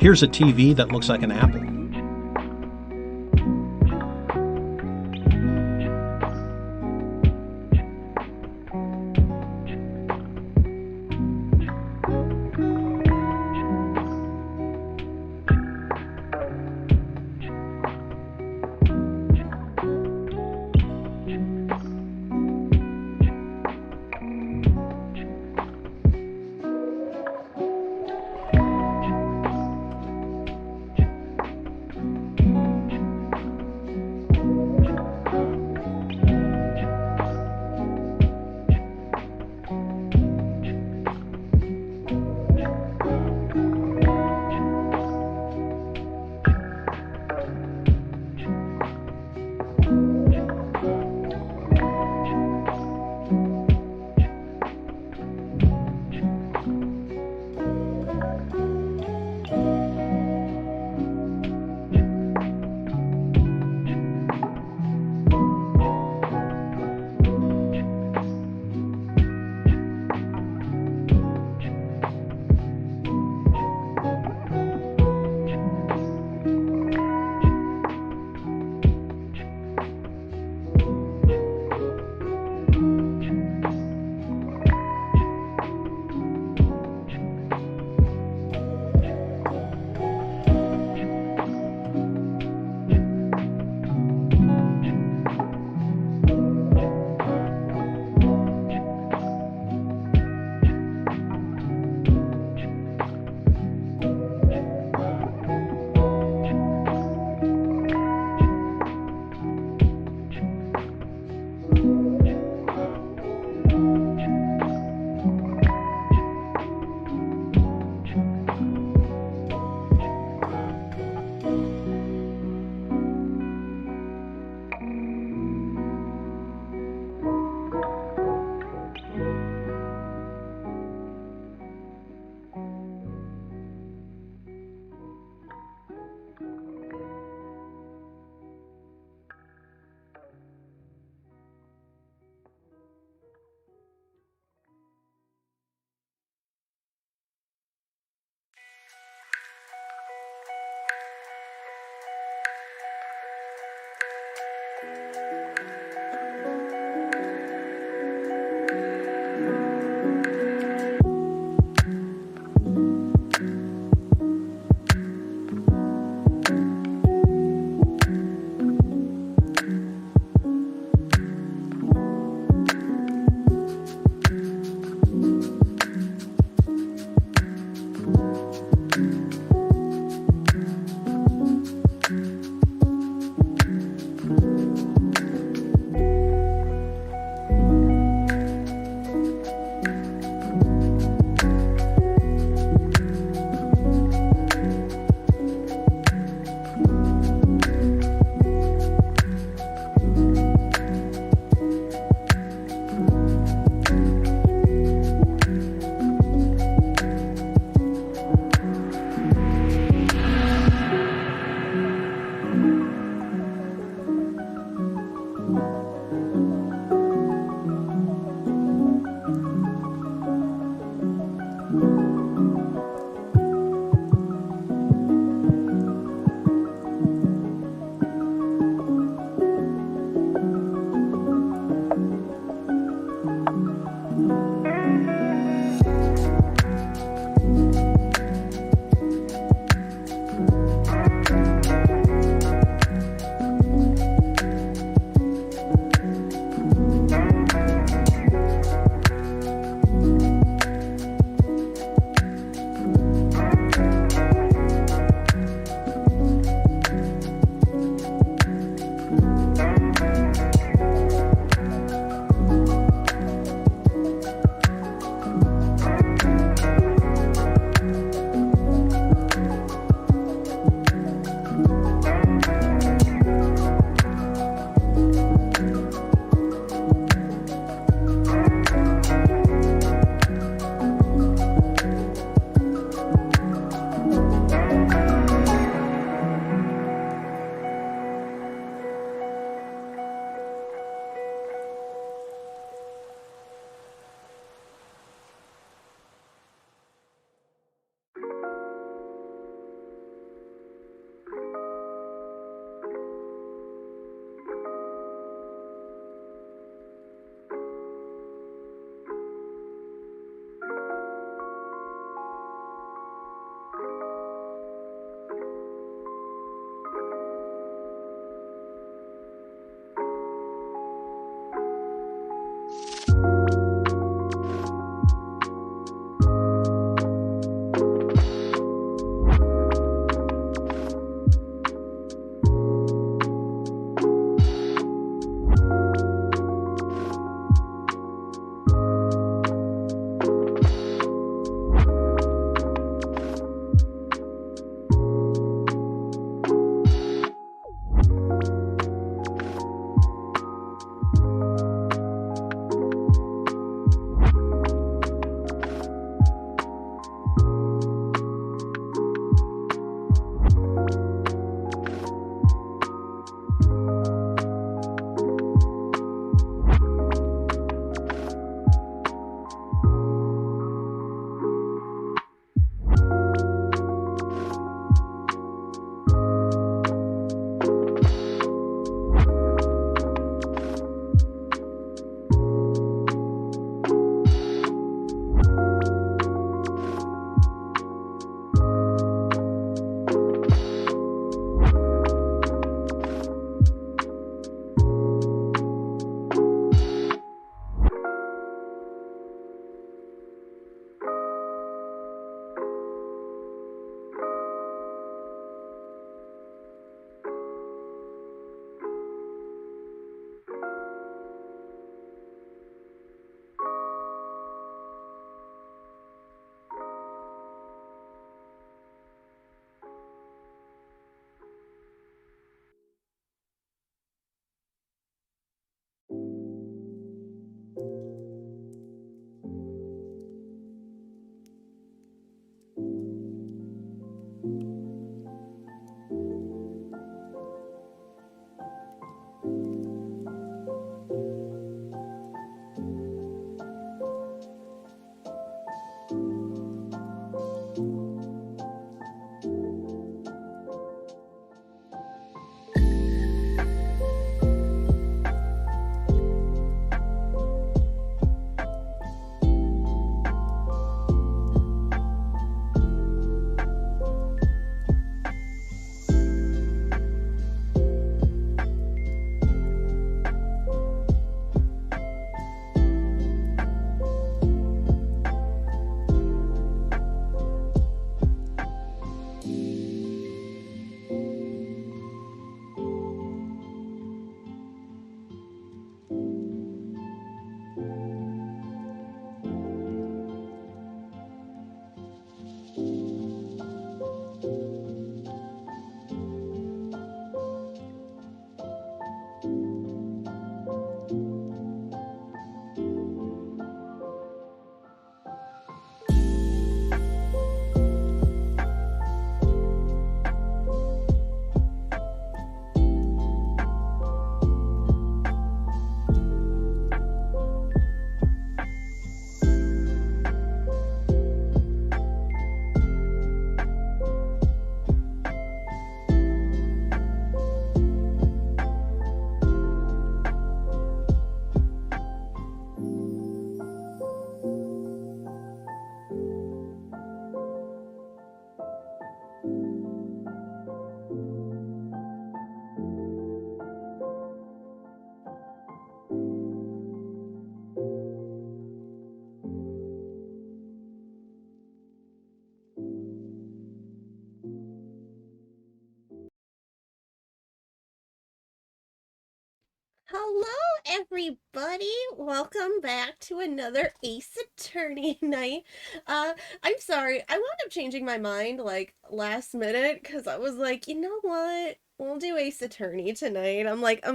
Here's a TV that looks like an apple. Hello, everybody. Welcome back to another Ace Attorney night. Uh, I'm sorry. I wound up changing my mind like last minute because I was like, you know what? We'll do Ace Attorney tonight. I'm kind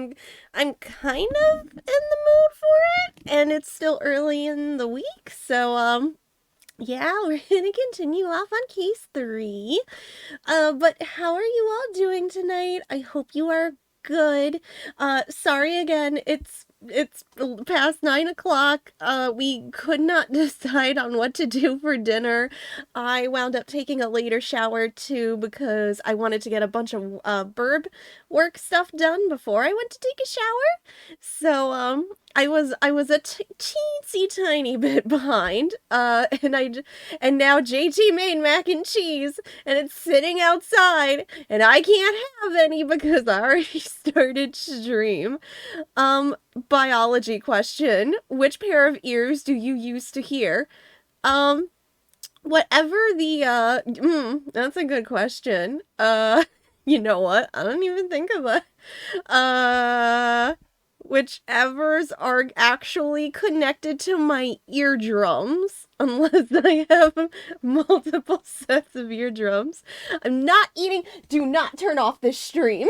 of in the mood for it, and it's still early in the week, so yeah, we're gonna continue off on case three. But how are you all doing tonight? I hope you are good. Sorry again, it's past 9 o'clock. We could not decide on what to do for dinner. I wound up taking a later shower too because I wanted to get a bunch of burb work stuff done before I went to take a shower. So I was a teensy tiny bit behind. And now JT made mac and cheese and it's sitting outside and I can't have any because I already started stream. Biology question. Which pair of ears do you use to hear? Um, whatever the that's a good question. You know what? I don't even think of that. Uh Whichever's are actually connected to my eardrums, unless I have multiple sets of eardrums. I'm not eating. Do not turn off this stream.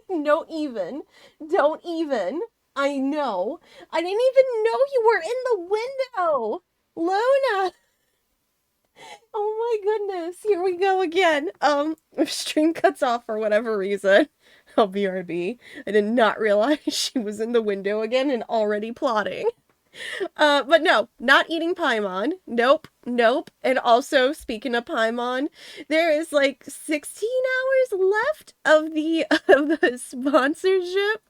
No, even. Don't even. I know. I didn't even know you were in the window. Luna. Oh my goodness. Here we go again. If stream cuts off for whatever reason, I'll BRB. I did not realize she was in the window again and already plotting. But no, not eating Paimon. Nope, nope. And also, speaking of Paimon, there is like 16 hours left of the sponsorship.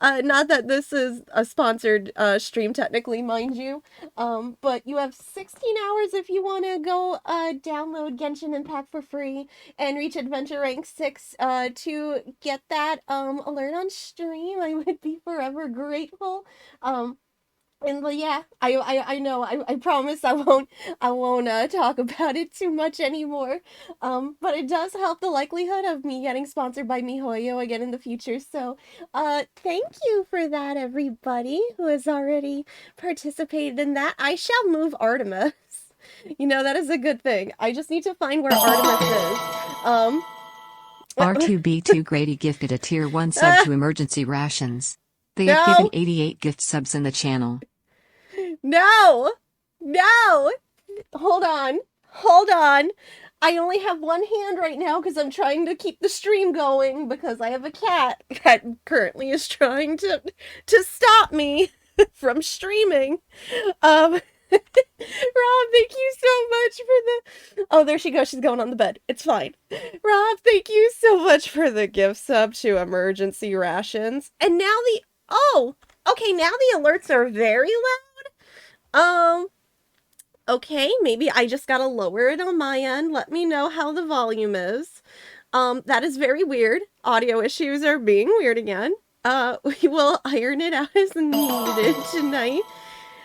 Not that this is a sponsored stream technically, mind you. But you have 16 hours if you want to go download Genshin Impact for free and reach Adventure Rank 6 to get that alert on stream. I would be forever grateful. And yeah, I know. I promise I won't talk about it too much anymore. But it does help the likelihood of me getting sponsored by MiHoYo again in the future. So, thank you for that, everybody who has already participated in that. I shall move Artemis. You know, that is a good thing. I just need to find where Artemis is. R2B2 Grady gifted a tier 1 sub to emergency rations. They have given No, 88 gift subs in the channel. no, no. Hold on. Hold on. I only have one hand right now because I'm trying to keep the stream going because I have a cat that currently is trying to stop me from streaming. Rob, thank you so much for the. Oh, there she goes. She's going on the bed. It's fine. Rob, thank you so much for the gift sub to emergency rations. And now the. Oh, okay. Now the alerts are very loud. Okay, maybe I just gotta lower it on my end. Let me know how the volume is. That is very weird. Audio issues are being weird again. We will iron it out as needed tonight.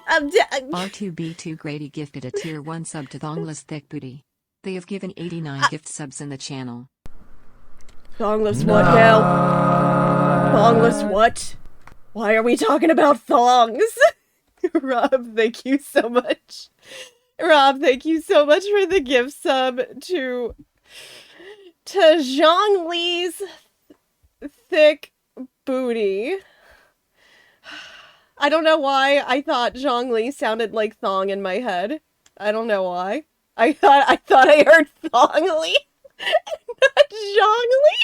R2B2 Grady gifted a tier 1 sub to Thongless Thick Booty. They have given 89 gift subs in the channel. Thongless what now? Thongless what? Why are we talking about thongs? Rob, thank you so much. Rob, thank you so much for the gift sub to Zhongli's thick booty. I don't know why I thought Zhongli sounded like thong in my head. I don't know why. I thought I heard thongli, not Zhongli.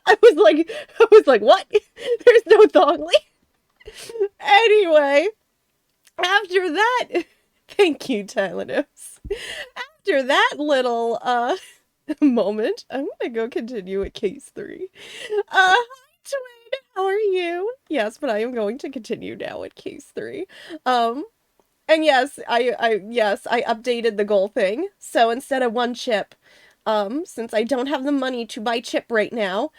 I was like, what? There's no thongli. Anyway, after that, thank you, Tylenos. After that little moment, I'm gonna go continue with case 3. Hi, Twin, how are you? Yes, but I am going to continue now with case 3. And yes, I updated the goal thing. So instead of 1 chip, since I don't have the money to buy chip right now,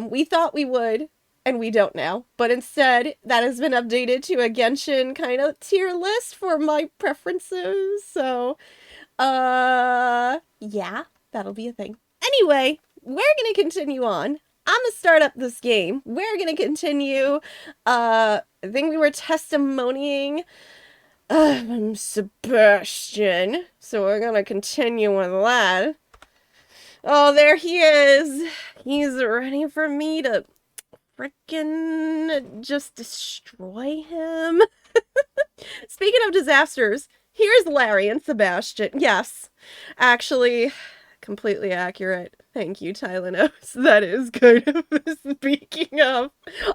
we thought we would, and we don't now. But instead, that has been updated to a Genshin kind of tier list for my preferences. So, yeah, that'll be a thing. Anyway, we're gonna continue on. I'm gonna start up this game. We're gonna continue. I think we were testimonying Sebastian. So we're gonna continue with that. Oh, there he is. He's ready for me to frickin' just destroy him. Speaking of disasters, here's Larry and Sebastian. Yes, actually, completely accurate. Thank you, Tylenos. That is kind of speaking of.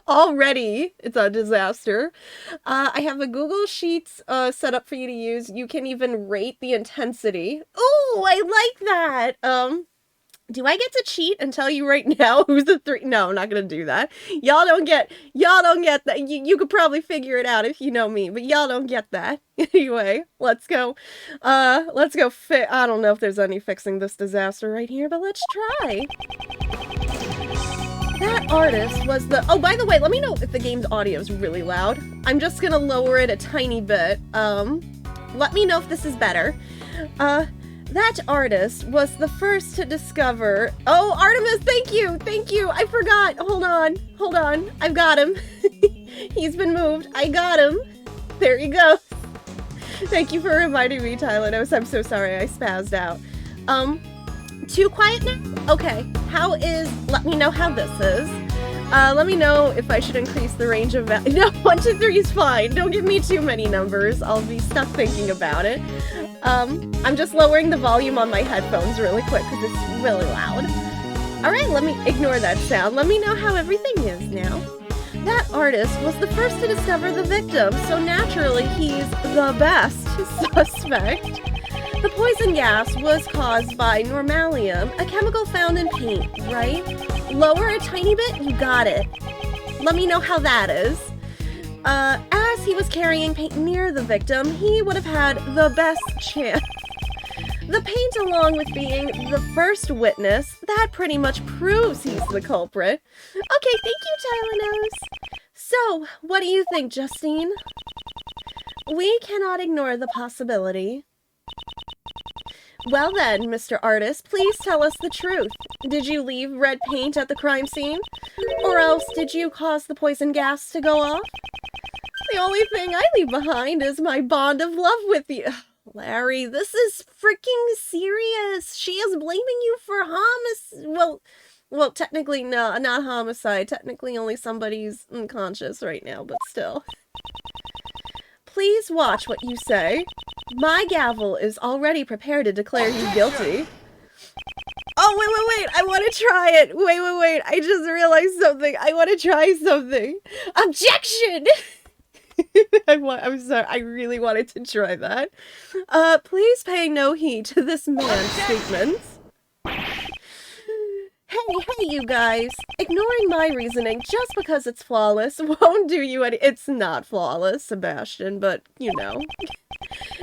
Already, it's a disaster. I have a Google Sheets set up for you to use. You can even rate the intensity. Oh, I like that. Do I get to cheat and tell you right now who's the three? No, I'm not gonna do that. Y'all don't get that. You could probably figure it out if you know me, but y'all don't get that. Anyway, let's go. I don't know if there's any fixing this disaster right here, but let's try. That artist was the... Oh, by the way, let me know if the game's audio is really loud. I'm just gonna lower it a tiny bit. Let me know if this is better. That artist was the first to discover... Oh, Artemis, thank you, I forgot. Hold on, I've got him. He's been moved, I got him. There you go. Thank you for reminding me, Tylenos. I'm so sorry, I spazzed out. Too quiet now? Okay, let me know how this is. Let me know if I should increase the range of... No, 1, 2, 3 is fine. Don't give me too many numbers. I'll be stuck thinking about it. I'm just lowering the volume on my headphones really quick because it's really loud. Alright, let me ignore that sound. Let me know how everything is now. That artist was the first to discover the victim, so naturally he's the best suspect. The poison gas was caused by normalium, a chemical found in paint, right? Lower a tiny bit, you got it. Let me know how that is. As he was carrying paint near the victim, he would have had the best chance. The paint, along with being the first witness, that pretty much proves he's the culprit. Okay, thank you, Tylenos. So, what do you think, Justine? We cannot ignore the possibility. Well then, Mr. Artist, please tell us the truth. Did you leave red paint at the crime scene? Or else did you cause the poison gas to go off? The only thing I leave behind is my bond of love with you. Larry, this is freaking serious. She is blaming you for homicide. Well, technically, no, not homicide. Technically, only somebody's unconscious right now, but still. Please watch what you say. My gavel is already prepared to declare you guilty. Oh, wait. I want to try it. Wait. I just realized something. I want to try something. Objection! I'm sorry. I really wanted to try that. Please pay no heed to this man's statements. Hey, you guys. Ignoring my reasoning just because it's flawless won't do you any— It's not flawless, Sebastian, but, you know.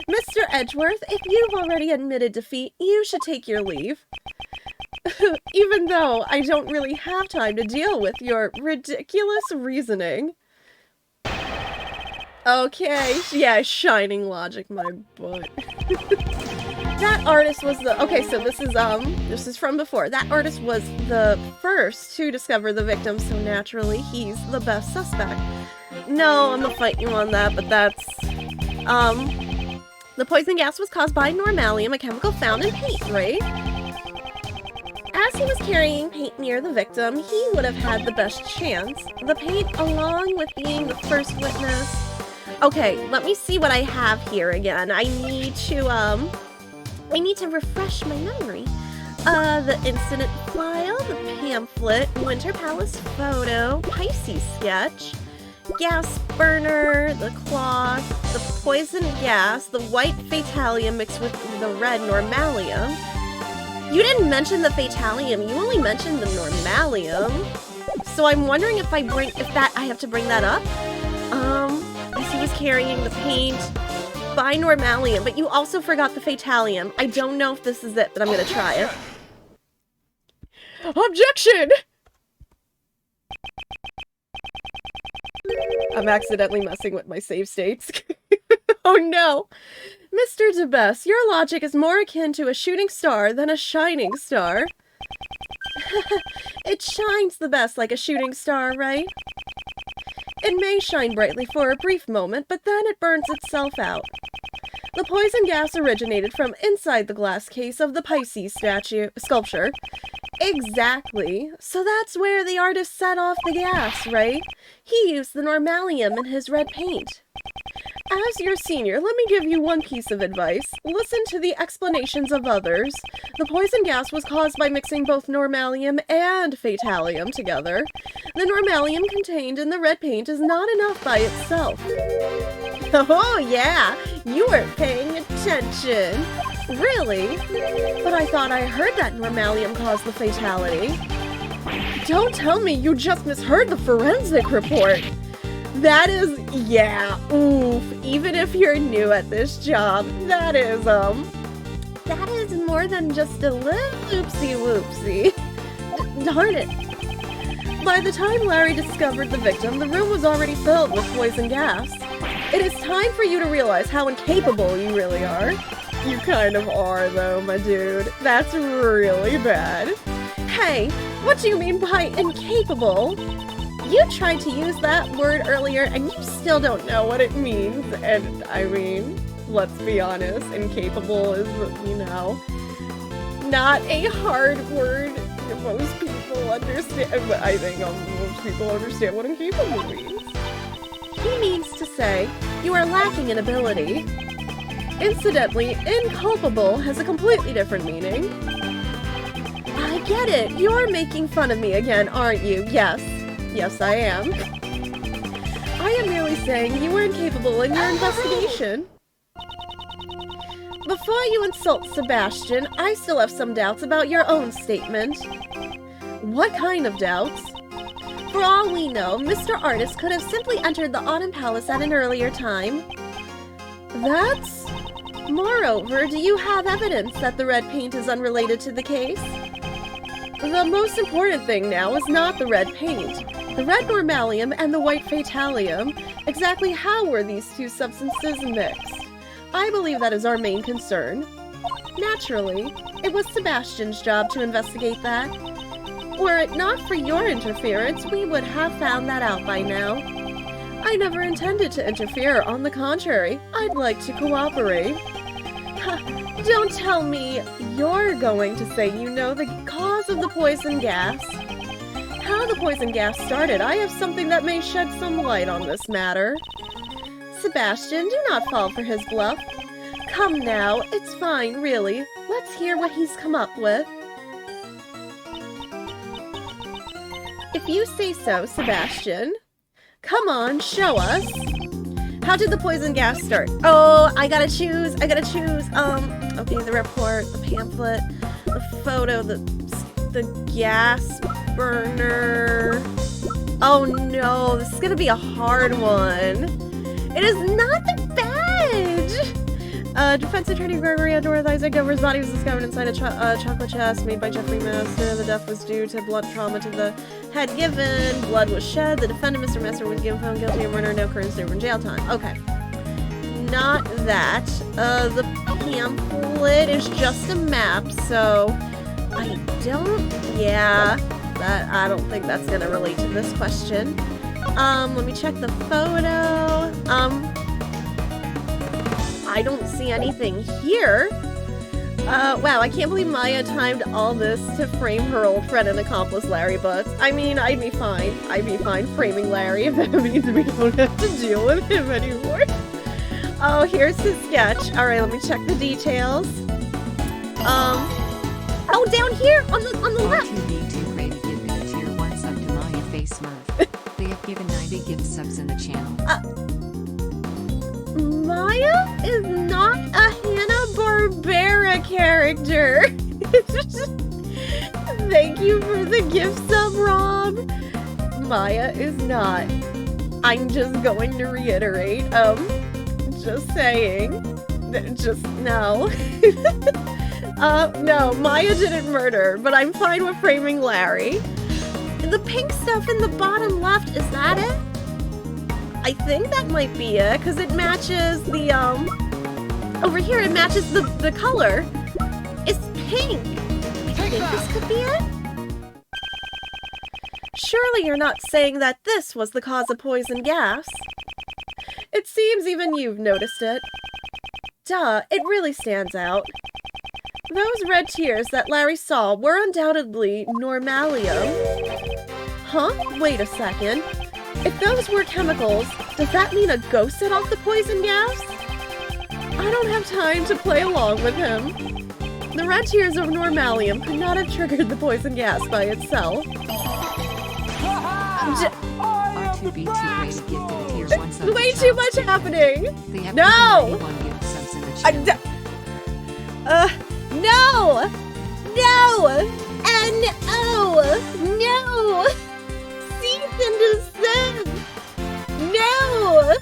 Mr. Edgeworth, if you've already admitted defeat, you should take your leave. Even though I don't really have time to deal with your ridiculous reasoning. Okay, yeah, shining logic, my butt. That artist was the— Okay, so this is from before. That artist was the first to discover the victim, so naturally he's the best suspect. No, I'm gonna fight you on that, but that's... The poison gas was caused by normalium, a chemical found in paint, right? As he was carrying paint near the victim, he would have had the best chance. The paint, along with being the first witness... Okay, let me see what I have here again. I need to refresh my memory. The incident file, the pamphlet, Winter Palace photo, Pisces sketch, gas burner, the cloth, the poison gas, the white fatalium mixed with the red normalium. You didn't mention the fatalium, you only mentioned the normalium. So I'm wondering if I have to bring that up. As he was carrying the paint by normalium, but you also forgot the fatalium. I don't know if this is it, but I'm gonna try it. Objection! I'm accidentally messing with my save states. Oh no! Mr. DeBess, your logic is more akin to a shooting star than a shining star. It shines the best like a shooting star, right? It may shine brightly for a brief moment, but then it burns itself out. The poison gas originated from inside the glass case of the Pisces sculpture. Exactly. So that's where the artist set off the gas, right? He used the normalium in his red paint. As your senior, let me give you one piece of advice. Listen to the explanations of others. The poison gas was caused by mixing both normalium and fatalium together. The normalium contained in the red paint is not enough by itself. Oh yeah, you weren't paying attention. Really? But I thought I heard that normalium caused the fatality. Don't tell me you just misheard the forensic report. That is, yeah, oof. Even if you're new at this job, that is more than just a little oopsie-whoopsie. Darn it. By the time Larry discovered the victim, the room was already filled with poison gas. It is time for you to realize how incapable you really are. You kind of are, though, my dude. That's really bad. Hey, what do you mean by incapable? You tried to use that word earlier, and you still don't know what it means. And, I mean, let's be honest, incapable is, you know, not a hard word. Most people understand, but I think most people understand what incapable means. He means to say, you are lacking in ability. Incidentally, inculpable has a completely different meaning. I get it. You're making fun of me again, aren't you? Yes. Yes, I am. I am merely saying you were incapable in your investigation. Before you insult Sebastian, I still have some doubts about your own statement. What kind of doubts? For all we know, Mr. Artist could have simply entered the Autumn Palace at an earlier time. That's... Moreover, do you have evidence that the red paint is unrelated to the case? The most important thing now is not the red paint. The red normalium and the white fatalium. Exactly how were these two substances mixed? I believe that is our main concern. Naturally, it was Sebastian's job to investigate that. Were it not for your interference, we would have found that out by now. I never intended to interfere, on the contrary, I'd like to cooperate. Don't tell me you're going to say you know the cause of the poison gas. How the poison gas started, I have something that may shed some light on this matter. Sebastian, do not fall for his bluff. Come now, it's fine, really. Let's hear what he's come up with. If you say so, Sebastian. Come on, show us. How did the poison gas start? Oh, I gotta choose. Okay, the report, the pamphlet, the photo, the gas burner. Oh no, this is gonna be a hard one. It is not the badge! Defense attorney Gregory Dorothy Isaac Gover's body was discovered inside a chocolate chest made by Jeffrey Master. The death was due to blunt trauma to the head given. Blood was shed. The defendant, Mr. Master, was given found guilty of murder. No current state in jail time. Okay. Not that. The pamphlet is just a map, so I don't... Yeah. I don't think that's gonna relate to this question. Let me check the photo. I don't see anything here. Wow, I can't believe Maya timed all this to frame her old friend and accomplice Larry Butts. I mean, I'd be fine. I'd be fine framing Larry if that means we don't have to deal with him anymore. Oh, here's his sketch. Alright, let me check the details. Oh, down here on the left. R2B2 Grady giving a tier 1 sub to Maya Face Smurf. They have given 90 gift subs in the channel. Maya is not a Hanna-Barbera character. Thank you for the gift sub, Rob. Maya is not. I'm just going to reiterate. Just saying. Just, no. No, Maya didn't murder, but I'm fine with framing Larry. The pink stuff in the bottom left, is that it? I think that might be it, because it matches the, over here it matches the color. It's pink. I think this could be it? Surely you're not saying that this was the cause of poison gas? It seems even you've noticed it. Duh, it really stands out. Those red tears that Larry saw were undoubtedly normalium. Huh? Wait a second. If those were chemicals, does that mean a ghost set off the poison gas? I don't have time to play along with him. The red tears of normalium could not have triggered the poison gas by itself. R2B2 rated gifted a tier 1 sub. Way too much happening! They have No! 91 gift subs in the chat. No! No! N-O! No! Cease and desist! No!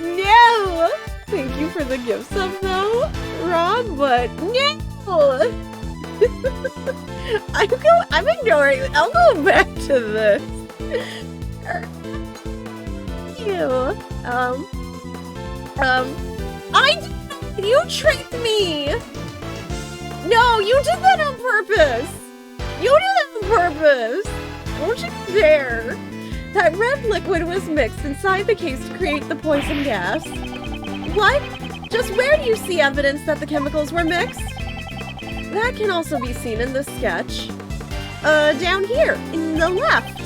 No! Thank you for the gift sub though, Rob, but no! I'm ignoring it. I'll go back to this. You. You tricked me! No, you did that on purpose! You did that on purpose! Don't you dare! That red liquid was mixed inside the case to create the poison gas. What? Just where do you see evidence that the chemicals were mixed? That can also be seen in this sketch. Down here, in the left.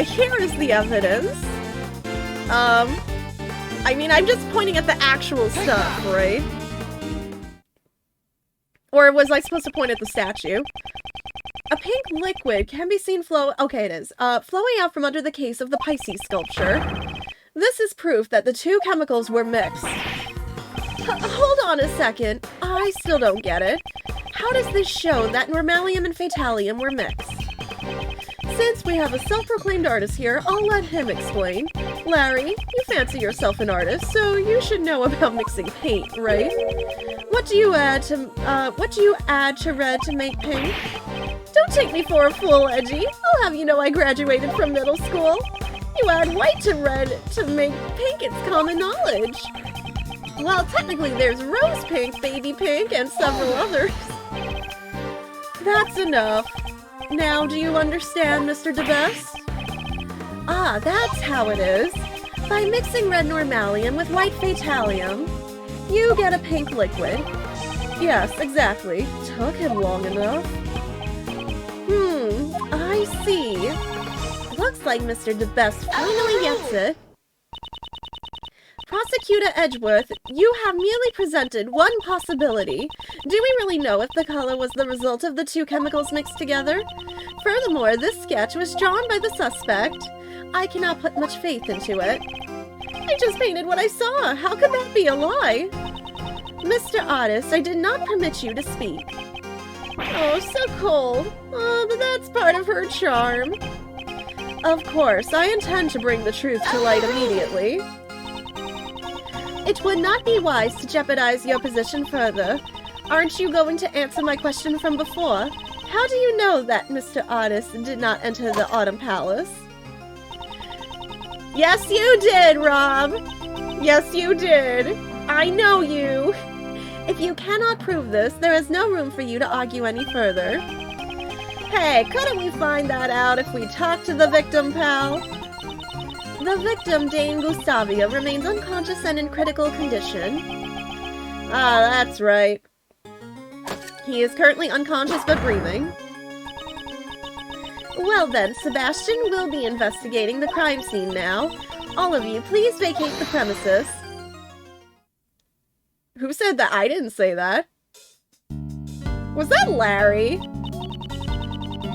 Here is the evidence. I mean, I'm just pointing at the actual stuff, right? Or was I supposed to point at the statue? A pink liquid can be seen flowing out from under the case of the Pisces sculpture. This is proof that the two chemicals were mixed. Hold on a second. I still don't get it. How does this show that normalium and fatalium were mixed? Since we have a self-proclaimed artist here, I'll let him explain. Larry, you fancy yourself an artist, so you should know about mixing paint, right? What do you add to red to make pink? Don't take me for a fool, Edgy. I'll have you know I graduated from middle school. You add white to red to make pink, it's common knowledge. Well, technically there's rose pink, baby pink, and several others. That's enough. Now, do you understand, Mr. DeBest? Ah, that's how it is. By mixing red normalium with white fatalium, you get a pink liquid. Yes, exactly. Took him long enough. I see. Looks like Mr. DeBest finally gets it. Prosecutor Edgeworth, you have merely presented one possibility. Do we really know if the color was the result of the two chemicals mixed together? Furthermore, this sketch was drawn by the suspect. I cannot put much faith into it. I just painted what I saw. How could that be a lie? Mr. Artist, I did not permit you to speak. Oh, so cold. Oh, but that's part of her charm. Of course, I intend to bring the truth to light immediately. It would not be wise to jeopardize your position further. Aren't you going to answer my question from before? How do you know that Mr. Artist did not enter the Autumn Palace? Yes, you did, Rob! Yes, you did! I know you! If you cannot prove this, there is no room for you to argue any further. Hey, couldn't we find that out if we talked to the victim, pal? The victim, Dane Gustavia, remains unconscious and in critical condition. Ah, that's right. He is currently unconscious but breathing. Well then, Sebastian will be investigating the crime scene now. All of you, please vacate the premises. Who said that? I didn't say that. Was that Larry?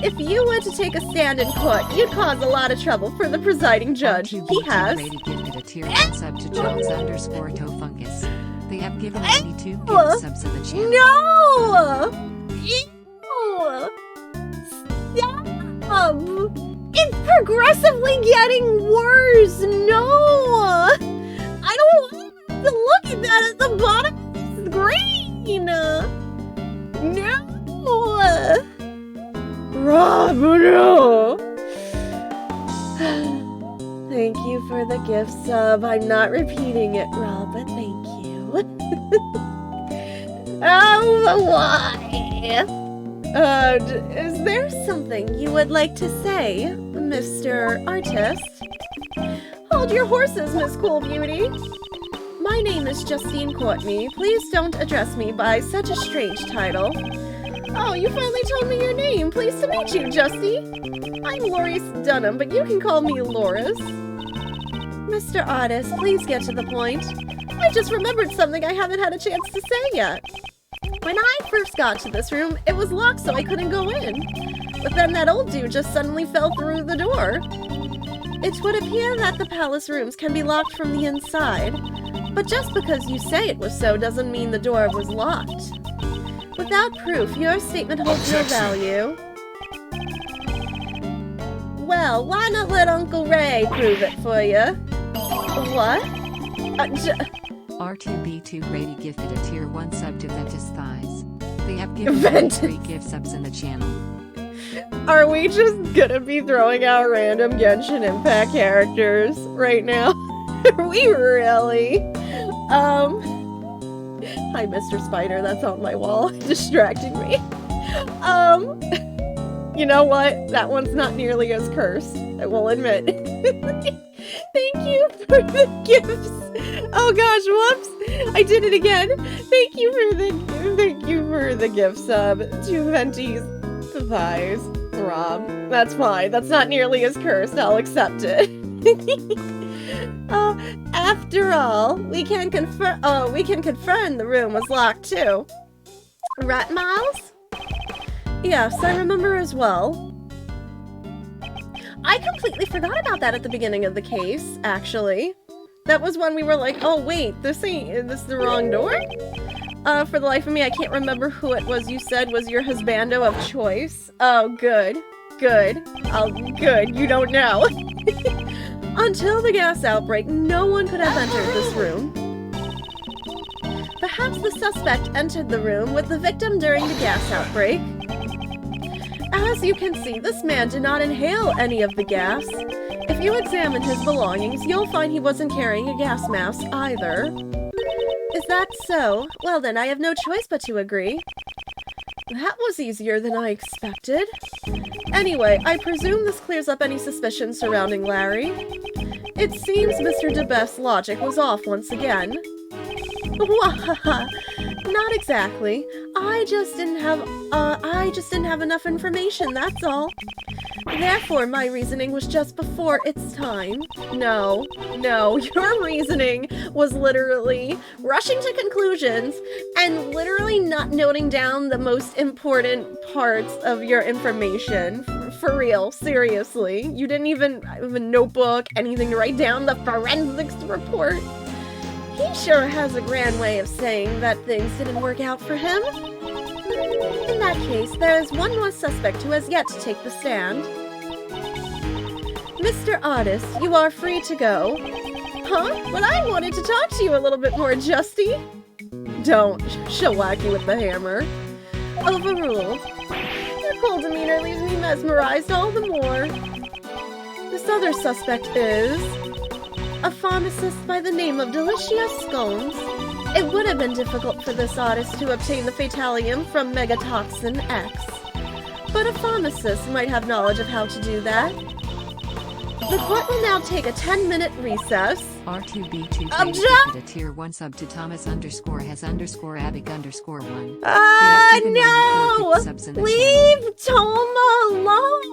If you were to take a stand in court, you'd cause a lot of trouble for the presiding judge. He has. Gifted a tier 1 sub to Jones_Tofungus. They have given 82 gift subs in the channel. No! Ew! Stop! It's progressively getting worse! No! I don't want to look at that at the bottom of the screen! No! Rob, no! Thank you for the gift sub. I'm not repeating it, Rob, but thank you. Oh, why? Is there something you would like to say, Mr. Artist? Hold your horses, Miss Cool Beauty. My name is Justine Courtney. Please don't address me by such a strange title. Oh, you finally told me your name. Pleased to meet you, Justy. I'm Loris Dunham, but you can call me Loris. Mr. Artist, please get to the point. I just remembered something I haven't had a chance to say yet. When I first got to this room, it was locked so I couldn't go in. But then that old dude just suddenly fell through the door. It would appear that the palace rooms can be locked from the inside. But just because you say it was so doesn't mean the door was locked. Without proof, your statement holds no value. Well, why not let Uncle Ray prove it for you? What? R2B2 Grady gifted a tier 1 sub to Ventus Thighs. They have given 3 gift subs in the channel. Are we just gonna be throwing out random Genshin Impact characters right now? Are we really? Hi, Mr. Spider, that's on my wall, distracting me. You know what? That one's not nearly as cursed, I will admit. Thank you for the gifts. Oh gosh, whoops! I did it again. Thank you for the gift sub to Venti's Thighs, Rob. That's fine. That's not nearly as cursed. I'll accept it. After all, we can confirm the room was locked too. Right, Miles? Yes, I remember as well. I completely forgot about that at the beginning of the case, actually. That was when we were like, oh wait, is this the wrong door? For the life of me, I can't remember who it was you said was your husbando of choice. Oh, good. Good. Oh, good, you don't know. Until the gas outbreak, no one could have entered this room. Perhaps the suspect entered the room with the victim during the gas outbreak. As you can see, this man did not inhale any of the gas. If you examine his belongings, you'll find he wasn't carrying a gas mask either. Is that so? Well then, I have no choice but to agree. That was easier than I expected. Anyway, I presume this clears up any suspicions surrounding Larry. It seems Mr. DeBest's logic was off once again. Wahaha! Not exactly. I just didn't have enough information, that's all. Therefore, my reasoning was just before its time. No, your reasoning was literally rushing to conclusions and literally not noting down the most important parts of your information. For real, seriously. You didn't even have a notebook, anything to write down the forensics report. He sure has a grand way of saying that things didn't work out for him. In that case, there is one more suspect who has yet to take the stand. Mr. Artist, you are free to go. Huh? But I wanted to talk to you a little bit more, Justy. Don't. She'll whack you with the hammer. Overruled. Your cold demeanor leaves me mesmerized all the more. This other suspect is a pharmacist by the name of Delicious Scones. It would have been difficult for this artist to obtain the Fatalium from Megatoxin X, but a pharmacist might have knowledge of how to do that. The court will now take a 10-minute recess. R2B2 gifted a tier 1 sub to Thomas _Abic_1. No! Leave Toma alone!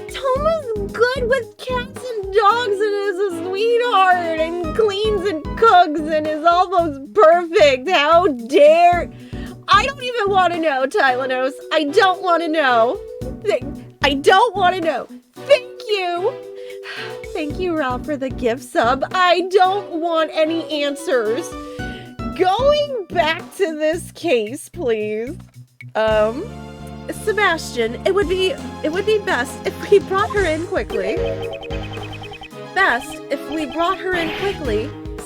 Toma's good with cats and dogs and is a sweetheart and cleans and cooks and is almost perfect. How dare... I don't even want to know, Tylenos. I don't want to know. I don't want to know. Thank you. Thank you, Rob, for the gift sub. I don't want any answers. Going back to this case, please. Sebastian, it would be best if we brought her in quickly.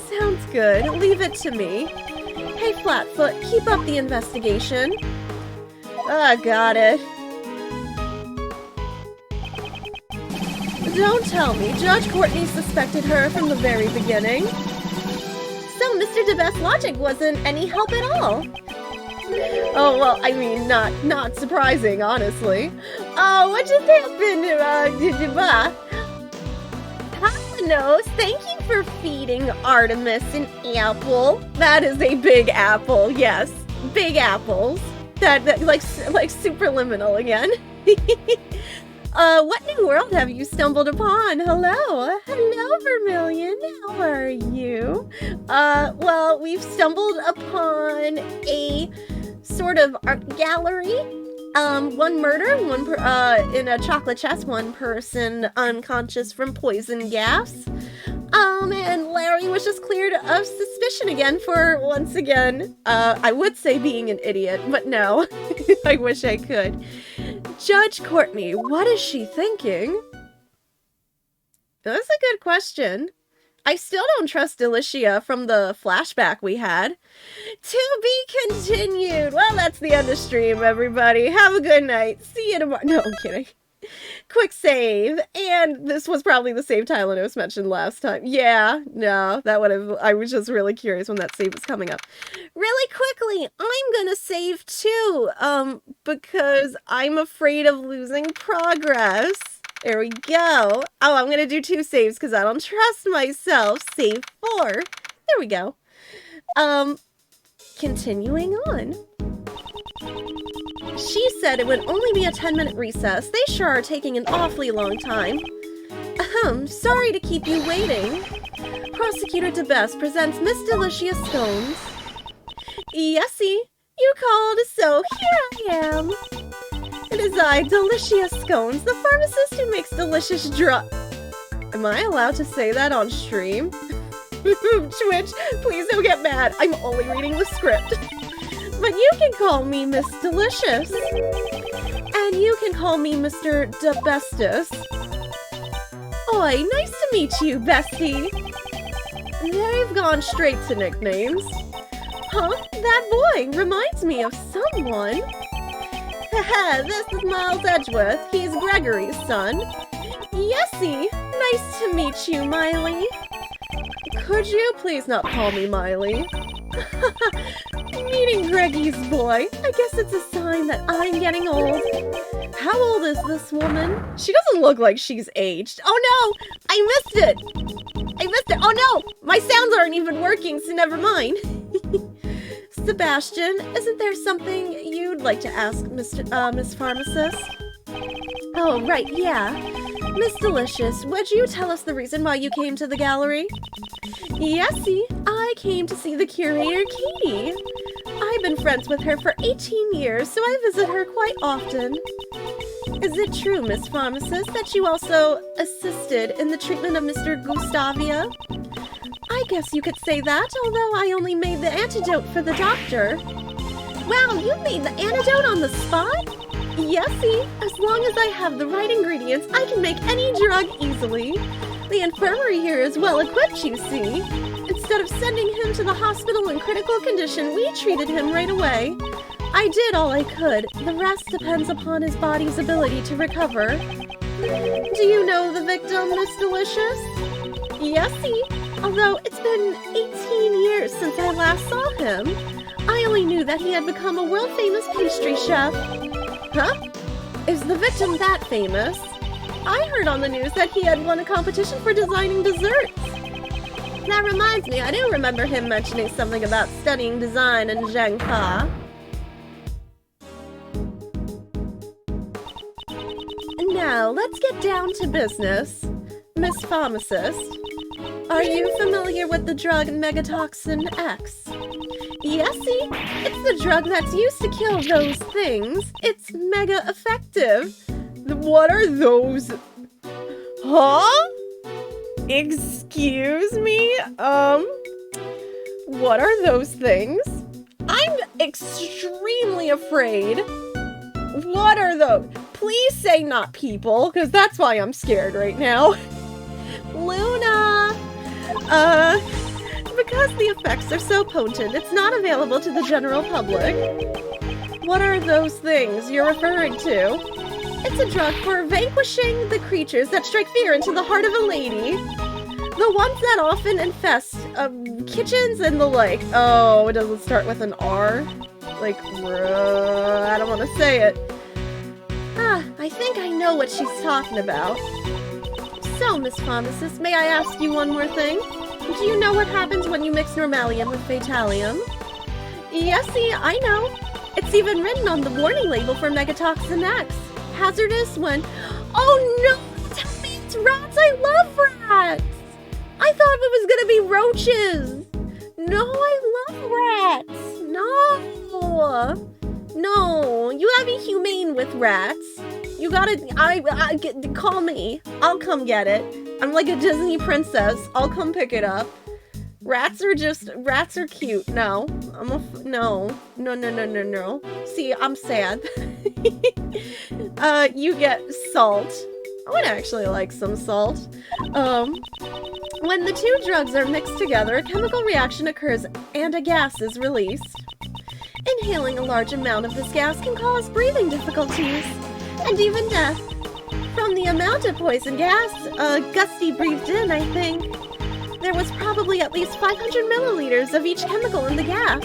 Sounds good. Leave it to me. Hey, Flatfoot, keep up the investigation. Got it. Don't tell me. Judge Courtney suspected her from the very beginning. So Mr. DeBest's logic wasn't any help at all. Oh, well, I mean, not surprising, honestly. Oh, what just happened? Nose, thank you for feeding Artemis an apple. That is a big apple, yes. Big apples. That like superliminal again. What new world have you stumbled upon? Hello. Hello, Vermilion. How are you? Well, we've stumbled upon a sort of art gallery. One murder, in a chocolate chest, one person unconscious from poison gas. And Larry was just cleared of suspicion again for, once again, I would say being an idiot, but no. I wish I could. Judge Courtney, what is she thinking? That's a good question. I still don't trust Delicia from the flashback we had. To be continued. Well, that's the end of stream, everybody. Have a good night. See you tomorrow. No, I'm kidding. Quick save. And this was probably the save Tylenos mentioned last time. Yeah, no, that would have... I was just really curious when that save was coming up. Really quickly, I'm gonna save too, because I'm afraid of losing progress. There we go. Oh, I'm gonna do 2 saves because I don't trust myself. Save 4. There we go. Continuing on. She said it would only be a 10-minute recess. They sure are taking an awfully long time. Sorry to keep you waiting. Prosecutor DeBest presents Miss Delicia Scones. Yesy, you called, so here I am. It is I, Delicia Scones, the pharmacist who makes delicious Am I allowed to say that on stream? Twitch, please don't get mad. I'm only reading the script. But you can call me Miss Delicious. And you can call me Mr. DeBestus. Oi, nice to meet you, bestie. They've gone straight to nicknames. Huh? That boy reminds me of someone. Haha, this is Miles Edgeworth. He's Gregory's son. Yesy, nice to meet you, Miley. Could you please not call me Miley? Meeting Greggy's boy. I guess it's a sign that I'm getting old. How old is this woman? She doesn't look like she's aged. Oh no! I missed it! Oh no! My sounds aren't even working, so never mind. Sebastian, isn't there something you'd like to ask Miss Pharmacist? Oh, right, yeah. Miss Delicious, would you tell us the reason why you came to the gallery? Yesy, I came to see the curator, Katie. I've been friends with her for 18 years, so I visit her quite often. Is it true, Miss Pharmacist, that you also assisted in the treatment of Mr. Gustavia? I guess you could say that, although I only made the antidote for the doctor. Wow, you made the antidote on the spot? Yesy, as long as I have the right ingredients, I can make any drug easily. The infirmary here is well equipped, you see. Instead of sending him to the hospital in critical condition, we treated him right away. I did all I could. The rest depends upon his body's ability to recover. Do you know the victim, Miss Delicious? Yesy, although it's been 18 years since I last saw him. I only knew that he had become a world-famous pastry chef. Huh? Is the victim that famous? I heard on the news that he had won a competition for designing desserts. That reminds me, I do remember him mentioning something about studying design in Zencha. Now, let's get down to business. Miss Pharmacist, are you familiar with the drug Megatoxin X? Yesy, it's the drug that's used to kill those things. It's mega effective. What are those? Huh? Excuse me? What are those things? I'm extremely afraid. What are those? Please say not people, because that's why I'm scared right now. Luna! Because the effects are so potent, it's not available to the general public. What are those things you're referring to? It's a drug for vanquishing the creatures that strike fear into the heart of a lady. The ones that often infest kitchens and the like. Oh, it doesn't start with an R. like, I don't want to say it. I think I know what she's talking about. So, Miss Pharmacist, may I ask you one more thing? Do you know what happens when you mix normalium with fatalium? Yes, see, I know. It's even written on the warning label for Megatoxin X. Hazardous when... Oh no! Tell me it's rats! I love rats! I thought it was gonna be roaches! No, I love rats! No! No, you gotta be humane with rats. You gotta, call me. I'll come get it. I'm like a Disney princess. I'll come pick it up. Rats are cute. No. No. See, I'm sad. You get salt. I would actually like some salt. When the two drugs are mixed together, a chemical reaction occurs and a gas is released. Inhaling a large amount of this gas can cause breathing difficulties and even death. From the amount of poison gas Gusty breathed in, I think, there was probably at least 500 milliliters of each chemical in the gas.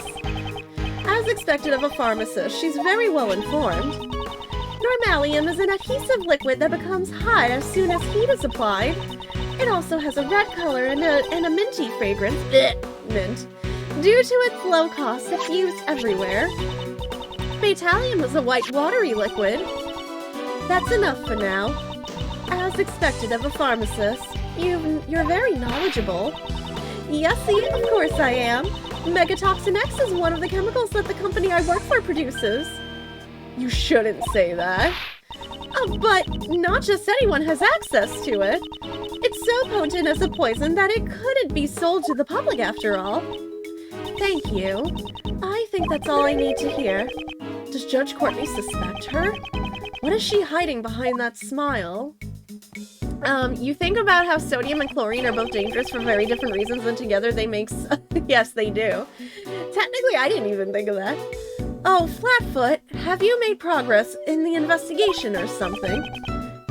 As expected of a pharmacist, she's very well informed. Normalium is an adhesive liquid that becomes hot as soon as heat is applied. It also has a red color and a minty fragrance. Mint. Due to its low cost, it's used everywhere. Fatalium is a white watery liquid. That's enough for now. As expected of a pharmacist, you're very knowledgeable. Yes, of course I am. Megatoxin X is one of the chemicals that the company I work for produces. You shouldn't say that. But not just anyone has access to it. It's so potent as a poison that it couldn't be sold to the public after all. Thank you. I think that's all I need to hear. Does Judge Courtney suspect her? What is she hiding behind that smile? You think about how sodium and chlorine are both dangerous for very different reasons, and together they make yes, they do. Technically, I didn't even think of that. Oh, Flatfoot, have you made progress in the investigation or something?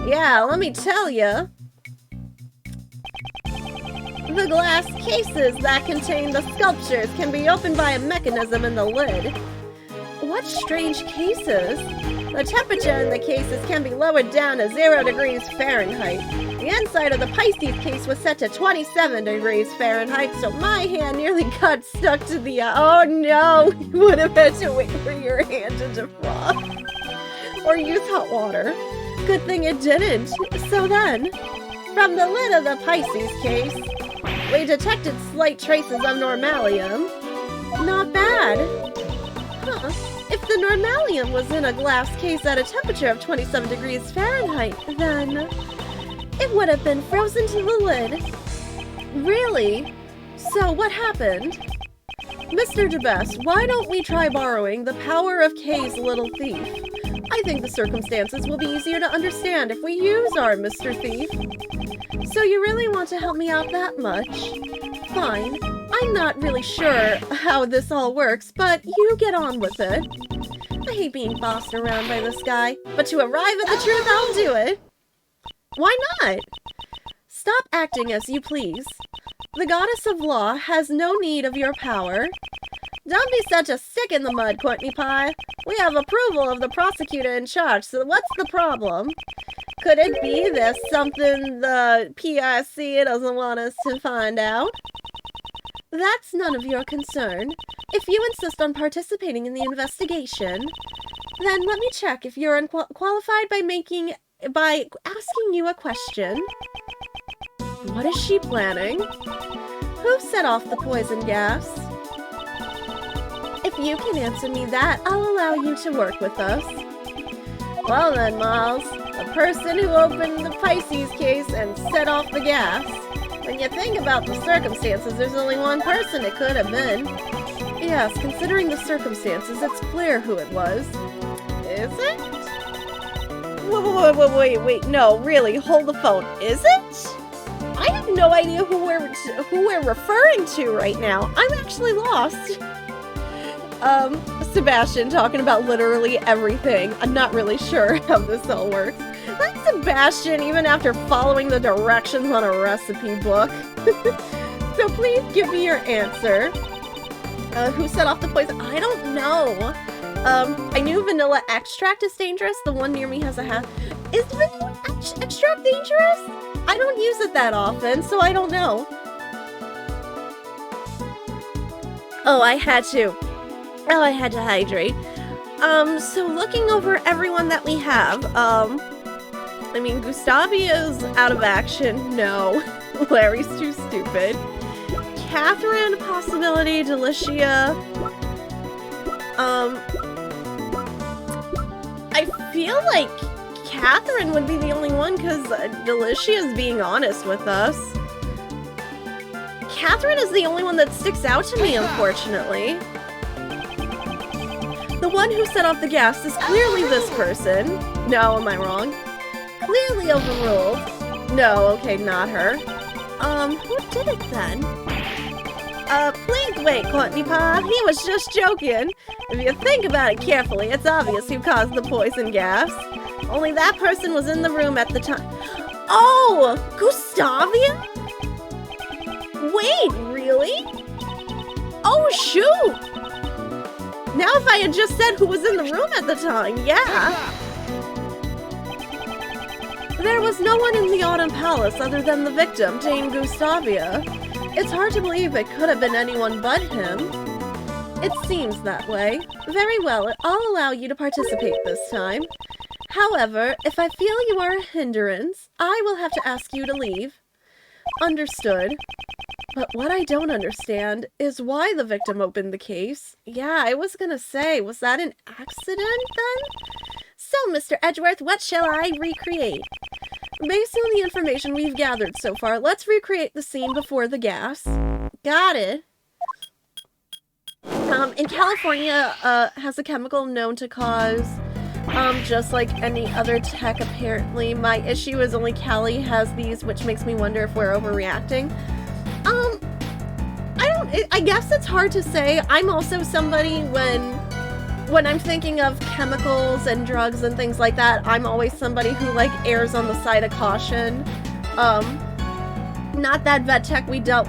Yeah, let me tell you. The glass cases that contain the sculptures can be opened by a mechanism in the lid. What strange cases? The temperature in the cases can be lowered down to 0 degrees Fahrenheit. The inside of the Pisces case was set to 27 degrees Fahrenheit, so my hand nearly got stuck to the... Oh no! You would have had to wait for your hand to defrost. Or use hot water. Good thing it didn't. So then, from the lid of the Pisces case, we detected slight traces of normalium. Not bad. Huh. If the normalium was in a glass case at a temperature of 27 degrees Fahrenheit, then it would have been frozen to the lid. Really? So what happened? Mr. DeBest, why don't we try borrowing the power of K's little thief? I think the circumstances will be easier to understand if we use our Mr. Thief. So you really want to help me out that much? Fine. I'm not really sure how this all works, but you get on with it. I hate being bossed around by this guy, but to arrive at the truth, I'll do it. Why not? Stop acting as you please. The goddess of law has no need of your power. Don't be such a stick in the mud, Courtney Pie. We have approval of the prosecutor in charge, so what's the problem? Could it be there's something the PIC doesn't want us to find out? That's none of your concern. If you insist on participating in the investigation, then let me check if you're qualified by asking you a question. What is she planning? Who set off the poison gas? If you can answer me that, I'll allow you to work with us. Well then, Miles, the person who opened the Pisces case and set off the gas. When you think about the circumstances, there's only one person it could have been. Yes, considering the circumstances, it's clear who it was. Is it? Wait, no, really, hold the phone. Is it? I have no idea who we're referring to right now. I'm actually lost. Sebastian talking about literally everything. I'm not really sure how this all works. That's Sebastian, even after following the directions on a recipe book. So please give me your answer. Who set off the poison? I don't know. I knew vanilla extract is dangerous. The one near me has a hat. Is vanilla extract dangerous? I don't use it that often, so I don't know. Oh, I had to. Oh, I had to hydrate. So looking over everyone that we have, I mean, Gustavia's out of action. No. Larry's too stupid. Catherine, possibility. Delicia. I feel like Catherine would be the only one because Delicia's being honest with us. Catherine is the only one that sticks out to me, unfortunately. The one who set off the gas is clearly this person. No, am I wrong? Clearly overruled. No, okay, not her. Who did it then? Please wait, Courtney Pa. He was just joking. If you think about it carefully, it's obvious who caused the poison gas. Only that person was in the room at the time. Oh! Gustavia? Wait, really? Oh, shoot! Now if I had just said who was in the room at the time, yeah. There was no one in the Autumn Palace other than the victim, Dame Gustavia. It's hard to believe it could have been anyone but him. It seems that way. Very well, I'll allow you to participate this time. However, if I feel you are a hindrance, I will have to ask you to leave. Understood. But what I don't understand is why the victim opened the case. Yeah, I was gonna say, was that an accident then? So, Mr. Edgeworth, what shall I recreate? Based on the information we've gathered so far, let's recreate the scene before the gas. Got it. In California, has a chemical known to cause, just like any other tech, apparently. My issue is only Cali has these, which makes me wonder if we're overreacting. I guess it's hard to say. I'm also somebody when I'm thinking of chemicals and drugs and things like that, I'm always somebody who, like, errs on the side of caution. Not that vet tech we dealt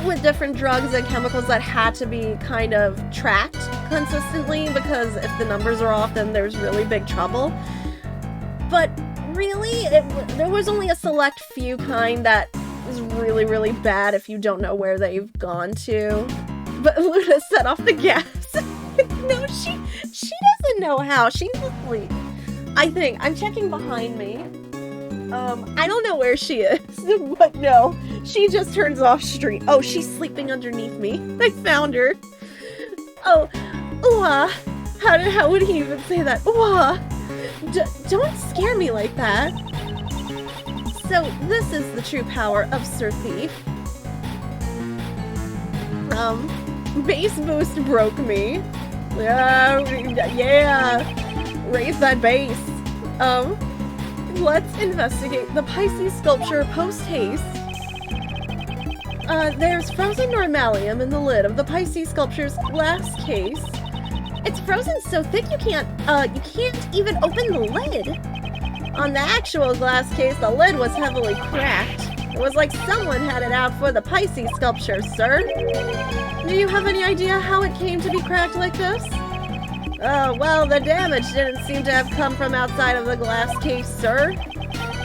with different drugs and chemicals that had to be kind of tracked consistently, because if the numbers are off, then there's really big trouble. But really, there was only a select few kind that is really, really bad if you don't know where they've gone to. But Luna set off the gas. No, she doesn't know how. She's asleep. I think. I'm checking behind me. I don't know where she is, but no. She just turns off street. Oh, she's sleeping underneath me. I found her. Oh, how would he even say that? Don't scare me like that. So, this is the true power of Sir Thief. Base boost broke me. Yeah, raise that base. Let's investigate the Pisces sculpture post-haste. There's frozen normalium in the lid of the Pisces sculpture's glass case. It's frozen so thick you can't even open the lid. On the actual glass case, the lid was heavily cracked. It was like someone had it out for the Pisces sculpture, sir. Do you have any idea how it came to be cracked like this? Oh, well, the damage didn't seem to have come from outside of the glass case, sir.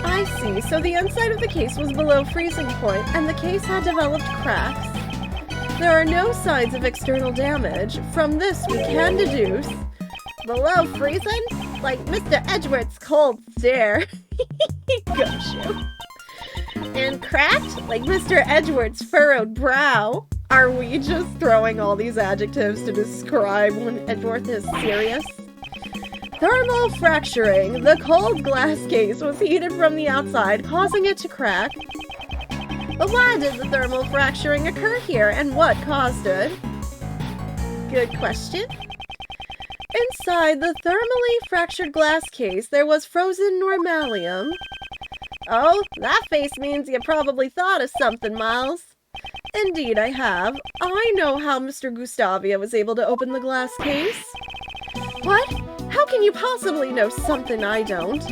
I see, so the inside of the case was below freezing point, and the case had developed cracks. There are no signs of external damage. From this, we can deduce... Below freezing? Like Mr. Edgeworth's cold stare. Gosh. And cracked? Like Mr. Edgeworth's furrowed brow. Are we just throwing all these adjectives to describe when Edgeworth is serious? Thermal fracturing. The cold glass case was heated from the outside, causing it to crack. But why did the thermal fracturing occur here, and what caused it? Good question. Inside the thermally fractured glass case, there was frozen normalium. Oh, that face means you probably thought of something, Miles. Indeed, I have. I know how Mr. Gustavia was able to open the glass case. What? How can you possibly know something I don't?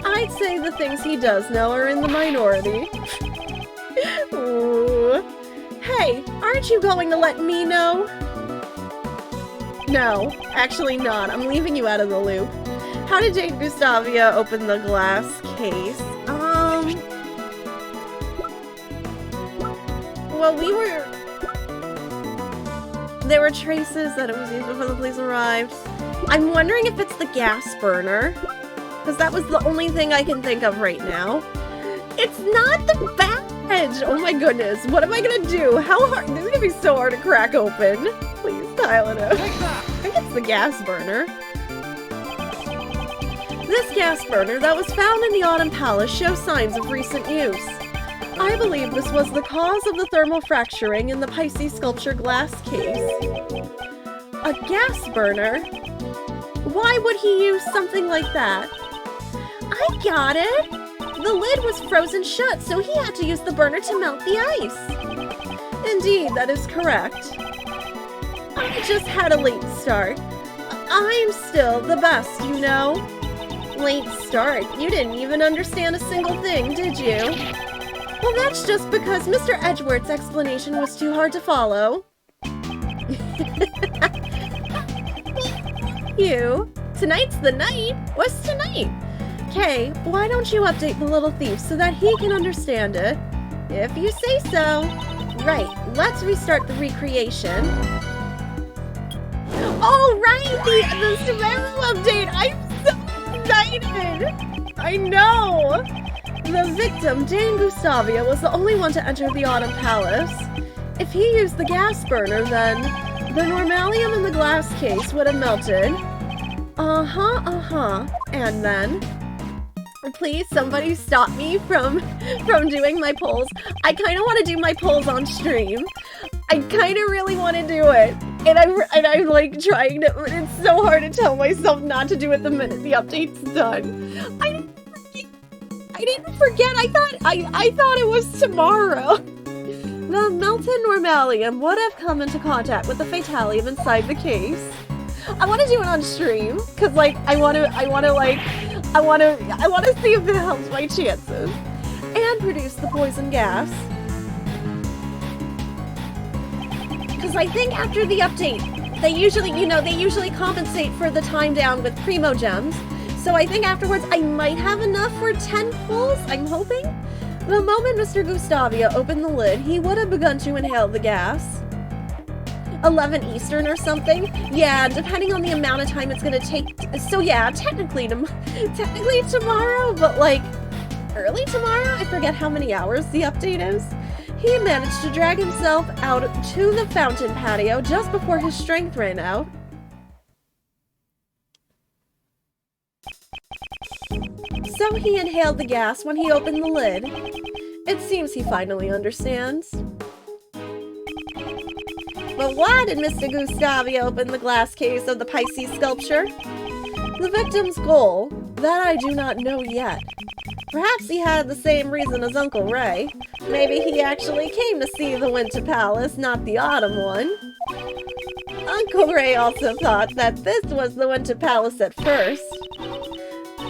I'd say the things he does know are in the minority. Ooh. Hey, aren't you going to let me know? No, actually not. I'm leaving you out of the loop. How did Jane Gustavia open the glass case? Well, there were traces that it was used before the police arrived. I'm wondering if it's the gas burner, because that was the only thing I can think of right now. It's not the badge! Oh my goodness, what am I gonna do? How hard? This is gonna be so hard to crack open. Please tile it out. I think it's the gas burner. This gas burner that was found in the Autumn Palace shows signs of recent use. I believe this was the cause of the thermal fracturing in the Pisces sculpture glass case. A gas burner? Why would he use something like that? I got it! The lid was frozen shut, so he had to use the burner to melt the ice. Indeed, that is correct. I just had a late start. I'm still the best, you know? Late start? You didn't even understand a single thing, did you? Well, that's just because Mr. Edgeworth's explanation was too hard to follow. You? Tonight's the night? What's tonight? Kay, why don't you update the little thief so that he can understand it? If you say so. Right, let's restart the recreation. Oh, right! The survival update! I'm so excited! I know! The victim, Jane Gustavia, was the only one to enter the Autumn Palace. If he used the gas burner, then the normalium in the glass case would have melted. And then... Please, somebody stop me from doing my polls. I kind of want to do my polls on stream. I kind of really want to do it. And I'm like trying to, it's so hard to tell myself not to do it the minute the update's done. I didn't forget. I thought it was tomorrow. The melted normalium would have come into contact with the fatalium inside the case. I want to do it on stream because like I want to see if it helps my chances and produce the poison gas. Because I think after the update, they usually compensate for the time down with Primo Gems. So I think afterwards I might have enough for 10 pulls, I'm hoping. The moment Mr. Gustavia opened the lid, he would have begun to inhale the gas. 11 Eastern or something? Yeah, depending on the amount of time it's gonna take. So yeah, technically tomorrow, but like early tomorrow? I forget how many hours the update is. He managed to drag himself out to the fountain patio just before his strength ran out. So he inhaled the gas when he opened the lid. It seems he finally understands. But why did Mr. Gustavia open the glass case of the Pisces sculpture? The victim's goal? That I do not know yet. Perhaps he had the same reason as Uncle Ray. Maybe he actually came to see the Winter Palace, not the Autumn one. Uncle Ray also thought that this was the Winter Palace at first.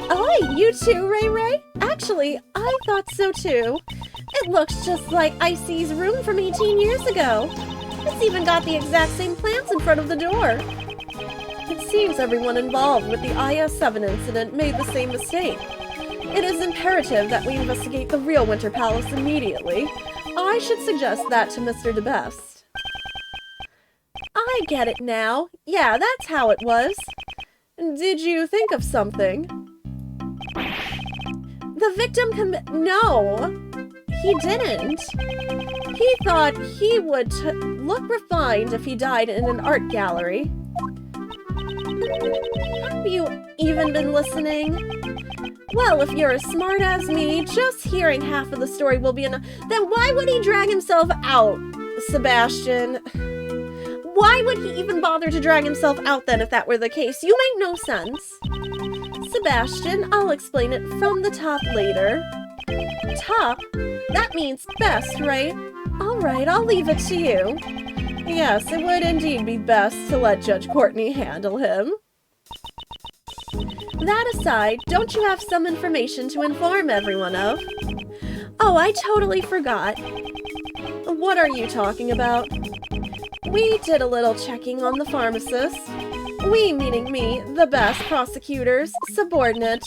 Oh, you too, Ray? Actually, I thought so too. It looks just like Icy's room from 18 years ago. It's even got the exact same plants in front of the door. It seems everyone involved with the IS-7 incident made the same mistake. It is imperative that we investigate the real Winter Palace immediately. I should suggest that to Mr. DeBest. I get it now. Yeah, that's how it was. Did you think of something? The victim No! He didn't. He thought he would look refined if he died in an art gallery. Have you even been listening? Well, if you're as smart as me, just hearing half of the story will be enough. Then why would he drag himself out, Sebastian? Why would he even bother to drag himself out then if that were the case? You make no sense. Sebastian, I'll explain it from the top later. Top? That means best, right? Alright, I'll leave it to you. Yes, it would indeed be best to let Judge Courtney handle him. That aside, don't you have some information to inform everyone of? Oh, I totally forgot. What are you talking about? We did a little checking on the pharmacist. We meaning me, the best prosecutor's subordinate.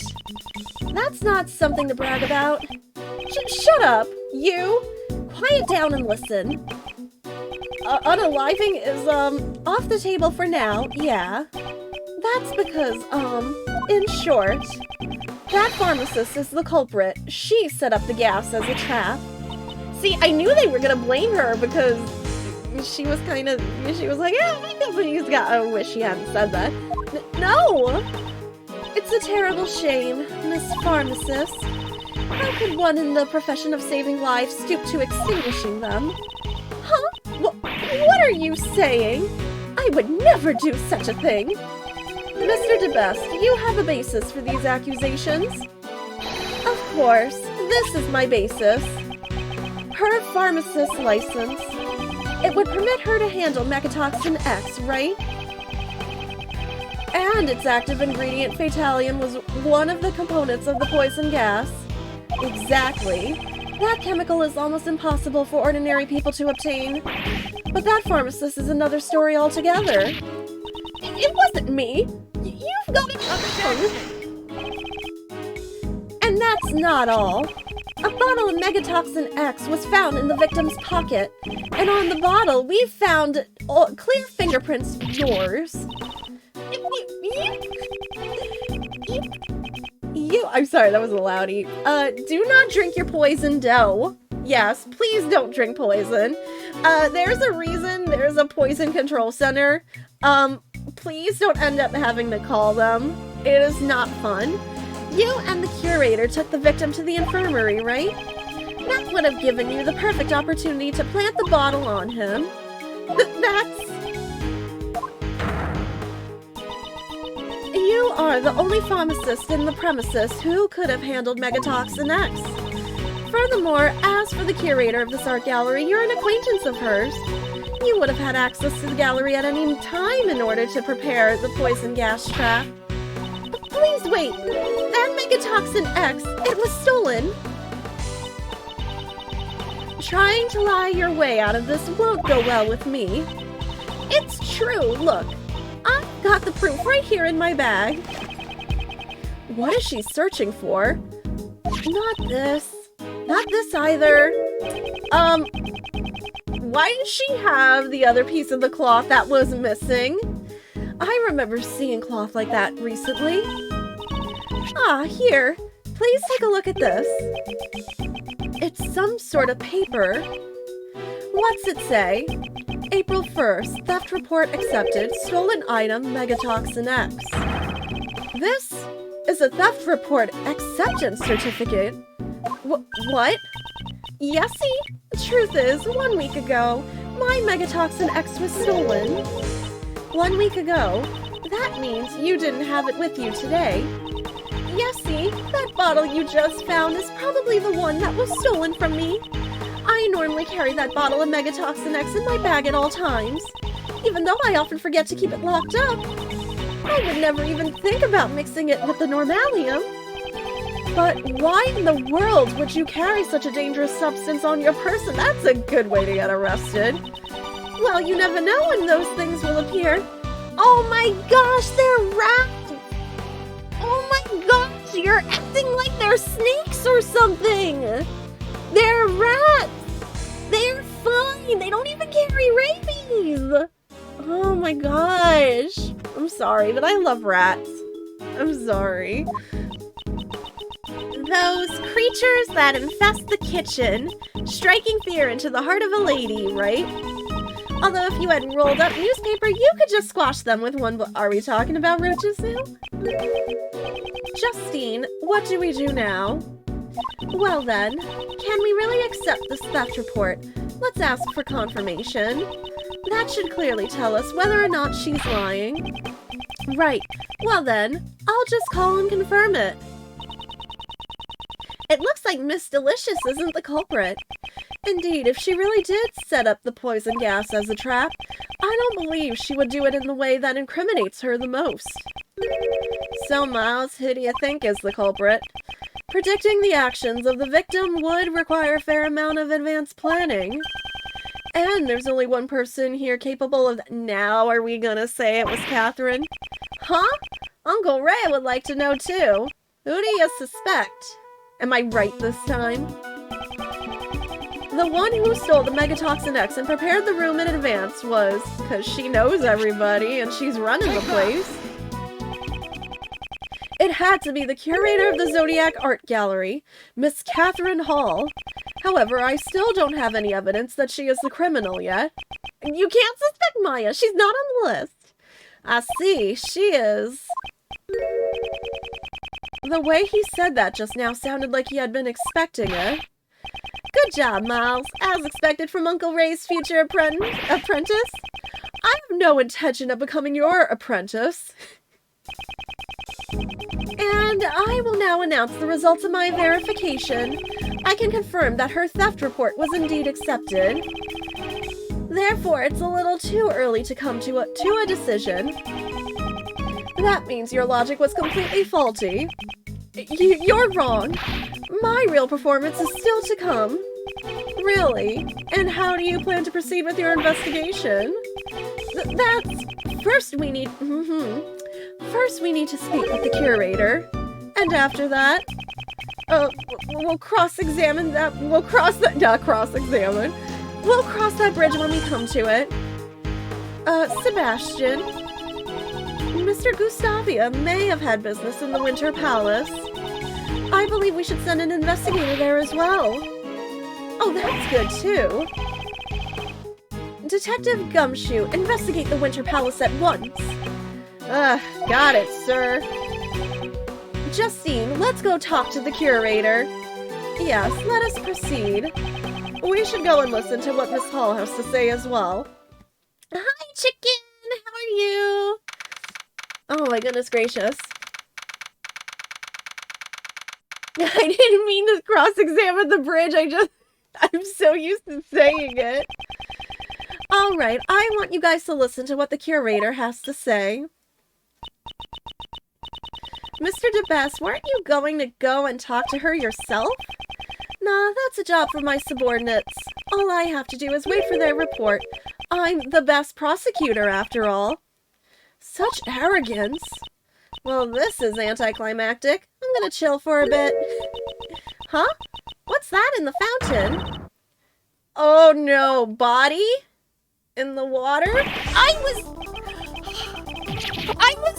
That's not something to brag about. Shut up, you! Quiet down and listen. Unaliving is, off the table for now, yeah. That's because, in short, that pharmacist is the culprit. She set up the gas as a trap. See, I knew they were gonna blame her because she was like, yeah, my company's got, I wish she hadn't said that. No! It's a terrible shame, Miss Pharmacist. How could one in the profession of saving lives stoop to extinguishing them? Huh? What are you saying? I would never do such a thing. Mr. DeBest, you have a basis for these accusations? Of course, this is my basis. Her pharmacist license. It would permit her to handle Megatoxin X, right? And its active ingredient, Fatalium, was one of the components of the poison gas. Exactly. That chemical is almost impossible for ordinary people to obtain. But that pharmacist is another story altogether. It wasn't me! You've got it wrong. And that's not all. A bottle of Megatoxin X was found in the victim's pocket, and on the bottle we found clear fingerprints of yours. I'm sorry, that was a loudie. Do not drink your poison dough. Yes, please don't drink poison. There's a reason there's a poison control center. Please don't end up having to call them. It is not fun. You and the curator took the victim to the infirmary, right? That would have given you the perfect opportunity to plant the bottle on him. You are the only pharmacist in the premises who could have handled Megatoxin X. Furthermore, as for the curator of this art gallery, you're an acquaintance of hers. You would have had access to the gallery at any time in order to prepare the poison gas trap. But please wait! That Megatoxin X, it was stolen! Trying to lie your way out of this won't go well with me. It's true, look. I've got the proof right here in my bag. What is she searching for? Not this. Not this either. Why did she have the other piece of the cloth that was missing? I remember seeing cloth like that recently. Ah, here. Please take a look at this. It's some sort of paper. What's it say? April 1st, theft report accepted, stolen item, Megatoxin X. This is a theft report acceptance certificate. What? Yesy? The truth is, 1 week ago, my Megatoxin X was stolen. 1 week ago? That means you didn't have it with you today. Yesy, that bottle you just found is probably the one that was stolen from me. I normally carry that bottle of Megatoxin X in my bag at all times, even though I often forget to keep it locked up. I would never even think about mixing it with the Normalium. But why in the world would you carry such a dangerous substance on your person? That's a good way to get arrested. Well, you never know when those things will appear. Oh my gosh, they're rats! Oh my gosh, you're acting like they're snakes or something! They're rats! They're fine! They don't even carry rabies! Oh my gosh. I'm sorry, but I love rats. I'm sorry. Those creatures that infest the kitchen, striking fear into the heart of a lady, right? Although if you had rolled up newspaper, you could just squash them with one. Are we talking about roaches now? Justine, what do we do now? Well then, can we really accept this theft report? Let's ask for confirmation. That should clearly tell us whether or not she's lying. Right, well then, I'll just call and confirm it. It looks like Miss Delicious isn't the culprit. Indeed, if she really did set up the poison gas as a trap, I don't believe she would do it in the way that incriminates her the most. So Miles, who do you think is the culprit? Predicting the actions of the victim would require a fair amount of advanced planning. And there's only one person here capable of that. Now are we gonna say it was Catherine? Huh? Uncle Ray would like to know too. Who do you suspect? Am I right this time? The one who stole the Megatoxin X and prepared the room in advance was, because she knows everybody and she's running the place. It had to be the curator of the Zodiac Art Gallery, Miss Catherine Hall. However, I still don't have any evidence that she is the criminal yet. You can't suspect Maya. She's not on the list. I see. She is. The way he said that just now sounded like he had been expecting it. Good job, Miles. As expected from Uncle Ray's future apprentice. I have no intention of becoming your apprentice. And I will now announce the results of my verification. I can confirm that her theft report was indeed accepted. Therefore, it's a little too early to come to a decision. That means your logic was completely faulty. You're wrong. My real performance is still to come. Really? And how do you plan to proceed with your investigation? First we need to speak with the curator. And after that, we'll cross-examine that. We'll cross that bridge when we come to it. Sebastian. Mr. Gustavia may have had business in the Winter Palace. I believe we should send an investigator there as well. Oh, that's good too. Detective Gumshoe, investigate the Winter Palace at once. Got it, sir. Justine, let's go talk to the curator. Yes, let us proceed. We should go and listen to what Miss Hall has to say as well. Hi, chicken! How are you? Oh my goodness gracious. I didn't mean to cross-examine the bridge, I'm so used to saying it. Alright, I want you guys to listen to what the curator has to say. Mr. DeBest, weren't you going to go and talk to her yourself? Nah, that's a job for my subordinates. All I have to do is wait for their report. I'm the best prosecutor, after all. Such arrogance. Well, this is anticlimactic. I'm gonna chill for a bit. Huh? What's that in the fountain? Oh no, body? In the water? I was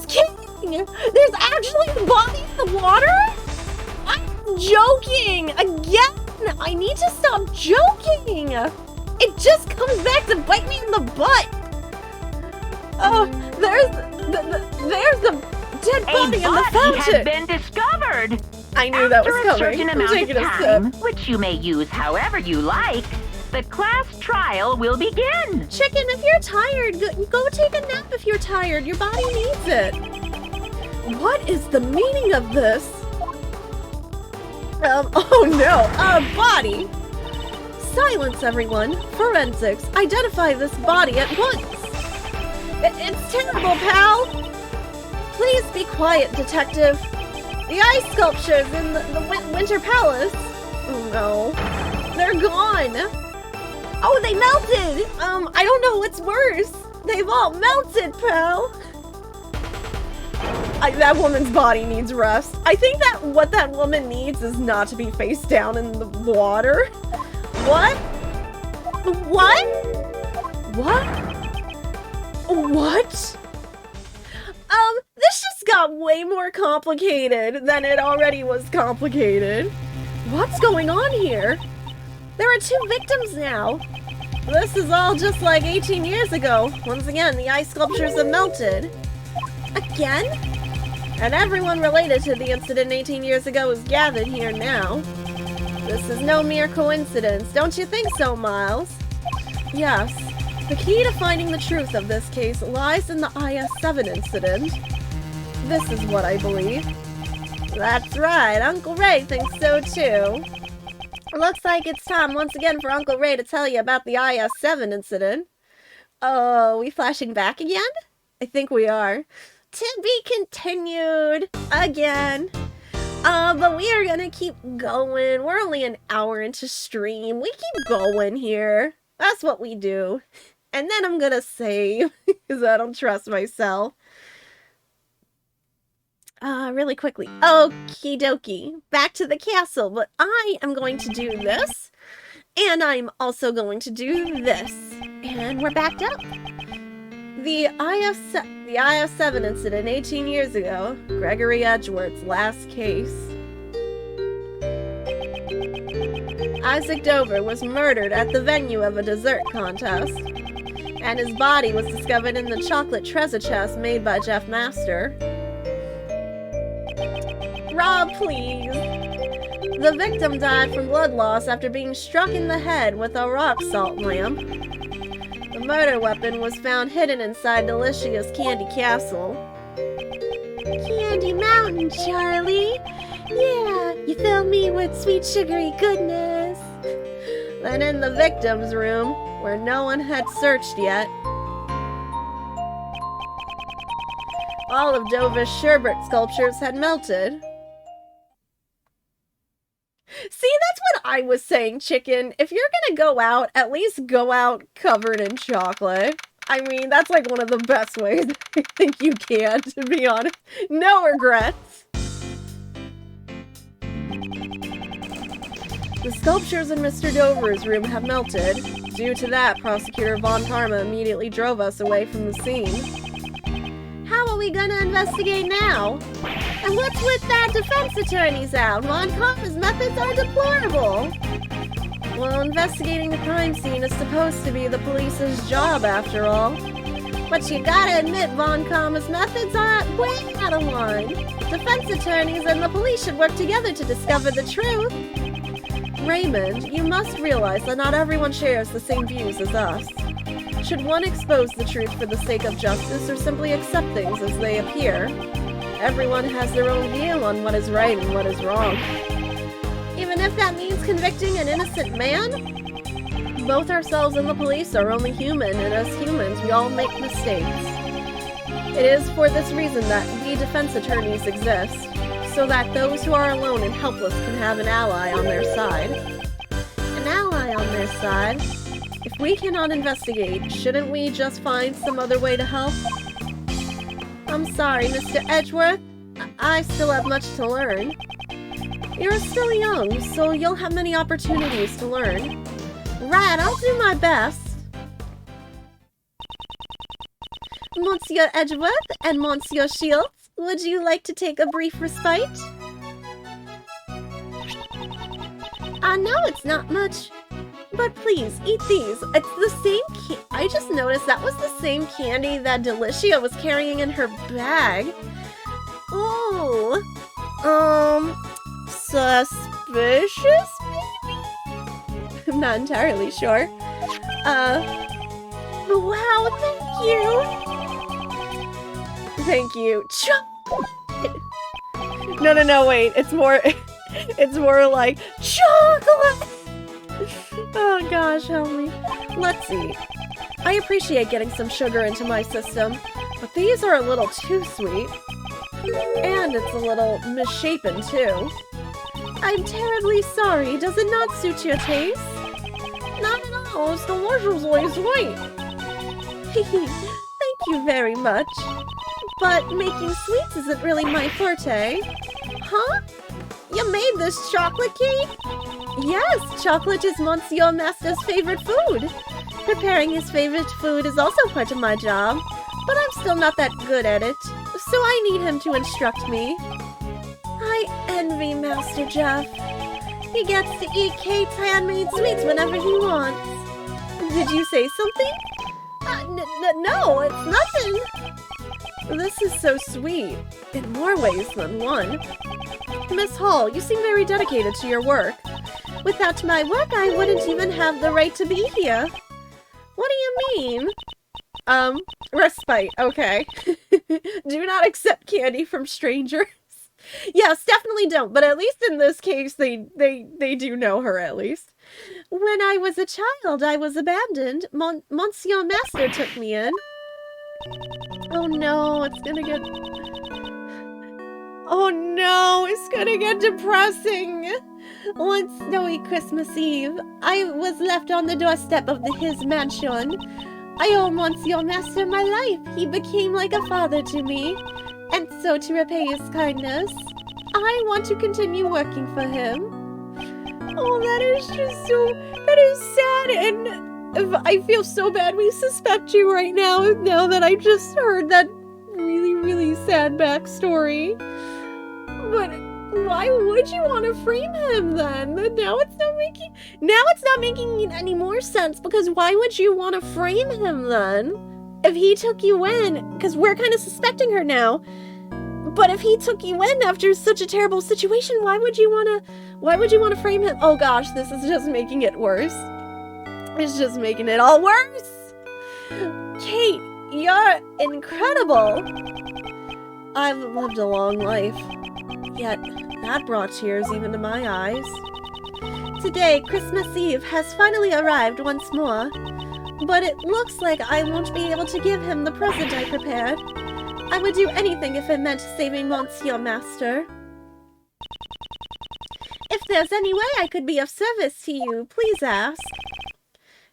kidding! There's actually a body in the water? I'm joking! Again! I need to stop joking! It just comes back to bite me in the butt! Oh, there's the dead body in the fountain! Has been discovered! I knew that was coming. After a certain amount taking of a time, sip. which you may use however you like, the class trial will begin. Chicken, if you're tired, go take a nap if you're tired. Your body needs it. What is the meaning of this? Oh no, body. Silence, everyone. Forensics. Identify this body at once. It's terrible, pal. Please be quiet, detective. The ice sculptures in the Winter Palace. Oh no. They're gone. Oh, they melted. I don't know what's worse. They've all melted, pal. That woman's body needs rest. I think that what that woman needs is not to be face down in the water. What? What? What? What? This just got way more complicated than it already was complicated. What's going on here? There are 2 victims now. This is all just like 18 years ago. Once again, the ice sculptures have melted. Again? And everyone related to the incident 18 years ago is gathered here now. This is no mere coincidence, don't you think so, Miles? Yes. The key to finding the truth of this case lies in the IS-7 incident. This is what I believe. That's right, Uncle Ray thinks so too. Looks like it's time once again for Uncle Ray to tell you about the IS-7 incident. Oh, we flashing back again? I think we are. To be continued again. But we are gonna keep going. We're only an hour into stream. We keep going here. That's what we do. And then I'm gonna save, because I don't trust myself. Really quickly. Okie dokie. Back to the castle, but I am going to do this. And I'm also going to do this. And we're backed up. The IF-7 incident 18 years ago. Gregory Edgeworth's last case. Isaac Dover was murdered at the venue of a dessert contest. And his body was discovered in the chocolate treasure chest made by Jeff Master. Rob, please! The victim died from blood loss after being struck in the head with a rock salt lamp. The murder weapon was found hidden inside Delicia's Candy Castle. Candy Mountain, Charlie! Yeah, you fill me with sweet sugary goodness! Then in the victim's room, where no one had searched yet, all of Dover's sherbet sculptures had melted. See, that's what I was saying, chicken. If you're gonna go out, at least go out covered in chocolate. I mean, that's like one of the best ways I think you can, to be honest. No regrets. The sculptures in Mr. Dover's room have melted. Due to that, Prosecutor Von Karma immediately drove us away from the scene. How are we gonna investigate now? And what's with that defense attorney's out? Von Karma's methods are deplorable. Well, investigating the crime scene is supposed to be the police's job, after all. But you gotta admit Von Karma's methods are way out of line. Defense attorneys and the police should work together to discover the truth. Raymond, you must realize that not everyone shares the same views as us. Should one expose the truth for the sake of justice or simply accept things as they appear? Everyone has their own view on what is right and what is wrong. Even if that means convicting an innocent man? Both ourselves and the police are only human, and as humans, we all make mistakes. It is for this reason that we defense attorneys exist, so that those who are alone and helpless can have an ally on their side. An ally on their side? If we cannot investigate, shouldn't we just find some other way to help? I'm sorry, Mr. Edgeworth. I still have much to learn. You're still young, so you'll have many opportunities to learn. Right, I'll do my best. Monsieur Edgeworth and Monsieur Shields, would you like to take a brief respite? I know it's not much, but please, eat these. It's the same I just noticed that was the same candy that Delicia was carrying in her bag. Ooh. Suspicious, maybe? I'm not entirely sure. Wow, thank you! Thank you. No, wait. It's more like chocolate! Oh gosh, help me. Let's see. I appreciate getting some sugar into my system, but these are a little too sweet. And it's a little misshapen too. I'm terribly sorry. Does it not suit your taste? Not at all. It's deliciously sweet. Thank you very much. But making sweets isn't really my forte. Huh? You made this chocolate cake? Yes, chocolate is Monsieur Master's favorite food. Preparing his favorite food is also part of my job, but I'm still not that good at it, so I need him to instruct me. I envy Master Jeff. He gets to eat Kate's handmade sweets whenever he wants. Did you say something? No, it's nothing. This is so sweet, in more ways than one. Miss Hall, you seem very dedicated to your work. Without my work, I wouldn't even have the right to be here. What do you mean? Respite, okay. Do not accept candy from strangers. Yes, definitely don't, but at least in this case, they do know her, at least. When I was a child, I was abandoned. Monsieur Master took me in. Oh no, it's gonna get... Oh no, it's gonna get depressing. One snowy Christmas Eve, I was left on the doorstep of his mansion. I owe Monsieur Master my life. He became like a father to me. And so to repay his kindness, I want to continue working for him. Oh, that is sad, and I feel so bad we suspect you right now that I just heard that really, really sad backstory. But why would you want to frame him then? Now it's not making any more sense, because why would you want to frame him then? If he took you in, because we're kind of suspecting her now, but if he took you in after such a terrible situation, why would you want to frame him? Oh gosh, this is just making it worse. It's just making it all worse. Kate, you're incredible. I've lived a long life, yet that brought tears even to my eyes. Today, Christmas Eve, has finally arrived once more, but it looks like I won't be able to give him the present I prepared. I would do anything if it meant saving Monsieur Master. If there's any way I could be of service to you, please ask.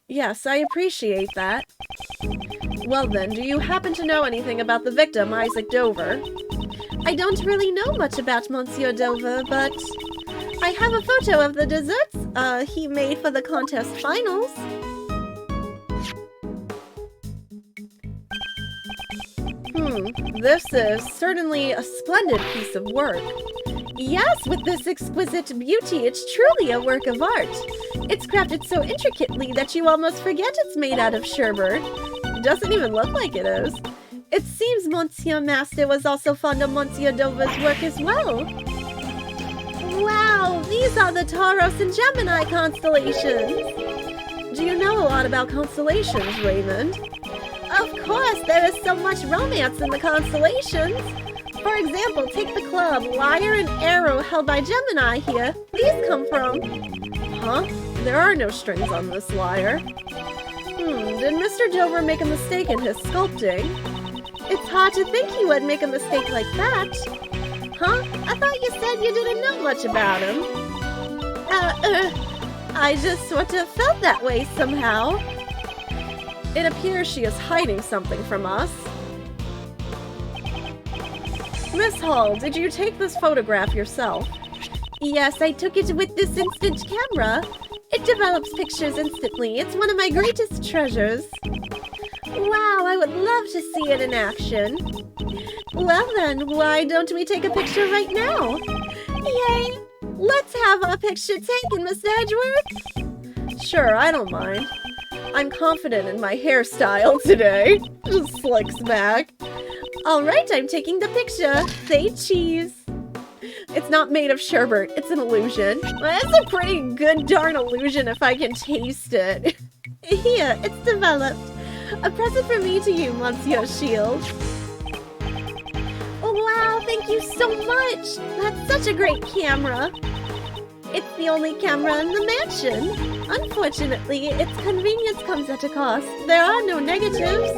Yes, I appreciate that. Well then, do you happen to know anything about the victim, Isaac Dover? I don't really know much about Monsieur Dover, but I have a photo of the desserts he made for the contest finals. This is certainly a splendid piece of work. Yes, with this exquisite beauty, it's truly a work of art. It's crafted so intricately that you almost forget it's made out of sherbet. It doesn't even look like it is. It seems Monsieur Master was also fond of Monsieur Dover's work as well. Wow, these are the Taurus and Gemini constellations. Do you know a lot about constellations, Raymond? Of course, there is so much romance in the constellations. For example, take the club Lyre and Arrow held by Gemini here. These come from... Huh? There are no strings on this lyre. Did Mr. Dover make a mistake in his sculpting? It's hard to think he would make a mistake like that. Huh? I thought you said you didn't know much about him. I just sort of felt that way somehow. It appears she is hiding something from us. Miss Hall, did you take this photograph yourself? Yes, I took it with this instant camera. It develops pictures instantly. It's one of my greatest treasures. Wow, I would love to see it in action. Well then, why don't we take a picture right now? Yay! Let's have our picture taken, Mr. Edgeworth. Sure, I don't mind. I'm confident in my hairstyle today. Just slicks back. Alright, I'm taking the picture. Say cheese. It's not made of sherbet. It's an illusion. Well, it's a pretty good darn illusion if I can taste it. Here, it's developed. A present from me to you, Monsieur Shield. Oh, wow, thank you so much. That's such a great camera. It's the only camera in the mansion. Unfortunately, its convenience comes at a cost. There are no negatives.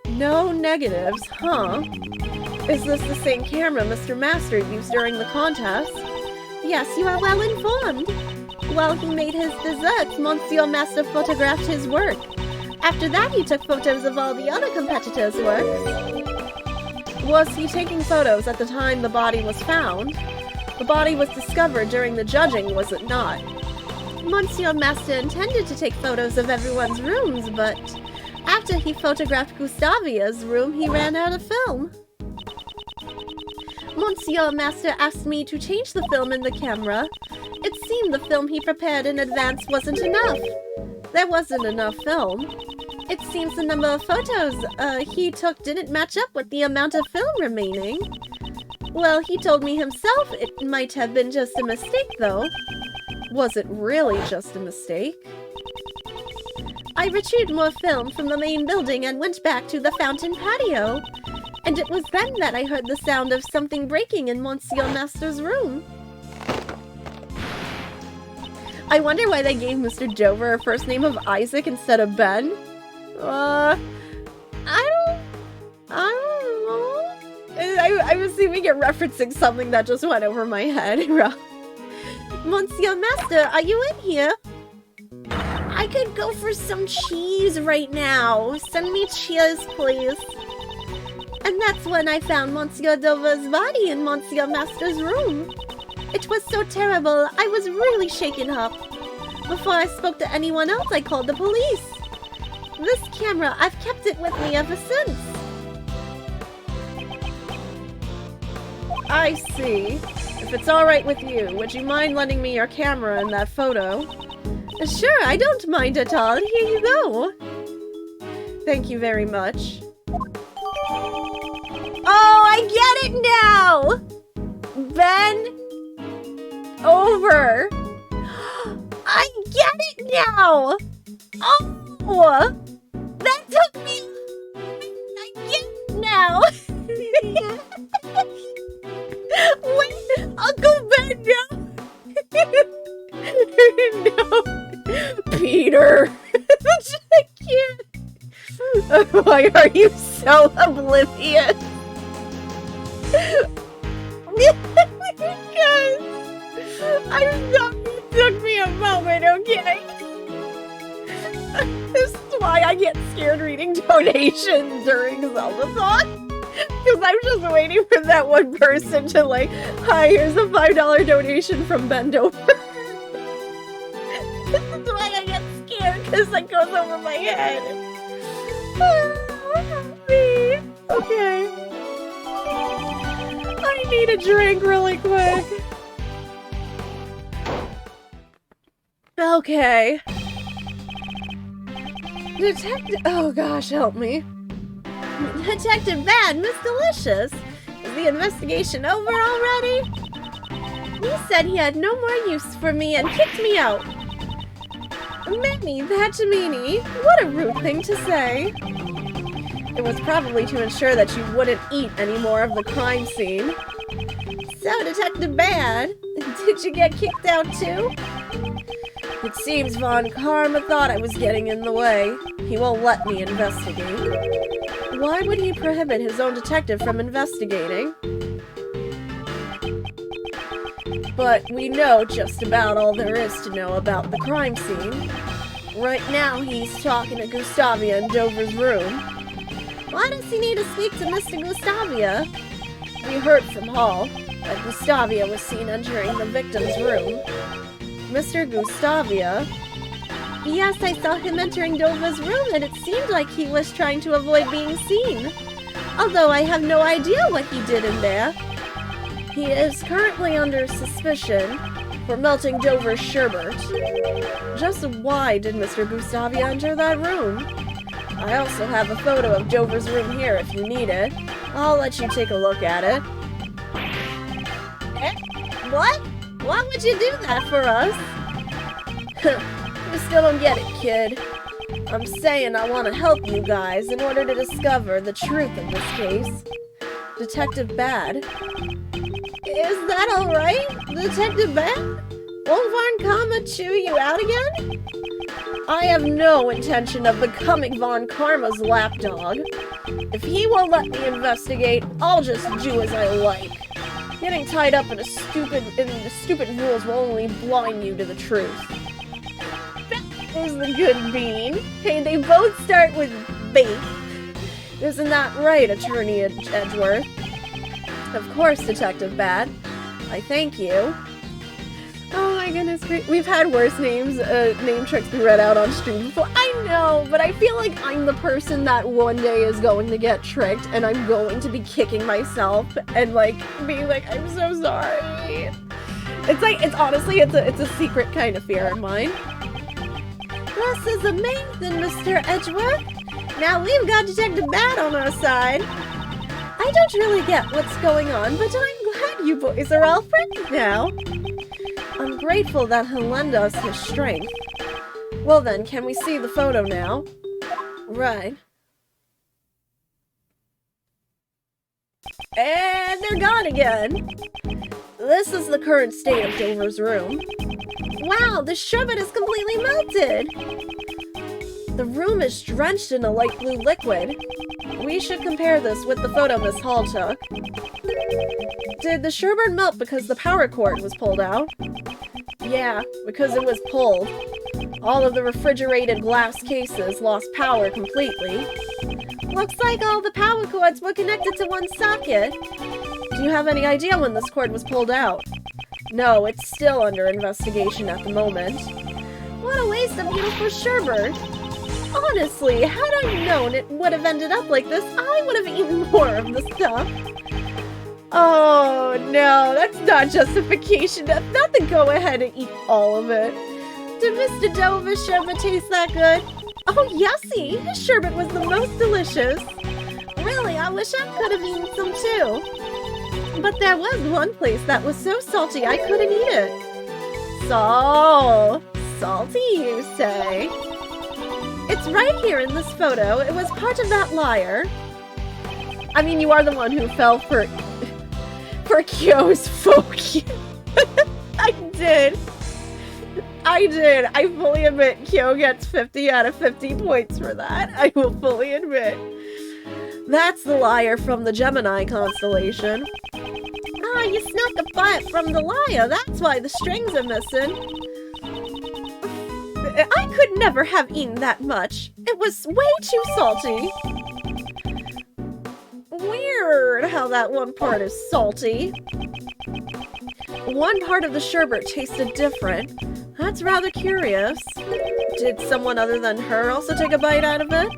No negatives, huh? Is this the same camera Mr. Master used during the contest? Yes, you are well informed. While he made his desserts, Monsieur Master photographed his work. After that, he took photos of all the other competitors' works. Was he taking photos at the time the body was found? The body was discovered during the judging, was it not? Monsieur Master intended to take photos of everyone's rooms, but after he photographed Gustavia's room, he ran out of film. Monsieur Master asked me to change the film in the camera. It seemed the film he prepared in advance wasn't enough. There wasn't enough film. It seems the number of photos he took didn't match up with the amount of film remaining. Well, he told me himself it might have been just a mistake, though. Was it really just a mistake? I retrieved more film from the main building and went back to the fountain patio. And it was then that I heard the sound of something breaking in Monsieur Master's room. I wonder why they gave Mr. Dover a first name of Isaac instead of Ben. I don't know. I'm assuming you're referencing something that just went over my head. Monsieur Master, are you in here? I could go for some cheese right now. Send me cheese, please. And that's when I found Monsieur Dover's body in Monsieur Master's room. It was so terrible, I was really shaken up. Before I spoke to anyone else, I called the police. This camera, I've kept it with me ever since. I see. If it's alright with you, would you mind lending me your camera and that photo? Sure, I don't mind at all. Here you go. Thank you very much. Oh, I get it now! Ben over. I get it now! Oh! That took me... I get it now! Wait, Uncle Ben, no! No! Peter! I can't! Why are you so oblivious? Guys, I'm sorry it took me a moment, okay? This is why I get scared reading donations during Zeldathon. Because I'm just waiting for that one person to like, hi, here's a $5 donation from Bendover. This is why I get scared, because it goes over my head. Me. Okay. I need a drink really quick. Okay. Detective... Oh gosh, help me. Detective Bad, Miss Delicious. Is the investigation over already? He said he had no more use for me and kicked me out. Mammy, Pachamini, what a rude thing to say. It was probably to ensure that you wouldn't eat any more of the crime scene. So, Detective Bad, did you get kicked out too? It seems Von Karma thought I was getting in the way. He won't let me investigate. Why would he prohibit his own detective from investigating? But we know just about all there is to know about the crime scene. Right now, he's talking to Gustavia in Dover's room. Why does he need to speak to Mr. Gustavia? We heard from Hall that Gustavia was seen entering the victim's room. Mr. Gustavia? Yes, I saw him entering Dover's room and it seemed like he was trying to avoid being seen. Although I have no idea what he did in there. He is currently under suspicion for melting Dover's sherbet. Just why did Mr. Gustavia enter that room? I also have a photo of Dover's room here if you need it. I'll let you take a look at it. Eh? What? Why would you do that for us? You still don't get it, kid. I'm saying I want to help you guys in order to discover the truth of this case. Detective Bad. Is that alright? Detective Bad? Won't Von Karma chew you out again? I have no intention of becoming Von Karma's lapdog. If he won't let me investigate, I'll just do as I like. Getting tied up in the stupid rules will only blind you to the truth. That is the good bean. Hey, they both start with B. Isn't that right, Attorney Edgeworth? Of course, Detective Bad. I thank you. Oh my goodness, we've had worse names, name checks be read out on stream before. I know, but I feel like I'm the person that one day is going to get tricked and I'm going to be kicking myself and like being like, I'm so sorry. It's like, it's honestly, it's a secret kind of fear of mine. This is amazing, Mr. Edgeworth. Now we've got Detective Bad on our side. I don't really get what's going on, but I'm glad you boys are all friends now. I'm grateful that he'll lend us his strength. Well then, can we see the photo now? Right. And they're gone again! This is the current state of Dover's room. Wow, the sherbet is completely melted! The room is drenched in a light blue liquid. We should compare this with the photo Miss Hall took. Did the sherbet melt because the power cord was pulled out? Yeah, because it was pulled. All of the refrigerated glass cases lost power completely. Looks like all the power cords were connected to one socket. Do you have any idea when this cord was pulled out? No, it's still under investigation at the moment. What a waste of beautiful sherbet. Honestly, had I known it would have ended up like this, I would have eaten more of the stuff. Oh no, that's not justification enough not to go ahead and eat all of it. Did Mr. Dover's sherbet taste that good? Oh yussy, his sherbet was the most delicious. Really, I wish I could have eaten some too. But there was one place that was so salty I couldn't eat it. So, salty you say? It's right here in this photo. It was part of that liar. I mean, you are the one who fell for Kyo's focus. I did. I fully admit Kyo gets 50 out of 50 points for that. I will fully admit. That's the liar from the Gemini constellation. Ah, you snuck a bite from the liar. That's why the strings are missing. I could never have eaten that much. It was way too salty. Weird how that one part is salty. One part of the sherbet tasted different. That's rather curious. Did someone other than her also take a bite out of it?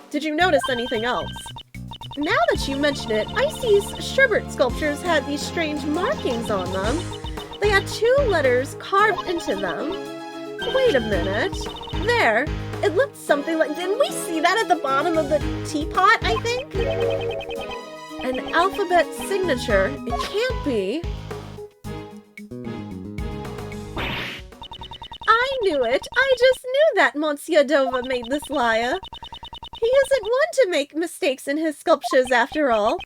Did you notice anything else? Now that you mention it, Icy's sherbet sculptures had these strange markings on them. They had 2 letters carved into them. Wait a minute. There. It looked something like... Didn't we see that at the bottom of the teapot, I think? An alphabet signature. It can't be. I knew it. I just knew that Monsieur Dover made this liar. He isn't one to make mistakes in his sculptures, after all.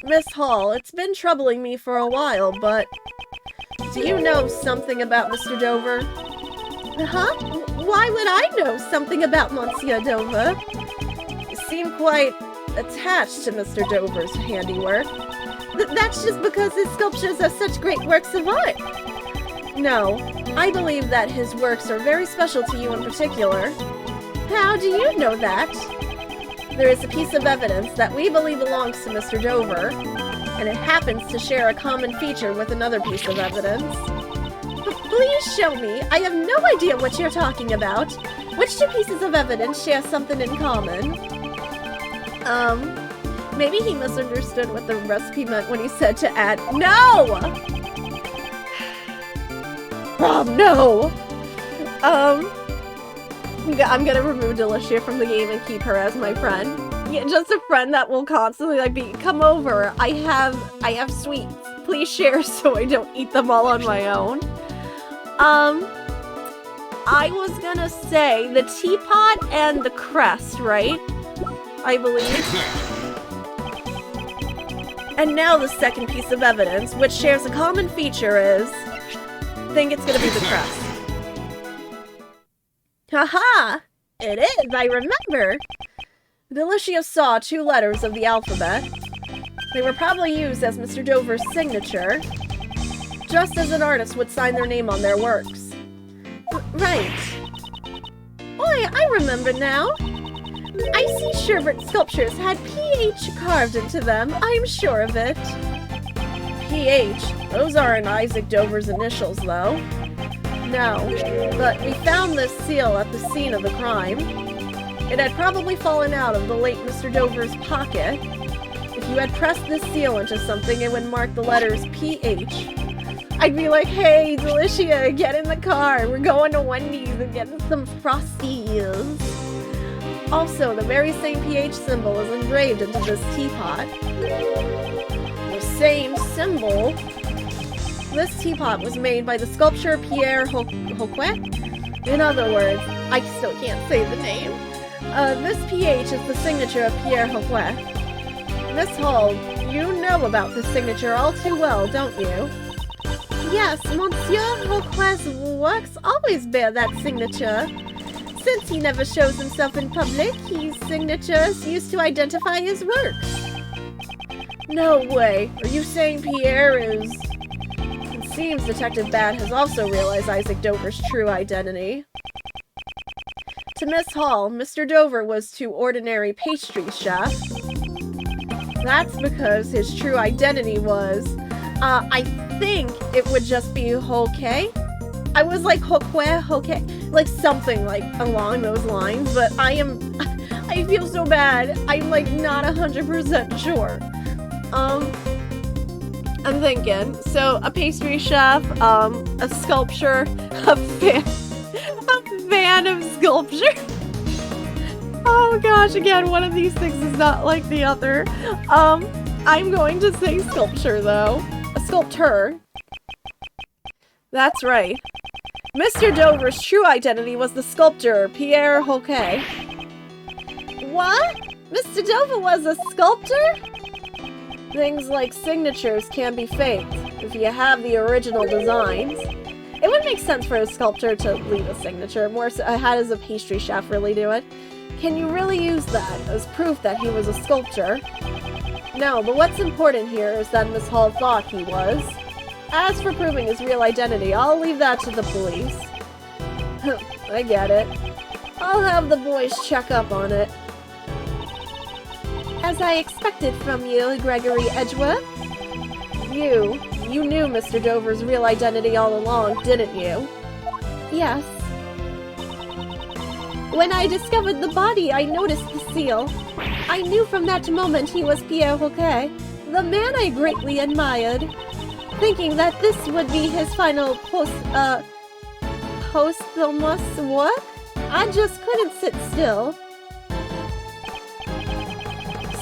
Miss Hall, it's been troubling me for a while, but... Do you know something about Mr. Dover? Huh? Why would I know something about Monsieur Dover? You seem quite attached to Mr. Dover's handiwork. That's just because his sculptures are such great works of art. No, I believe that his works are very special to you in particular. How do you know that? There is a piece of evidence that we believe belongs to Mr. Dover, and it happens to share a common feature with another piece of evidence. But please show me. I have no idea what you're talking about. Which 2 pieces of evidence share something in common? Maybe he misunderstood what the recipe meant when he said to add— No! No! I'm gonna remove Delicia from the game and keep her as my friend. Yeah, just a friend that will constantly come over. I have sweets. Please share so I don't eat them all on my own. I was gonna say the teapot and the crest, right? I believe. And now the second piece of evidence, which shares a common feature, is... I think it's gonna be the crest. Haha! It is, I remember! Delicia saw 2 letters of the alphabet. They were probably used as Mr. Dover's signature, just as an artist would sign their name on their works. Right. Oi, I remember now! Icy sherbet sculptures had PH carved into them, I'm sure of it. PH? Those aren't Isaac Dover's initials, though. No, but we found this seal at the scene of the crime. It had probably fallen out of the late Mr. Dover's pocket. If you had pressed this seal into something, it would mark the letters PH. I'd be like, hey, Delicia, get in the car. We're going to Wendy's and getting some Frosties. Also, the very same PH symbol is engraved into this teapot. The same symbol? This teapot was made by the sculptor Pierre Hoquet. In other words, I still can't say the name. This PH is the signature of Pierre Hoquet. Miss Hall, you know about this signature all too well, don't you? Yes, Monsieur Hoquet's works always bear that signature. Since he never shows himself in public, his signature is used to identify his work. No way. Are you saying Pierre is... It seems Detective Bat has also realized Isaac Dover's true identity. To Miss Hall, Mr. Dover was too ordinary pastry chef. That's because his true identity was... I think it would just be Hoke. I was like Hoke, like something like along those lines, but I feel so bad. I'm like not 100% sure. I'm thinking, so a pastry chef, a sculpture, a fan of sculpture. Oh gosh, again, one of these things is not like the other. I'm going to say sculpture though. A sculptor. That's right. Mr. Dover's true identity was the sculptor, Pierre Hoquet. What? Mr. Dover was a sculptor? Things like signatures can be faked if you have the original designs. It would make sense for a sculptor to leave a signature. More so, how does a pastry chef really do it? Can you really use that as proof that he was a sculptor? No, but what's important here is that Miss Hall thought he was. As for proving his real identity, I'll leave that to the police. I get it. I'll have the boys check up on it. As I expected from you, Gregory Edgeworth. You knew Mr. Dover's real identity all along, didn't you? Yes. When I discovered the body, I noticed the seal. I knew from that moment he was Pierre Hoquet, the man I greatly admired. Thinking that this would be his final posthumous work, I just couldn't sit still.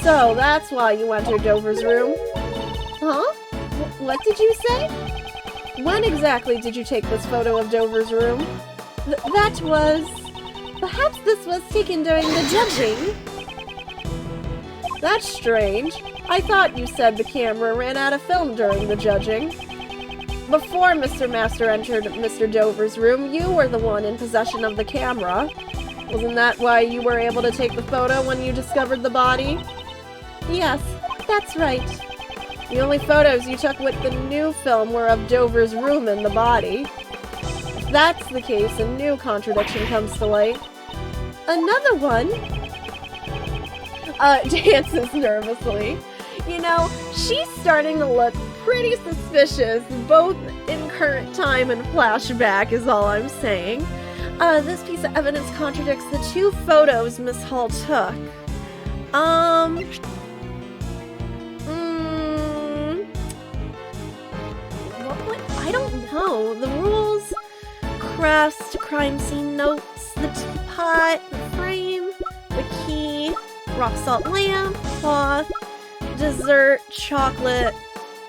So, that's why you entered Dover's room? Huh? What did you say? When exactly did you take this photo of Dover's room? That was... Perhaps this was taken during the judging? That's strange. I thought you said the camera ran out of film during the judging. Before Mr. Master entered Mr. Dover's room, you were the one in possession of the camera. Wasn't that why you were able to take the photo when you discovered the body? Yes, that's right. The only photos you took with the new film were of Dover's room and the body. If that's the case, a new contradiction comes to light. Another one? Dances nervously. You know, she's starting to look pretty suspicious, both in current time and flashback is all I'm saying. This piece of evidence contradicts the two photos Miss Hall took. I don't know. The rules, crafts, crime scene notes, the teapot, the frame, the key, rock salt lamp, cloth, dessert, chocolate.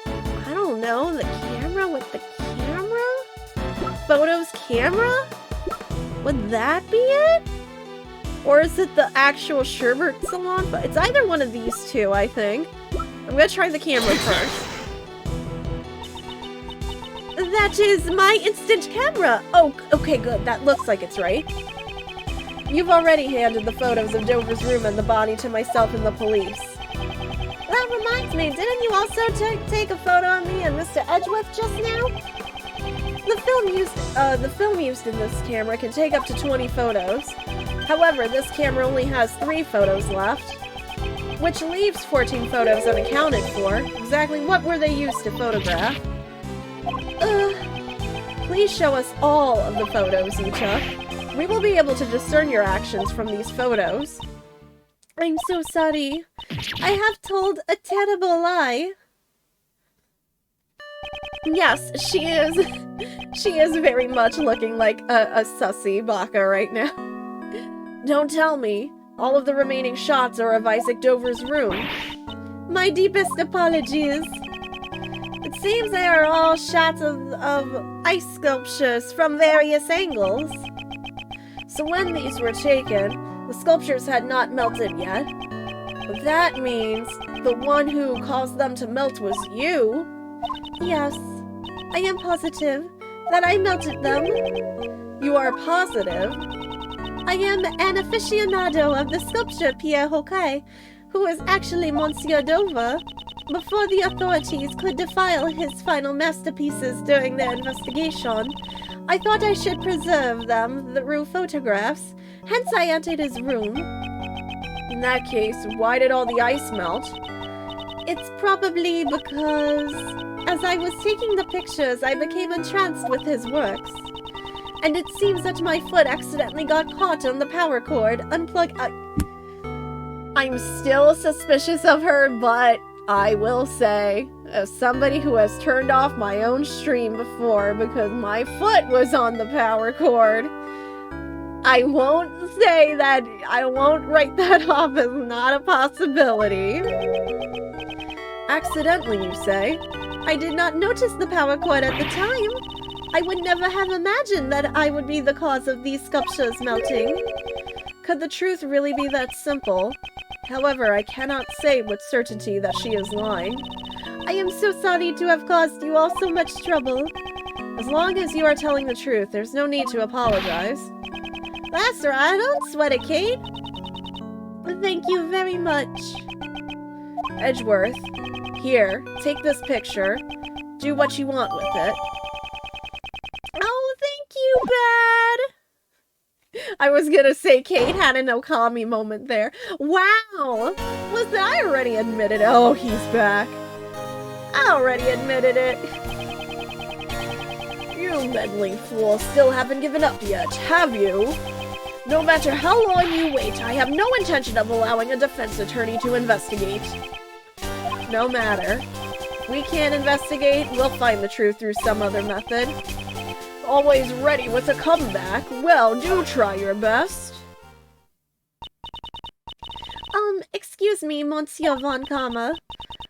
I don't know. The camera with the camera? Photos camera? Would that be it? Or is it the actual Sherbert salon? But it's either one of these two, I think. I'm gonna try the camera first. That is my instant camera! Oh, okay, good. That looks like it's right. You've already handed the photos of Dover's room and the body to myself and the police. That reminds me, didn't you also take a photo of me and Mr. Edgeworth just now? The film used in this camera can take up to 20 photos. However, this camera only has 3 photos left, which leaves 14 photos unaccounted for. Exactly what were they used to photograph? Please show us all of the photos you took. We will be able to discern your actions from these photos. I'm so sorry. I have told a terrible lie. Yes, she is. She is very much looking like a sussy baka right now. Don't tell me. All of the remaining shots are of Isaac Dover's room. My deepest apologies. It seems they are all shots of ice sculptures from various angles. So when these were taken, the sculptures had not melted yet. That means the one who caused them to melt was you. Yes, I am positive that I melted them. You are positive? I am an aficionado of the sculpture Pierre Hokai, who is actually Monsieur Dover. Before the authorities could defile his final masterpieces during their investigation, I thought I should preserve them through photographs. Hence I entered his room. In that case, why did all the ice melt? It's probably because, as I was taking the pictures, I became entranced with his works. And it seems that my foot accidentally got caught on the power cord. I'm still suspicious of her, but I will say, as somebody who has turned off my own stream before because my foot was on the power cord, I won't say that, I won't write that off as not a possibility. Accidentally, you say? I did not notice the power cord at the time. I would never have imagined that I would be the cause of these sculptures melting. Could the truth really be that simple? However, I cannot say with certainty that she is lying. I am so sorry to have caused you all so much trouble. As long as you are telling the truth, there's no need to apologize. That's right, don't sweat it, Kate. Thank you very much. Edgeworth, here, take this picture. Do what you want with it. Oh, thank you, Bad. I was gonna say Kate had an Okami moment there. Wow! Was I already admitted it? Oh, he's back. I already admitted it. You meddling fool still haven't given up yet, have you? No matter how long you wait, I have no intention of allowing a defense attorney to investigate. No matter. If we can't investigate, we'll find the truth through some other method. Always ready with a comeback. Well, do try your best. Excuse me, Monsieur Von Karma.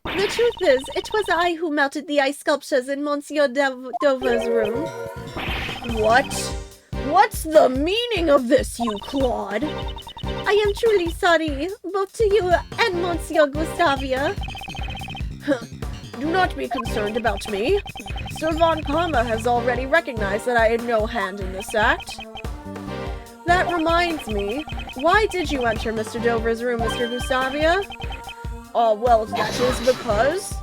The truth is, it was I who melted the ice sculptures in Monsieur Dover's room. What? What's the meaning of this, you clod? I am truly sorry, both to you and Monsieur Gustavia. Do not be concerned about me. Sir Von Karma has already recognized that I had no hand in this act. That reminds me, why did you enter Mr. Dover's room, Mr. Gustavia? Oh, well, that is because...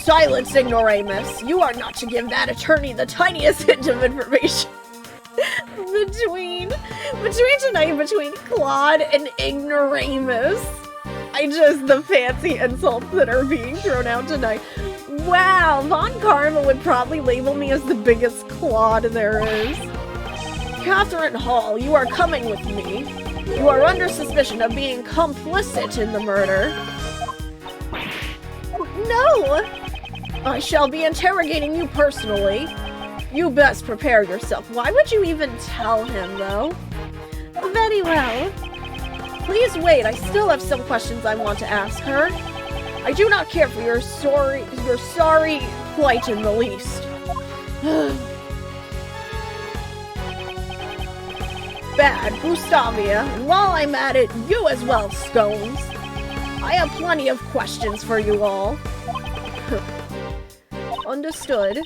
Silence, ignoramus! You are not to give that attorney the tiniest hint of information. between Claude and ignoramus. The fancy insults that are being thrown out tonight. Wow, Von Karma would probably label me as the biggest clod there is. Catherine Hall, you are coming with me. You are under suspicion of being complicit in the murder. No! I shall be interrogating you personally. You best prepare yourself. Why would you even tell him, though? Very well. Please wait, I still have some questions I want to ask her. I do not care for your sorry plight in the least. Bad, Gustavia. While I'm at it, you as well, Scones. I have plenty of questions for you all. Understood.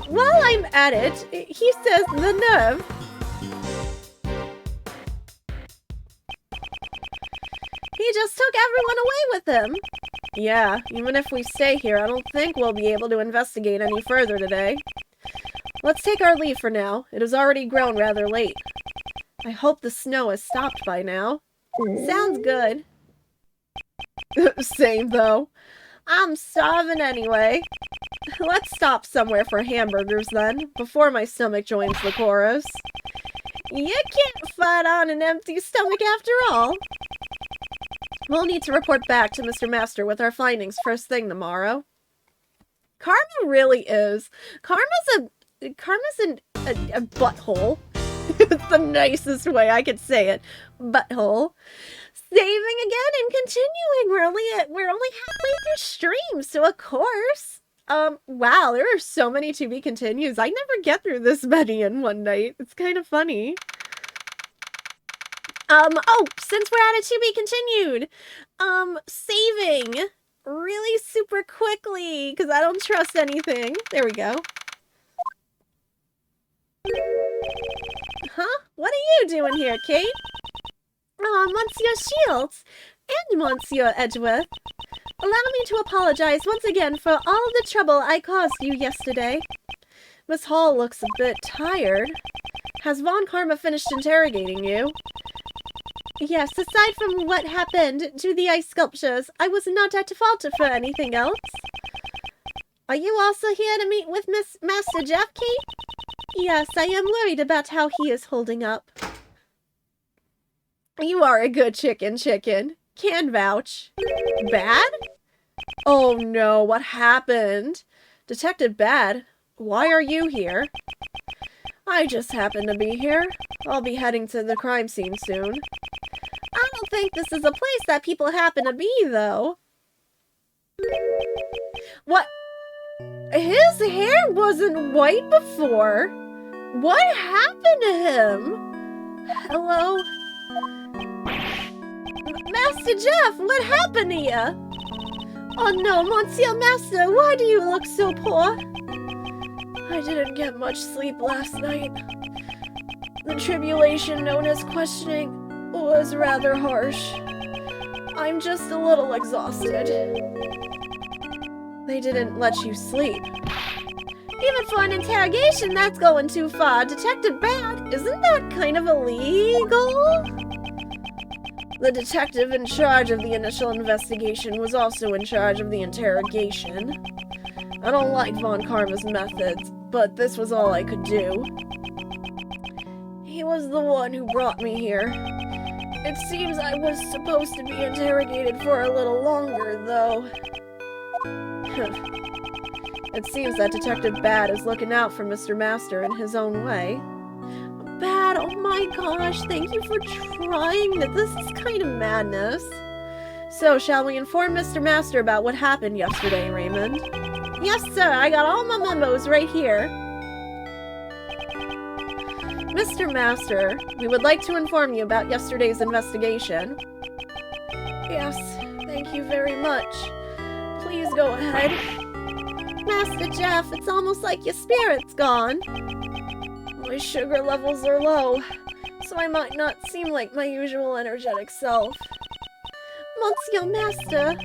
While I'm at it, he says the nerve. He just took everyone away with him. Yeah, even if we stay here, I don't think we'll be able to investigate any further today. Let's take our leave for now. It has already grown rather late. I hope the snow has stopped by now. Sounds good. Same, though. I'm starving anyway. Let's stop somewhere for hamburgers, then, before my stomach joins the chorus. You can't fight on an empty stomach after all. We'll need to report back to Mr. Master with our findings first thing tomorrow. Karma really is. Karma's a butthole. It's the nicest way I could say it. Butthole. Saving again and continuing. We're only halfway through stream, so of course. Wow, there are so many to be continues. I never get through this many in one night. It's kind of funny. Oh, since we're at a to be continued, saving really super quickly, because I don't trust anything. There we go. Huh? doing here, Kate? Monsieur Shields and Monsieur Edgeworth. Allow me to apologize once again for all the trouble I caused you yesterday. Miss Hall looks a bit tired. Has Von Karma finished interrogating you? Yes, aside from what happened to the ice sculptures, I was not at fault for anything else. Are you also here to meet with Master Jeff, Kate? Yes, I am worried about how he is holding up. You are a good chicken. Can vouch. Bad? Oh no, what happened? Detective Bad, why are you here? I just happen to be here. I'll be heading to the crime scene soon. I don't think this is a place that people happen to be, though. What? His hair wasn't white before. What happened to him? Hello? Master Jeff, what happened to you? Oh no, Monsieur Master, why do you look so poor? I didn't get much sleep last night. The tribulation known as questioning was rather harsh. I'm just a little exhausted. They didn't let you sleep. Even for an interrogation, that's going too far. Detective Bad, isn't that kind of illegal? The detective in charge of the initial investigation was also in charge of the interrogation. I don't like Von Karma's methods, but this was all I could do. He was the one who brought me here. It seems I was supposed to be interrogated for a little longer, though. It seems that Detective Bad is looking out for Mr. Master in his own way. Bad, oh my gosh, thank you for trying. This is kind of madness. So, shall we inform Mr. Master about what happened yesterday, Raymond? Yes, sir, I got all my memos right here. Mr. Master, we would like to inform you about yesterday's investigation. Yes, thank you very much. Please go ahead. Master Jeff, it's almost like your spirit's gone. My sugar levels are low, so I might not seem like my usual energetic self. Monsieur Master,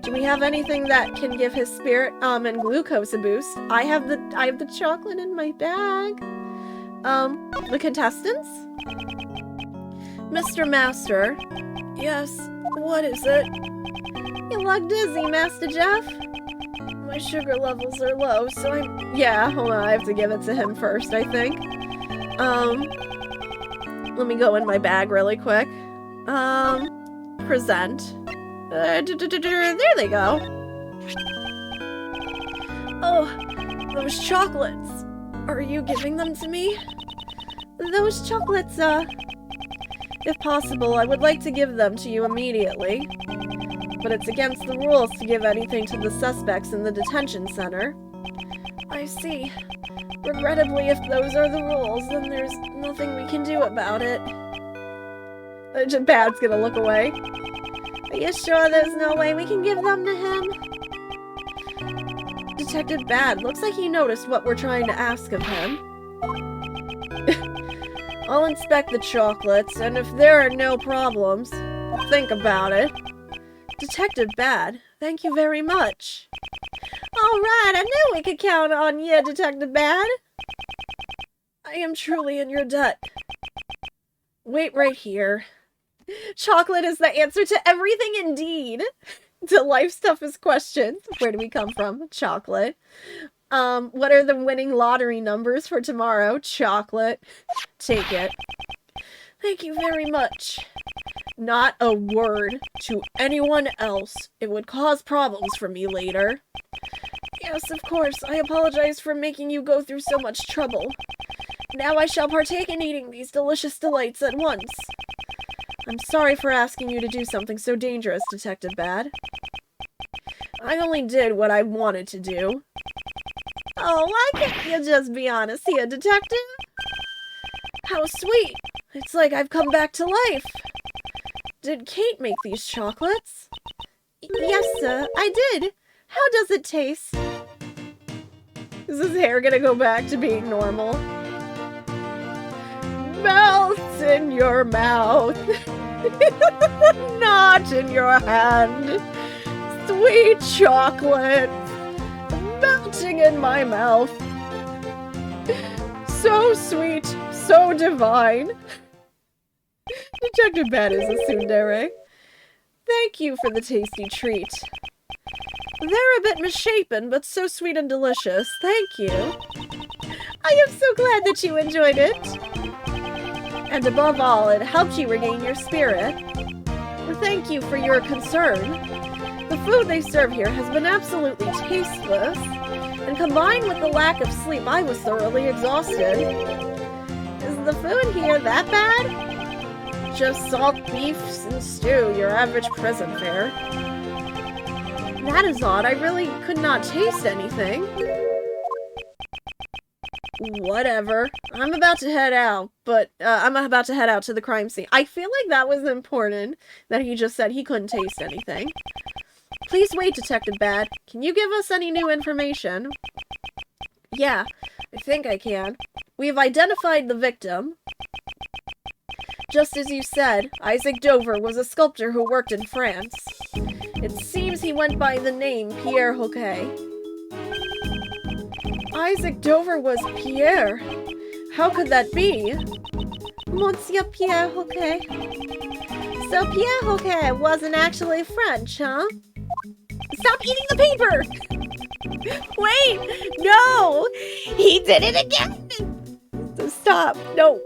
do we have anything that can give his spirit and glucose a boost? I have the chocolate in my bag. The contestants? Mr. Master. Yes, what is it? You look dizzy, Master Jeff. My sugar levels are low, so yeah, hold on, I have to give it to him first, I think. Let me go in my bag really quick. Present. There they go. Oh, those chocolates. Are you giving them to me? Those chocolates, if possible, I would like to give them to you immediately. But it's against the rules to give anything to the suspects in the detention center. I see. Regrettably, if those are the rules, then there's nothing we can do about it. Bad's gonna look away. Are you sure there's no way we can give them to him? Detective Bad, looks like he noticed what we're trying to ask of him. I'll inspect the chocolates, and if there are no problems, I'll think about it. Detective Bad, thank you very much. Alright, I knew we could count on you, Detective Bad. I am truly in your debt. Wait right here. Chocolate is the answer to everything indeed. To life's toughest questions. Where do we come from? Chocolate. What are the winning lottery numbers for tomorrow? Chocolate. Take it. Thank you very much. Not a word to anyone else. It would cause problems for me later. Yes, of course. I apologize for making you go through so much trouble. Now I shall partake in eating these delicious delights at once. I'm sorry for asking you to do something so dangerous, Detective Bad. I only did what I wanted to do. Oh, why can't you just be honest here, Detective? How sweet. It's like I've come back to life. Did Kate make these chocolates? Yes, sir, I did. How does it taste? Is his hair gonna go back to being normal? Mouth in your mouth, not in your hand. Sweet chocolate, melting in my mouth. So sweet, so divine. Detective Bad is a tsundere. Thank you for the tasty treat. They're a bit misshapen, but so sweet and delicious. Thank you. I am so glad that you enjoyed it. And above all, it helped you regain your spirit. Thank you for your concern. The food they serve here has been absolutely tasteless, and combined with the lack of sleep, I was thoroughly exhausted. Is the food here that bad? Just salt beef and stew, your average prison fare. That is odd. I really could not taste anything. Whatever. I'm about to head out, but I'm about to head out to the crime scene. I feel like that was important, that he just said he couldn't taste anything. Please wait, Detective Bad. Can you give us any new information? Yeah, I think I can. We have identified the victim. Just as you said, Isaac Dover was a sculptor who worked in France. It seems he went by the name Pierre Hoquet. Isaac Dover was Pierre. How could that be? Monsieur Pierre Hoquet. So Pierre Hoquet wasn't actually French, huh? Stop eating the paper! Wait! No! He did it again! Stop. No,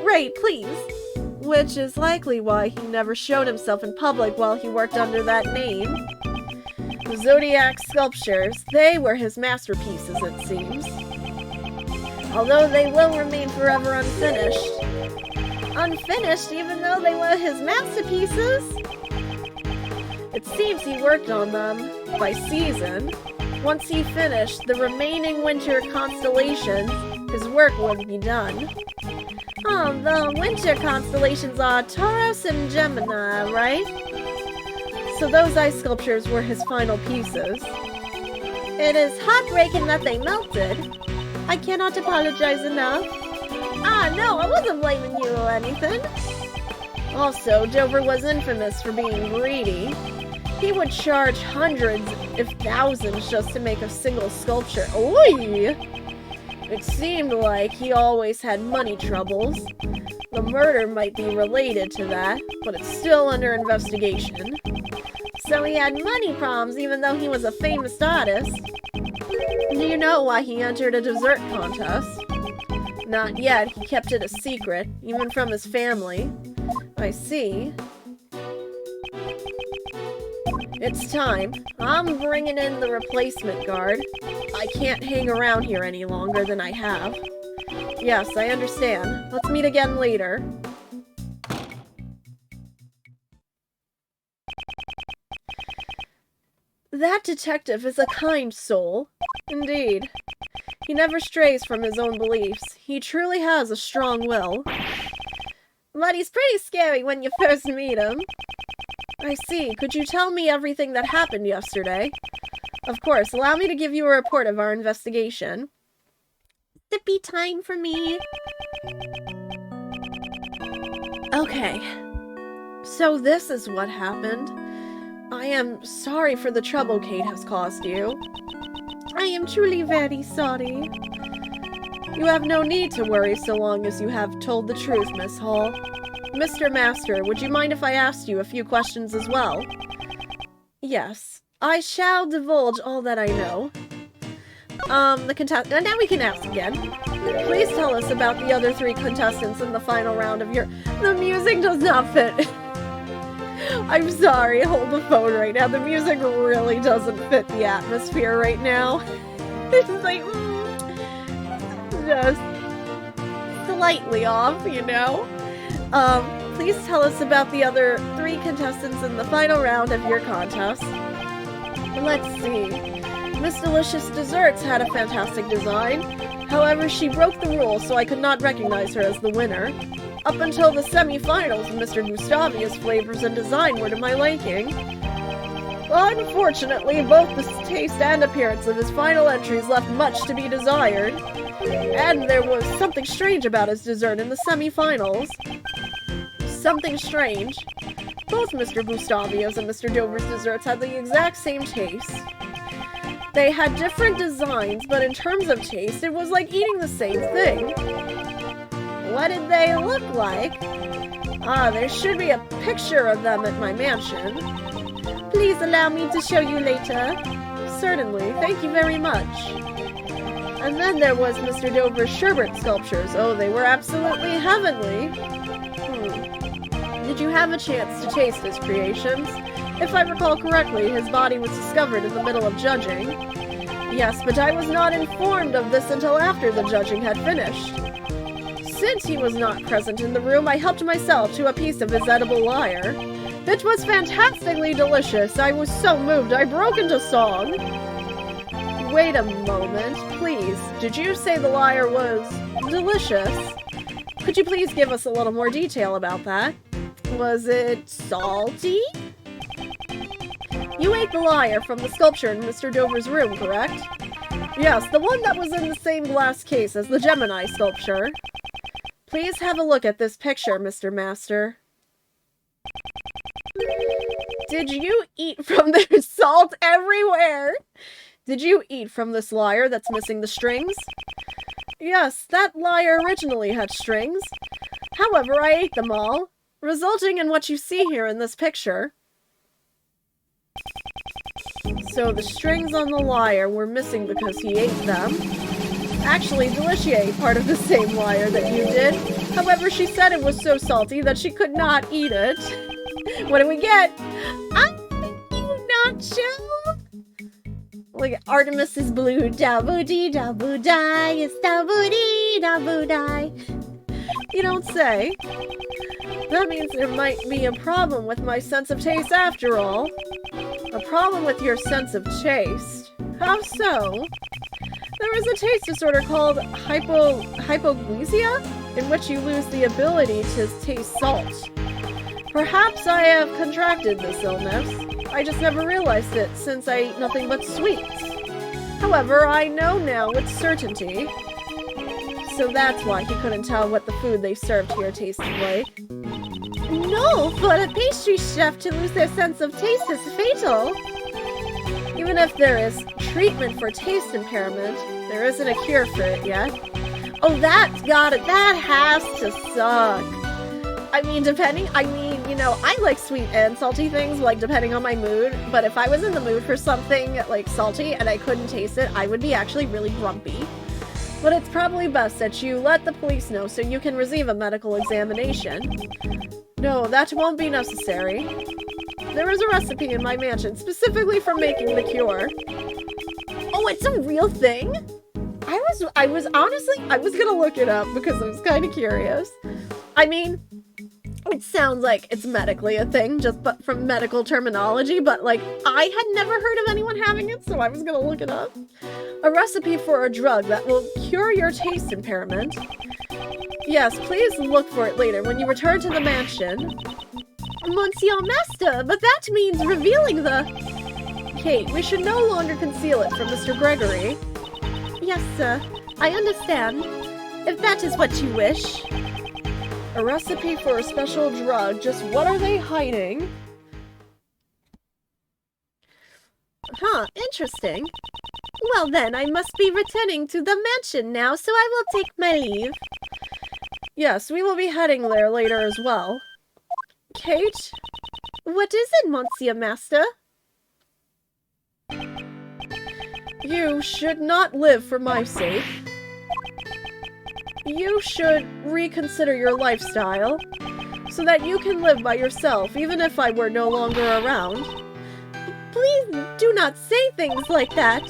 Ray, please. Which is likely why he never showed himself in public while he worked under that name. The Zodiac sculptures, they were his masterpieces, it seems. Although they will remain forever unfinished. Unfinished even though they were his masterpieces? It seems he worked on them by season. Once he finished the remaining winter constellations, his work would be done. Oh, the winter constellations are Taurus and Gemini, right? So those ice sculptures were his final pieces. It is heartbreaking that they melted. I cannot apologize enough. Ah, no, I wasn't blaming you or anything. Also, Dover was infamous for being greedy. He would charge hundreds, if thousands, just to make a single sculpture. Oy! It seemed like he always had money troubles. The murder might be related to that, but it's still under investigation. So he had money problems even though he was a famous artist. Do you know why he entered a dessert contest? Not yet. He kept it a secret, even from his family. I see. It's time. I'm bringing in the replacement guard. I can't hang around here any longer than I have. Yes, I understand. Let's meet again later. That detective is a kind soul. Indeed. He never strays from his own beliefs. He truly has a strong will. But he's pretty scary when you first meet him. I see. Could you tell me everything that happened yesterday? Of course. Allow me to give you a report of our investigation. Sippy time for me. Okay. So this is what happened. I am sorry for the trouble Kate has caused you. I am truly very sorry. You have no need to worry so long as you have told the truth, Miss Hall. Mr. Master, would you mind if I asked you a few questions as well? Yes. I shall divulge all that I know. Now we can ask again. Please tell us about the other 3 contestants in the final round of your... The music does not fit. I'm sorry, hold the phone right now. The music really doesn't fit the atmosphere right now. It's like, just slightly off, you know? Please tell us about the other 3 contestants in the final round of your contest. Let's see. Miss Delicious Desserts had a fantastic design. However, she broke the rules, so I could not recognize her as the winner. Up until the semi-finals, Mr. Gustavia's flavors and design were to my liking. Unfortunately, both the taste and appearance of his final entries left much to be desired. And there was something strange about his dessert in the semi-finals. something strange. Both Mr. Gustavio's and Mr. Dover's desserts had the exact same taste. They had different designs, but in terms of taste, it was like eating the same thing. What did they look like? Ah, there should be a picture of them at my mansion. Please allow me to show you later. Certainly, thank you very much. And then there was Mr. Dover's sherbet sculptures. Oh, they were absolutely heavenly. Did you have a chance to taste his creations? If I recall correctly, his body was discovered in the middle of judging. Yes, but I was not informed of this until after the judging had finished. Since he was not present in the room, I helped myself to a piece of his edible lyre. It was fantastically delicious. I was so moved I broke into song. Wait a moment, please. Did you say the lyre was delicious? Could you please give us a little more detail about that? Was it salty? You ate the lyre from the sculpture in Mr. Dover's room, correct? Yes, the one that was in the same glass case as the Gemini sculpture. Please have a look at this picture, Mr. Master. Did you eat from there's salt everywhere? Did you eat from this lyre that's missing the strings? Yes, that lyre originally had strings. However, I ate them all, resulting in what you see here in this picture. So the strings on the lyre were missing because he ate them. Actually, Delicia ate part of the same lyre that you did. However, she said it was so salty that she could not eat it. What do we get? Nacho! Look at Artemis's blue. Da-boo-dee, da-boo-die. It's da-boo-dee, da-boo-die. You don't say. That means there might be a problem with my sense of taste after all. A problem with your sense of taste? How so? There is a taste disorder called hypoglycemia, in which you lose the ability to taste salt. Perhaps I have contracted this illness. I just never realized it, since I eat nothing but sweets. However, I know now with certainty. So that's why he couldn't tell what the food they served here tasted like. No, for a pastry chef to lose their sense of taste is fatal. Even if there is treatment for taste impairment, there isn't a cure for it yet. Oh, that's got it. That has to suck. I mean, I like sweet and salty things, like, depending on my mood. But if I was in the mood for something, like, salty and I couldn't taste it, I would be actually really grumpy. But it's probably best that you let the police know so you can receive a medical examination. No, that won't be necessary. There is a recipe in my mansion specifically for making the cure. Oh, it's a real thing? I was gonna look it up because I was kind of curious. I mean, it sounds like it's medically a thing, but from medical terminology, but, like, I had never heard of anyone having it, so I was gonna look it up. A recipe for a drug that will cure your taste impairment. Yes, please look for it later when you return to the mansion. Monsieur Master, but that means revealing the... Kate, we should no longer conceal it from Mr. Gregory. Yes, sir. I understand. If that is what you wish. A recipe for a special drug. Just what are they hiding? Huh, interesting. Well then, I must be returning to the mansion now, so I will take my leave. Yes, we will be heading there later as well. Kate? What is it, Monsieur Master? You should not live for my sake. You should reconsider your lifestyle, so that you can live by yourself, even if I were no longer around. Please do not say things like that.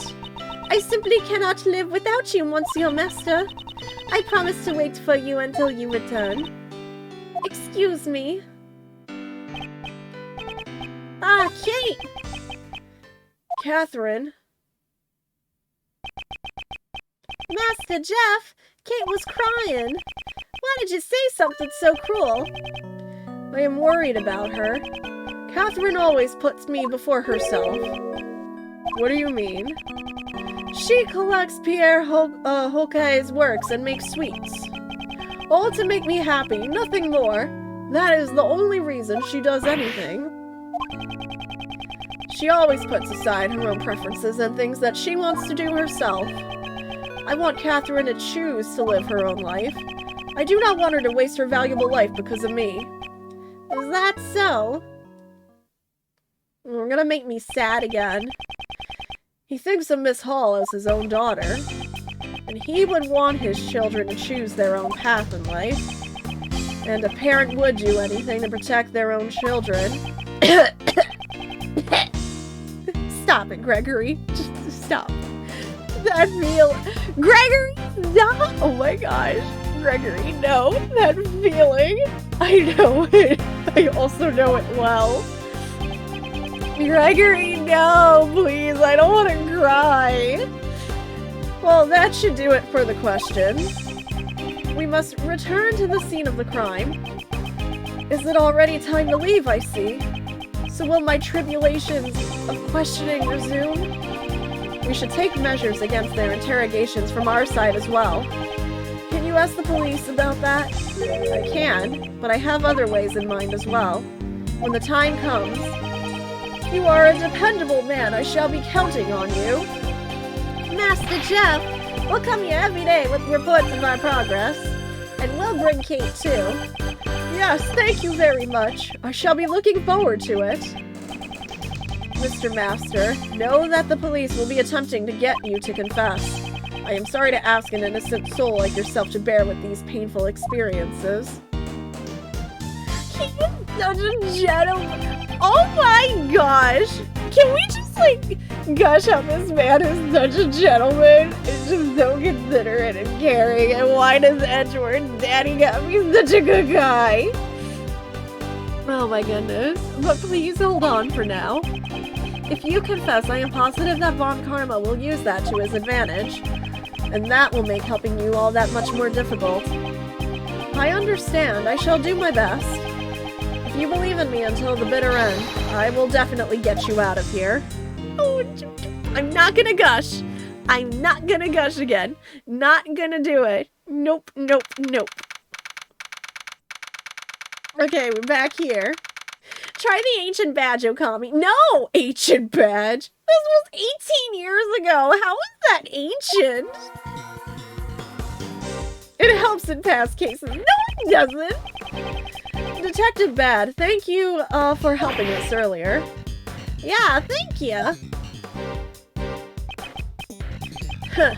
I simply cannot live without you, Monsieur Master. I promise to wait for you until you return. Excuse me. Ah, Kate! Catherine. Master Jeff, Kate was crying. Why did you say something so cruel? I am worried about her. Catherine always puts me before herself. What do you mean? She collects Pierre Hoquet's works and makes sweets. All to make me happy, nothing more. That is the only reason she does anything. She always puts aside her own preferences and things that she wants to do herself. I want Catherine to choose to live her own life. I do not want her to waste her valuable life because of me. Is that so? You're gonna make me sad again. He thinks of Miss Hall as his own daughter, and he would want his children to choose their own path in life. And a parent would do anything to protect their own children. Stop it, Gregory. Just stop. That feel... Gregory, stop! Oh my gosh. Gregory, no. That feeling. I know it. I also know it well. Gregory, no, please. I don't want to cry. Well, that should do it for the questions. We must return to the scene of the crime. Is it already time to leave, I see? So will my tribulations of questioning resume? We should take measures against their interrogations from our side as well. Can you ask the police about that? I can, but I have other ways in mind as well. When the time comes... You are a dependable man. I shall be counting on you. Master Jeff, we'll come here every day with reports of our progress. And we'll bring Kate too. Yes, thank you very much. I shall be looking forward to it. Mr. Master, know that the police will be attempting to get you to confess. I am sorry to ask an innocent soul like yourself to bear with these painful experiences. He is such a gentleman. Oh my gosh! Can we just, like, gush how this man is such a gentleman? It's just so considerate and caring, and why does Edward Daddy got me such a good guy? Oh my goodness. But please hold on for now. If you confess, I am positive that Von Karma will use that to his advantage, and that will make helping you all that much more difficult. I understand. I shall do my best. If you believe in me until the bitter end, I will definitely get you out of here. Oh, I'm not gonna gush. I'm not gonna gush again. Not gonna do it. Nope, nope, nope. Okay, we're back here. Try the ancient badge, Okami. No! Ancient badge? This was 18 years ago. How is that ancient? It helps in past cases. No, it doesn't. Detective Bad, thank you for helping us earlier. Yeah, thank you. Huh.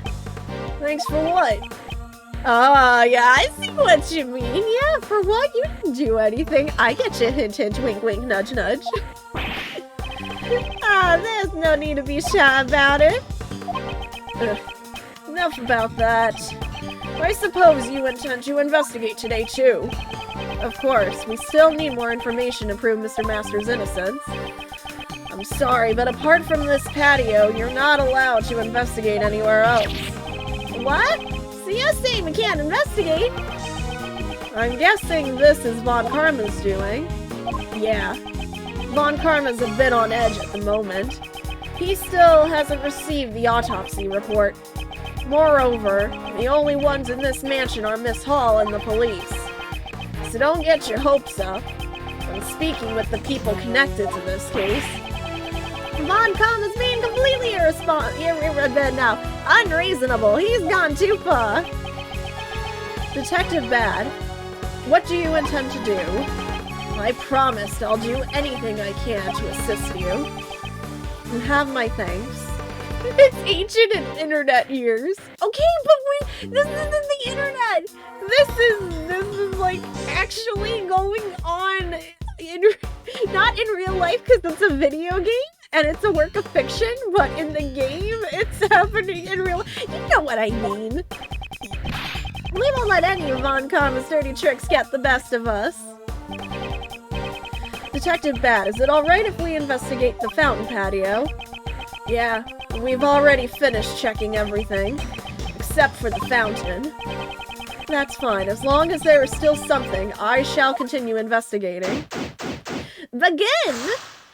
Thanks for what? Yeah, I see what you mean. Yeah, for what? You didn't do anything. I get you. Hint, hint, wink, wink, nudge, nudge. There's no need to be shy about it. Enough about that. I suppose you intend to investigate today, too. Of course, we still need more information to prove Mr. Master's innocence. I'm sorry, but apart from this patio, you're not allowed to investigate anywhere else. What? So you're saying we can't investigate? I'm guessing this is Von Karma's doing. Yeah. Von Karma's a bit on edge at the moment. He still hasn't received the autopsy report. Moreover, the only ones in this mansion are Miss Hall and the police. So don't get your hopes up. I'm speaking with the people connected to this case. Von Karma's being completely unreasonable. He's gone too far. Detective Bad, what do you intend to do? I promised I'll do anything I can to assist you. You have my thanks. It's ancient in internet years. Okay, but this isn't the internet. This is like actually going on not in real life because it's a video game and it's a work of fiction, but in the game it's happening in real life. You know what I mean. We won't let any of Von Karma's dirty tricks get the best of us. Detective Bat, is it alright if we investigate the fountain patio? Yeah, we've already finished checking everything, except for the fountain. That's fine. As long as there is still something, I shall continue investigating. Begin!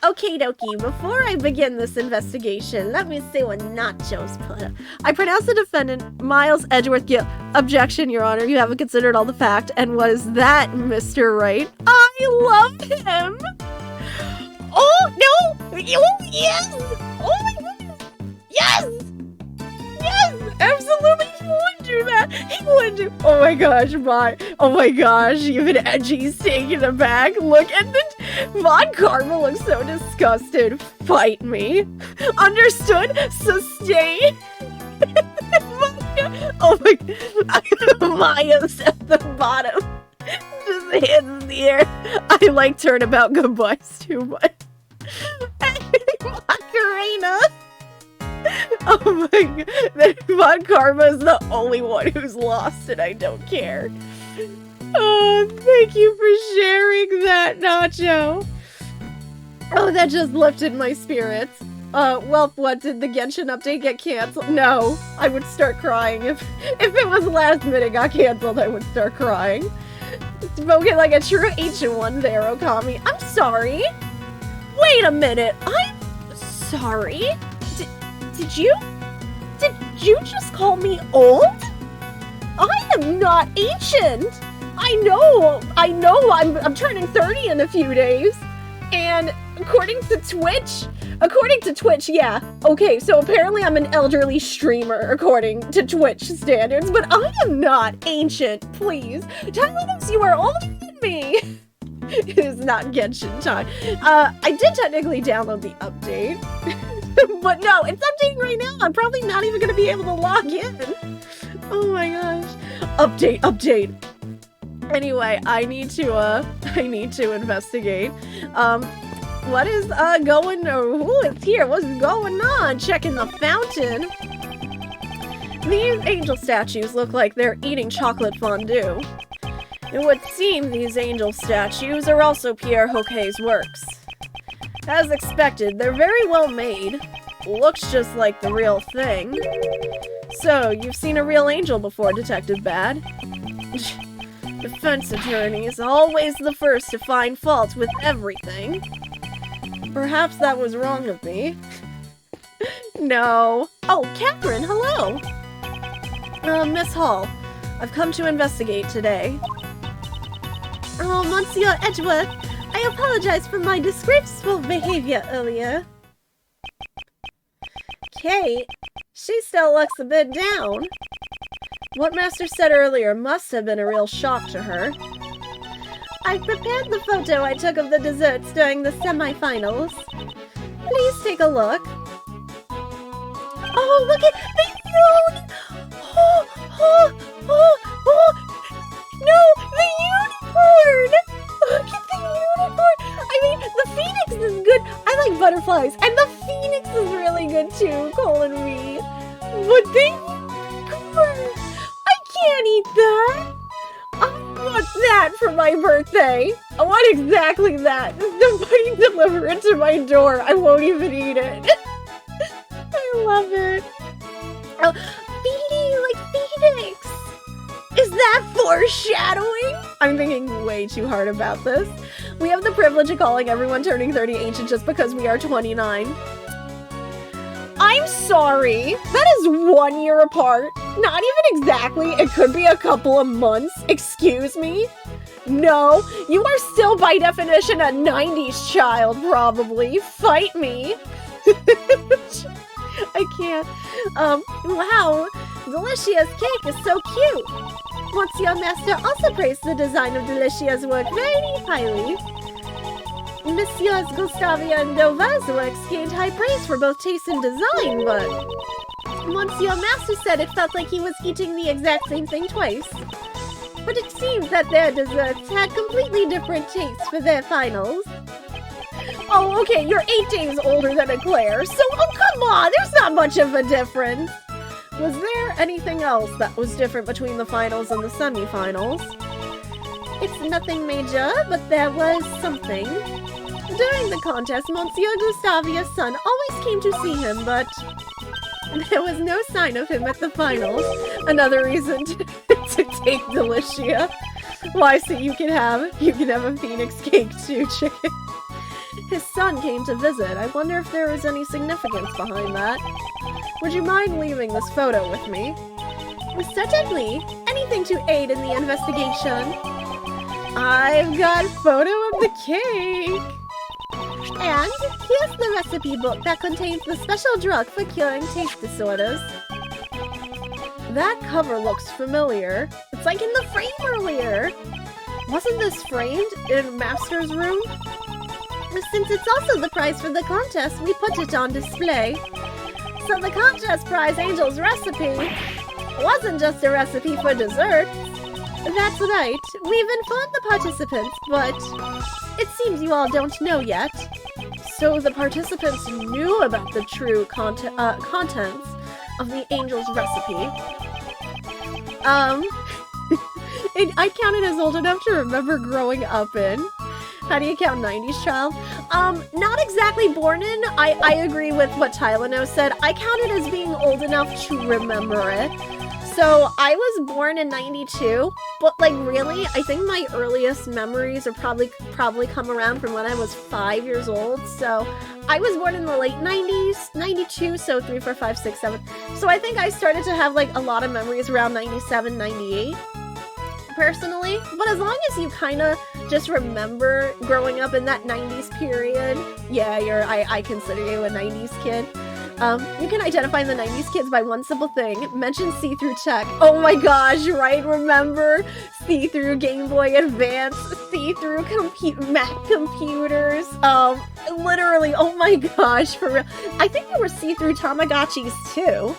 Okie dokie, before I begin this investigation, let me see what Nachos put up. I pronounce the defendant, Miles Edgeworth Gill. Objection, Your Honor, you haven't considered all the fact. And was that, Mr. Wright? I love him! Oh, no! Oh, yes! Oh my goodness! Yes! Yes! Absolutely, he would do that! He would do— oh my gosh, oh my gosh, even Edgy's taken aback. Look at the— Von Karma looks so disgusted. Fight me. Understood? Sustain? Oh my— Maya's at the bottom. Just hands in the air. I like turnabout goodbyes too much. Macarena. Oh my god. Von Karma is the only one who's lost and I don't care. Oh, thank you for sharing that, Nacho. Oh, that just lifted my spirits. Well, what, did the Genshin update get canceled? No, I would start crying. If it was last minute got canceled, I would start crying. Spoken like a true ancient one there, Okami. I'm sorry. Wait a minute. I'm sorry. Did you just call me old? I am not ancient. I know, I'm turning 30 in a few days. And according to Twitch, yeah. Okay, so apparently I'm an elderly streamer according to Twitch standards, but I am not ancient, please. Tell us you are older than me. It is not Genshin time. I did technically download the update. But no, it's updating right now. I'm probably not even gonna be able to log in. Oh my gosh. Update. Anyway, I need to investigate. What is who is here? What's going on? Checking the fountain. These angel statues look like they're eating chocolate fondue. It would seem these angel statues are also Pierre Hoquet's works. As expected, they're very well made. Looks just like the real thing. So, you've seen a real angel before, Detective Bad? Defense attorney is always the first to find fault with everything. Perhaps that was wrong of me. No. Oh, Catherine, hello! Miss Hall, I've come to investigate today. Oh, Monsieur Edgeworth, I apologize for my disgraceful behavior earlier. Kate, she still looks a bit down. What Master said earlier must have been a real shock to her. I've prepared the photo I took of the desserts during the semi-finals. Please take a look. Oh, look at the unicorn! No, the unicorn! Look at the unicorn! I mean, the phoenix is good. I like butterflies, and the phoenix is really good too, Colin V. But the unicorn! I can't eat that! I want that for my birthday! I want exactly that! If somebody deliver it to my door, I won't even eat it! I love it! Oh, Phoenix, like Phoenix! Is that foreshadowing? I'm thinking way too hard about this. We have the privilege of calling everyone turning 30 ancient just because we are 29. I'm sorry. That is 1 year apart. Not even exactly. It could be a couple of months. Excuse me? No, you are still by definition a 90s child, probably. Fight me. I can't. Wow. Delicia's cake is so cute. Monsieur Master also praised the design of Delicia's work very highly. Messieurs Gustavia and Dova's works gained high praise for both taste and design, but Monsieur Master said it felt like he was eating the exact same thing twice. But it seems that their desserts had completely different tastes for their finals. Oh, okay, you're 8 days older than Eclair, so oh come on, there's not much of a difference. Was there anything else that was different between the finals and the semi-finals? It's nothing major, but there was something. During the contest, Monsieur Gustavia's son always came to see him, but there was no sign of him at the finals. Another reason to take Delicia. Why, so you can have a phoenix cake too, chicken. His son came to visit. I wonder if there was any significance behind that. Would you mind leaving this photo with me? Certainly. Anything to aid in the investigation. I've got photo of the cake! And here's the recipe book that contains the special drug for curing taste disorders. That cover looks familiar. It's like in the frame earlier. Wasn't this framed in Master's room? Since it's also the prize for the contest, we put it on display. So the contest prize Angel's recipe wasn't just a recipe for dessert. That's right, we've informed the participants, but it seems you all don't know yet. So the participants knew about the true contents of the Angel's recipe. I counted as old enough to remember growing up in. How do you count 90s, child? Not exactly born in. I agree with what Tylano said. I counted as being old enough to remember it. So I was born in 92, but like really, I think my earliest memories are probably come around from when I was 5 years old. So I was born in the late 90s, 92, so 3, 4, 5, 6, 7. So I think I started to have like a lot of memories around 97, 98. Personally, but as long as you kind of just remember growing up in that 90s period, yeah, I consider you a 90s kid. You can identify the 90s kids by one simple thing: mention see-through tech. Oh my gosh, right? Remember see-through Game Boy Advance, see-through Mac computers. Literally, oh my gosh, for real. I think there were see-through Tamagotchis too.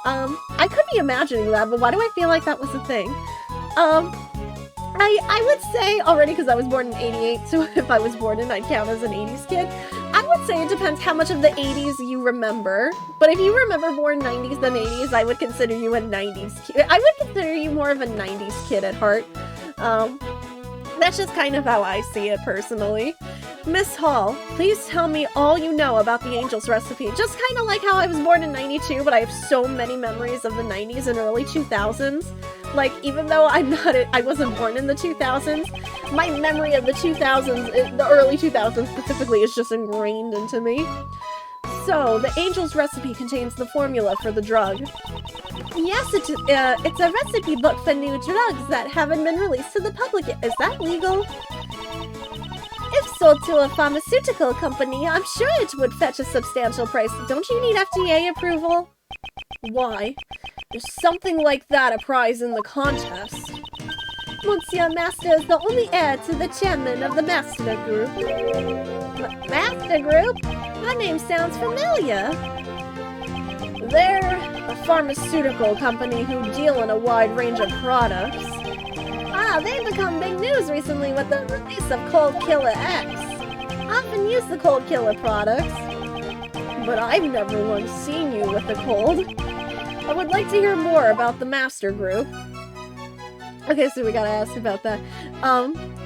I could be imagining that, but why do I feel like that was a thing? I would say already, because I was born in 88, so if I was born in, I'd count as an 80s kid. I would say it depends how much of the 80s you remember. But if you remember more 90s than 80s, I would consider you a 90s kid. I would consider you more of a 90s kid at heart. That's just kind of how I see it personally. Miss Hall, please tell me all you know about the Angel's recipe. Just kind of like how I was born in 92, but I have so many memories of the 90s and early 2000s. Like, even though I wasn't born in the 2000s, my memory of the 2000s, the early 2000s specifically, is just ingrained into me. So, the Angel's recipe contains the formula for the drug. Yes, it's a recipe book for new drugs that haven't been released to the public yet. Is that legal? If sold to a pharmaceutical company, I'm sure it would fetch a substantial price. Don't you need FDA approval? Why? There's something like that a prize in the contest. Monsieur Master is the only heir to the chairman of the Master Group. Master Group? That name sounds familiar. They're a pharmaceutical company who deal in a wide range of products. They've become big news recently with the release of Cold Killer X. Often use the Cold Killer products. But I've never once seen you with the cold. I would like to hear more about the Master Group. Okay, so we gotta ask about that.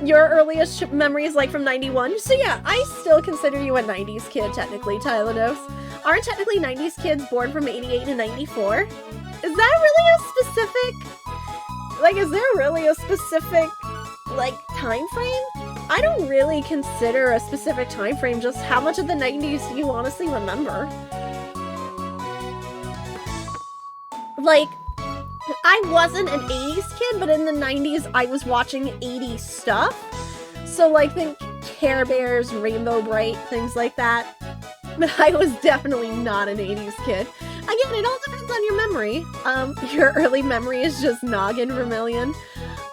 Your earliest memories, like from 91? So yeah, I still consider you a 90s kid, technically, Tylodos. Aren't technically 90s kids born from 88 to 94? Is that really a specific... Like, is there really a specific, like, time frame? I don't really consider a specific time frame, just how much of the 90s do you honestly remember? Like, I wasn't an 80s kid, but in the 90s I was watching 80s stuff. So, like, think Care Bears, Rainbow Bright, things like that. But I was definitely not an 80s kid. Again, it all depends on your memory. Your early memory is just noggin Vermilion.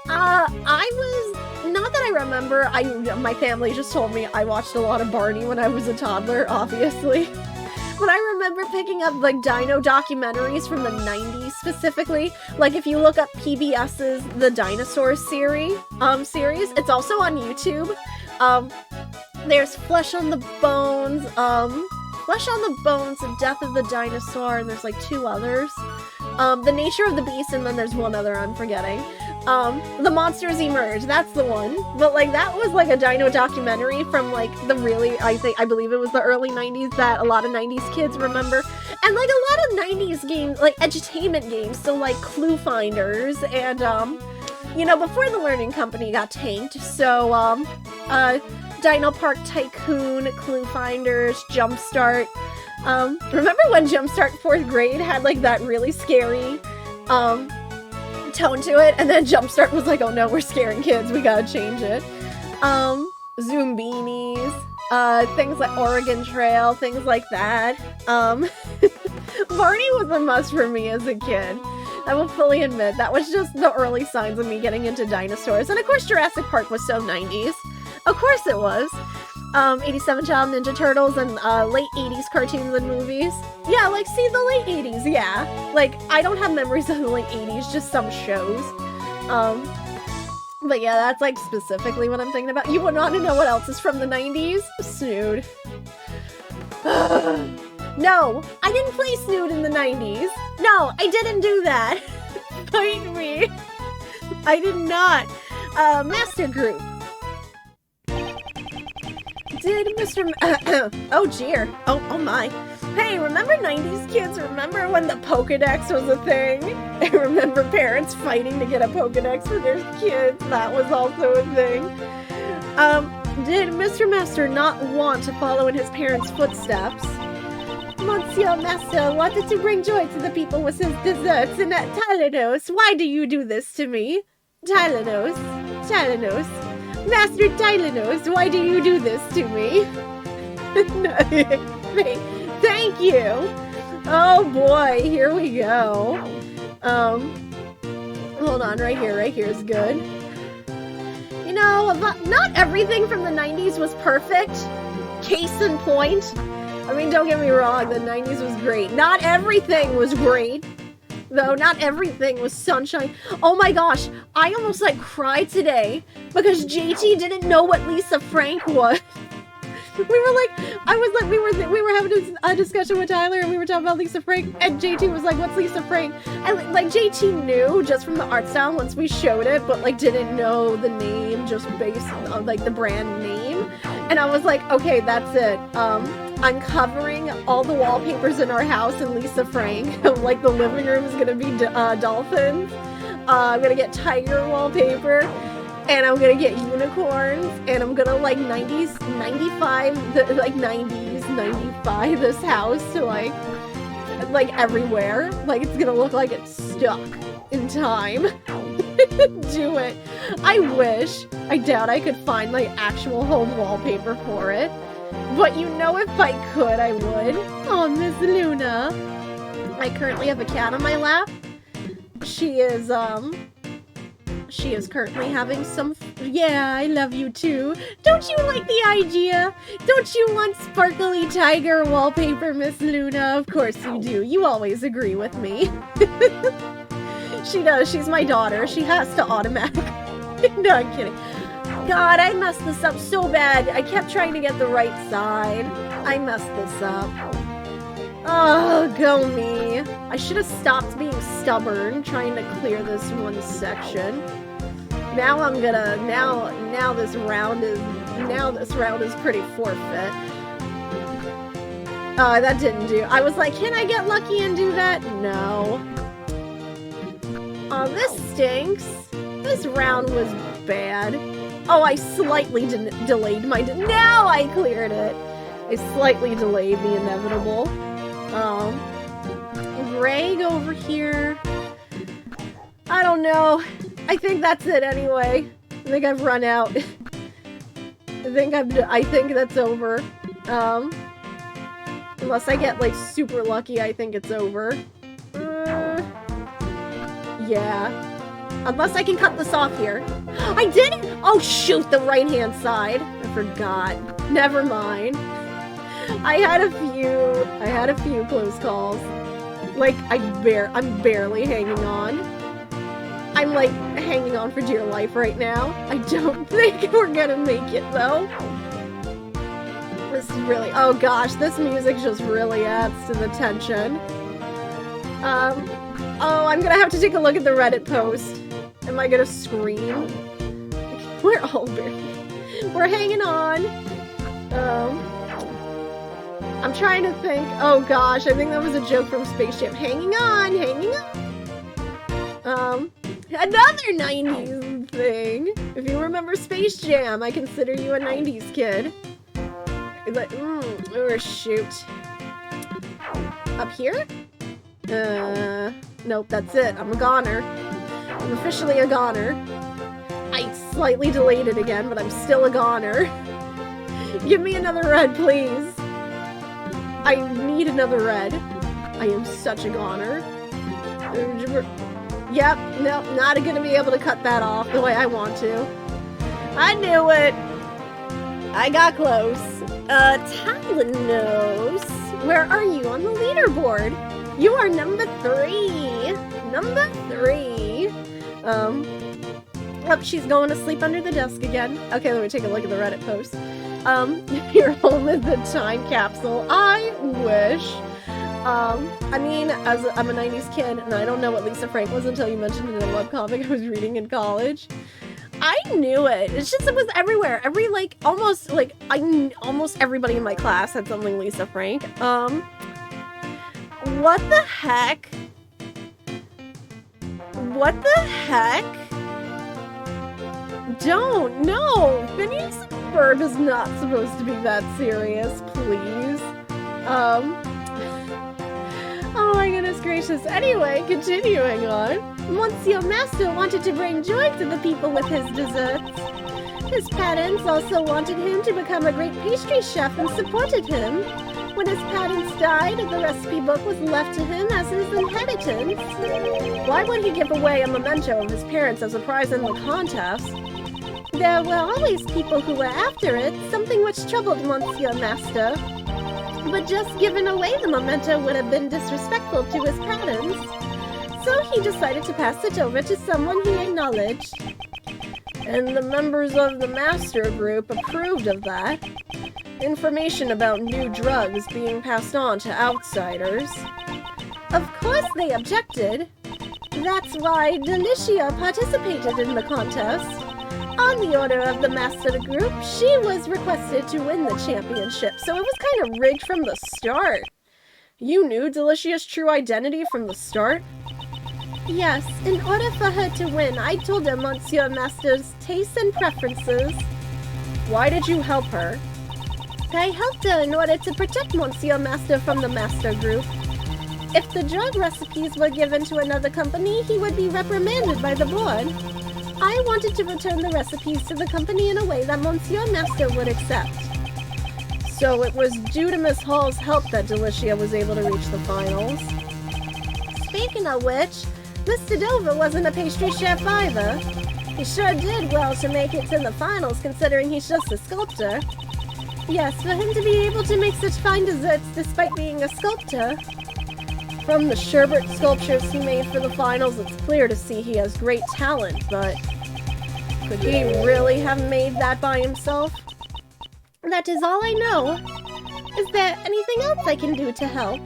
I was, not that I remember, my family just told me I watched a lot of Barney when I was a toddler, obviously. But I remember picking up, like, dino documentaries from the 90s specifically. Like, if you look up PBS's The Dinosaur series, it's also on YouTube. There's Flesh on the Bones, The Death of the Dinosaur, and there's like 2 others. The Nature of the Beast, and then there's one other I'm forgetting. The Monsters Emerge, that's the one. But like that was like a dino documentary from like the really, I believe it was the early 90s that a lot of 90s kids remember. And like a lot of 90s games, like edutainment games, so like Clue Finders and you know, before the Learning Company got tanked, so Dino Park Tycoon, Clue Finders, Jumpstart. Remember when Jumpstart 4th grade had like that really scary tone to it, and then Jumpstart was like, oh no, we're scaring kids, we gotta change it. Zoom beanies, things like Oregon Trail, things like that. Barney was a must for me as a kid. I will fully admit, that was just the early signs of me getting into dinosaurs. And of course Jurassic Park was so 90s. Of course it was. 87 Child Ninja Turtles and late 80s cartoons and movies. Yeah, like, see, the late 80s, yeah. Like, I don't have memories of the late 80s, just some shows. But yeah, that's, like, specifically what I'm thinking about. You would want to know what else is from the 90s? Snood. No, I didn't play Snood in the 90s. No, I didn't do that. Fight me. I did not. Master Group. Did Mr. oh dear. Oh my. Hey, remember 90s kids? Remember when the Pokedex was a thing? I remember parents fighting to get a Pokedex for their kids. That was also a thing. Did Mr. Master not want to follow in his parents' footsteps? Monsieur Master wanted to bring joy to the people with his desserts and Tylenus. Why do you do this to me? Tylenus. Master Tylenus, why do you do this to me? Thank you. Oh boy, here we go. Hold on, right here is good. You know, not everything from the 90s was perfect. Case in point. I mean, don't get me wrong, the 90s was great. Not everything was great. Though not everything was sunshine. Oh my gosh, I almost like cried today because JT didn't know what Lisa Frank was. We were having a discussion with Tyler and we were talking about Lisa Frank and JT was like, what's Lisa Frank? And like JT knew just from the art style once we showed it, but like didn't know the name just based on like the brand name. And I was like, okay, that's it. I'm covering all the wallpapers in our house in Lisa Frank. Like the living room is gonna be dolphins. I'm gonna get tiger wallpaper. And I'm gonna get unicorns. And I'm gonna like 90s, 95 this house to like everywhere. Like it's gonna look like it's stuck in time. Do it. I wish. I doubt I could find like actual home wallpaper for it. But you know if I could, I would. Oh, Miss Luna. I currently have a cat on my lap. She is currently having some... Yeah, I love you too. Don't you like the idea? Don't you want sparkly tiger wallpaper, Miss Luna? Of course you do. You always agree with me. She does. She's my daughter. She has to automatically... No, I'm kidding. God, I messed this up so bad. I kept trying to get the right side. I messed this up. Oh, go me. I should have stopped being stubborn, trying to clear this one section. Now I'm gonna, now this round is pretty forfeit. Oh, that didn't do. I was like, can I get lucky and do that? No. Oh, this stinks. This round was bad. Oh, I slightly delayed my... Now I cleared it! I slightly delayed the inevitable. Greg over here... I don't know. I think that's it anyway. I think I've run out. I think that's over. Unless I get, like, super lucky, I think it's over. Yeah. Unless I can cut this off here. I didn't! Oh shoot, the right-hand side. I forgot. Never mind. I had a few close calls. Like, I'm barely hanging on. I'm like hanging on for dear life right now. I don't think we're gonna make it though. This is really, oh gosh, this music just really adds to the tension. Oh, I'm gonna have to take a look at the Reddit post. Am I gonna scream? We're all barely... We're hanging on. I'm trying to think. Oh gosh, I think that was a joke from Space Jam. Hanging on, hanging on. Another 90s thing. If you remember Space Jam, I consider you a 90s kid. But, or shoot. Up here? Nope, that's it. I'm a goner. I'm officially a goner. I slightly delayed it again, but I'm still a goner. Give me another red, please. I need another red. I am such a goner. Yep, nope, not gonna be able to cut that off the way I want to. I knew it! I got close. Tylenose, where are you on the leaderboard? You are number 3. Number 3. Oh, she's going to sleep under the desk again. Okay, let me take a look at the Reddit post. You're home in the time capsule. I wish. I mean, I'm a 90s kid, and I don't know what Lisa Frank was until you mentioned it in a webcomic I was reading in college. I knew it. It's just, it was everywhere. Almost everybody in my class had something Lisa Frank. What the heck? What the heck? Don't, no! Phineas and Ferb is not supposed to be that serious, please. Oh my goodness gracious. Anyway, continuing on. Monsieur Master wanted to bring joy to the people with his desserts. His parents also wanted him to become a great pastry chef and supported him. When his parents died, the recipe book was left to him as his inheritance. Why would he give away a memento of his parents as a prize in the contest? There were always people who were after it, something which troubled Monsieur Master. But just giving away the memento would have been disrespectful to his parents. So he decided to pass it over to someone he acknowledged. And the members of the Master Group approved of that. Information about new drugs being passed on to outsiders. Of course they objected. That's why Delicia participated in the contest. On the order of the Master Group, she was requested to win the championship, so it was kind of rigged from the start. You knew Delicia's true identity from the start? Yes, in order for her to win, I told her Monsieur Master's tastes and preferences. Why did you help her? I helped her in order to protect Monsieur Master from the Master Group. If the drug recipes were given to another company, he would be reprimanded by the board. I wanted to return the recipes to the company in a way that Monsieur Master would accept. So it was due to Miss Hall's help that Delicia was able to reach the finals. Speaking of which, Mr. Dover wasn't a pastry chef either. He sure did well to make it to the finals considering he's just a sculptor. Yes, for him to be able to make such fine desserts despite being a sculptor. From the sherbet sculptures he made for the finals, it's clear to see he has great talent, but could he really have made that by himself? That is all I know. Is there anything else I can do to help?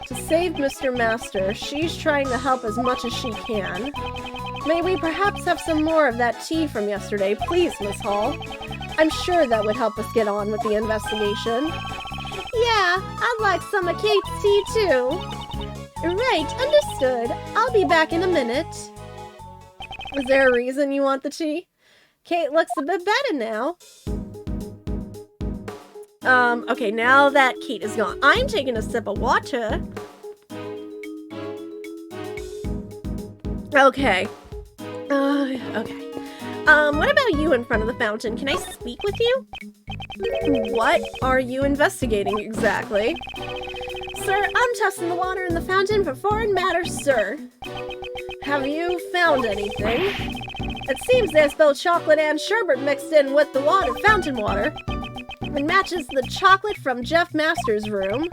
To save Mr. Master, she's trying to help as much as she can. May we perhaps have some more of that tea from yesterday, please, Miss Hall? I'm sure that would help us get on with the investigation. Yeah, I'd like some of Kate's tea too. Right, understood. I'll be back in a minute. Is there a reason you want the tea? Kate looks a bit better now. Okay, now that Kate is gone, I'm taking a sip of water. Okay. Okay. What about you in front of the fountain? Can I speak with you? What are you investigating exactly? Sir, I'm testing the water in the fountain for foreign matters, sir. Have you found anything? It seems there's both chocolate and sherbet mixed in with the water, fountain water. It matches the chocolate from Jeff Masters' room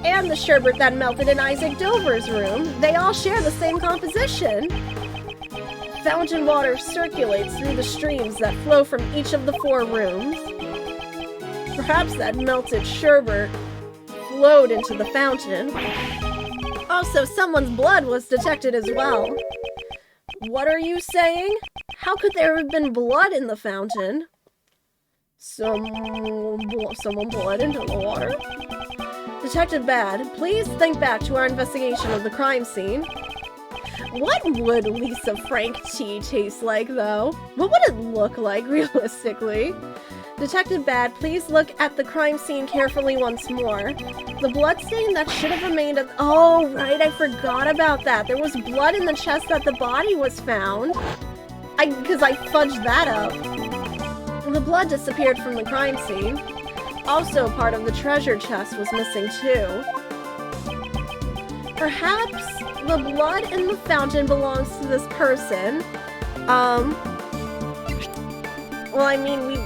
and the sherbet that melted in Isaac Dover's room. They all share the same composition. Fountain water circulates through the streams that flow from each of the 4 rooms. Perhaps that melted sherbet flowed into the fountain. Also, someone's blood was detected as well. What are you saying? How could there have been blood in the fountain? Someone bled into the water? Detective Bad, please think back to our investigation of the crime scene. What would Lisa Frank tea taste like, though? What would it look like, realistically? Detective Bad, please look at the crime scene carefully once more. The bloodstain that should have remained at— oh, right, I forgot about that. There was blood in the chest that the body was found. Because I fudged that up. The blood disappeared from the crime scene. Also, part of the treasure chest was missing too. Perhaps the blood in the fountain belongs to this person. Well, I mean, we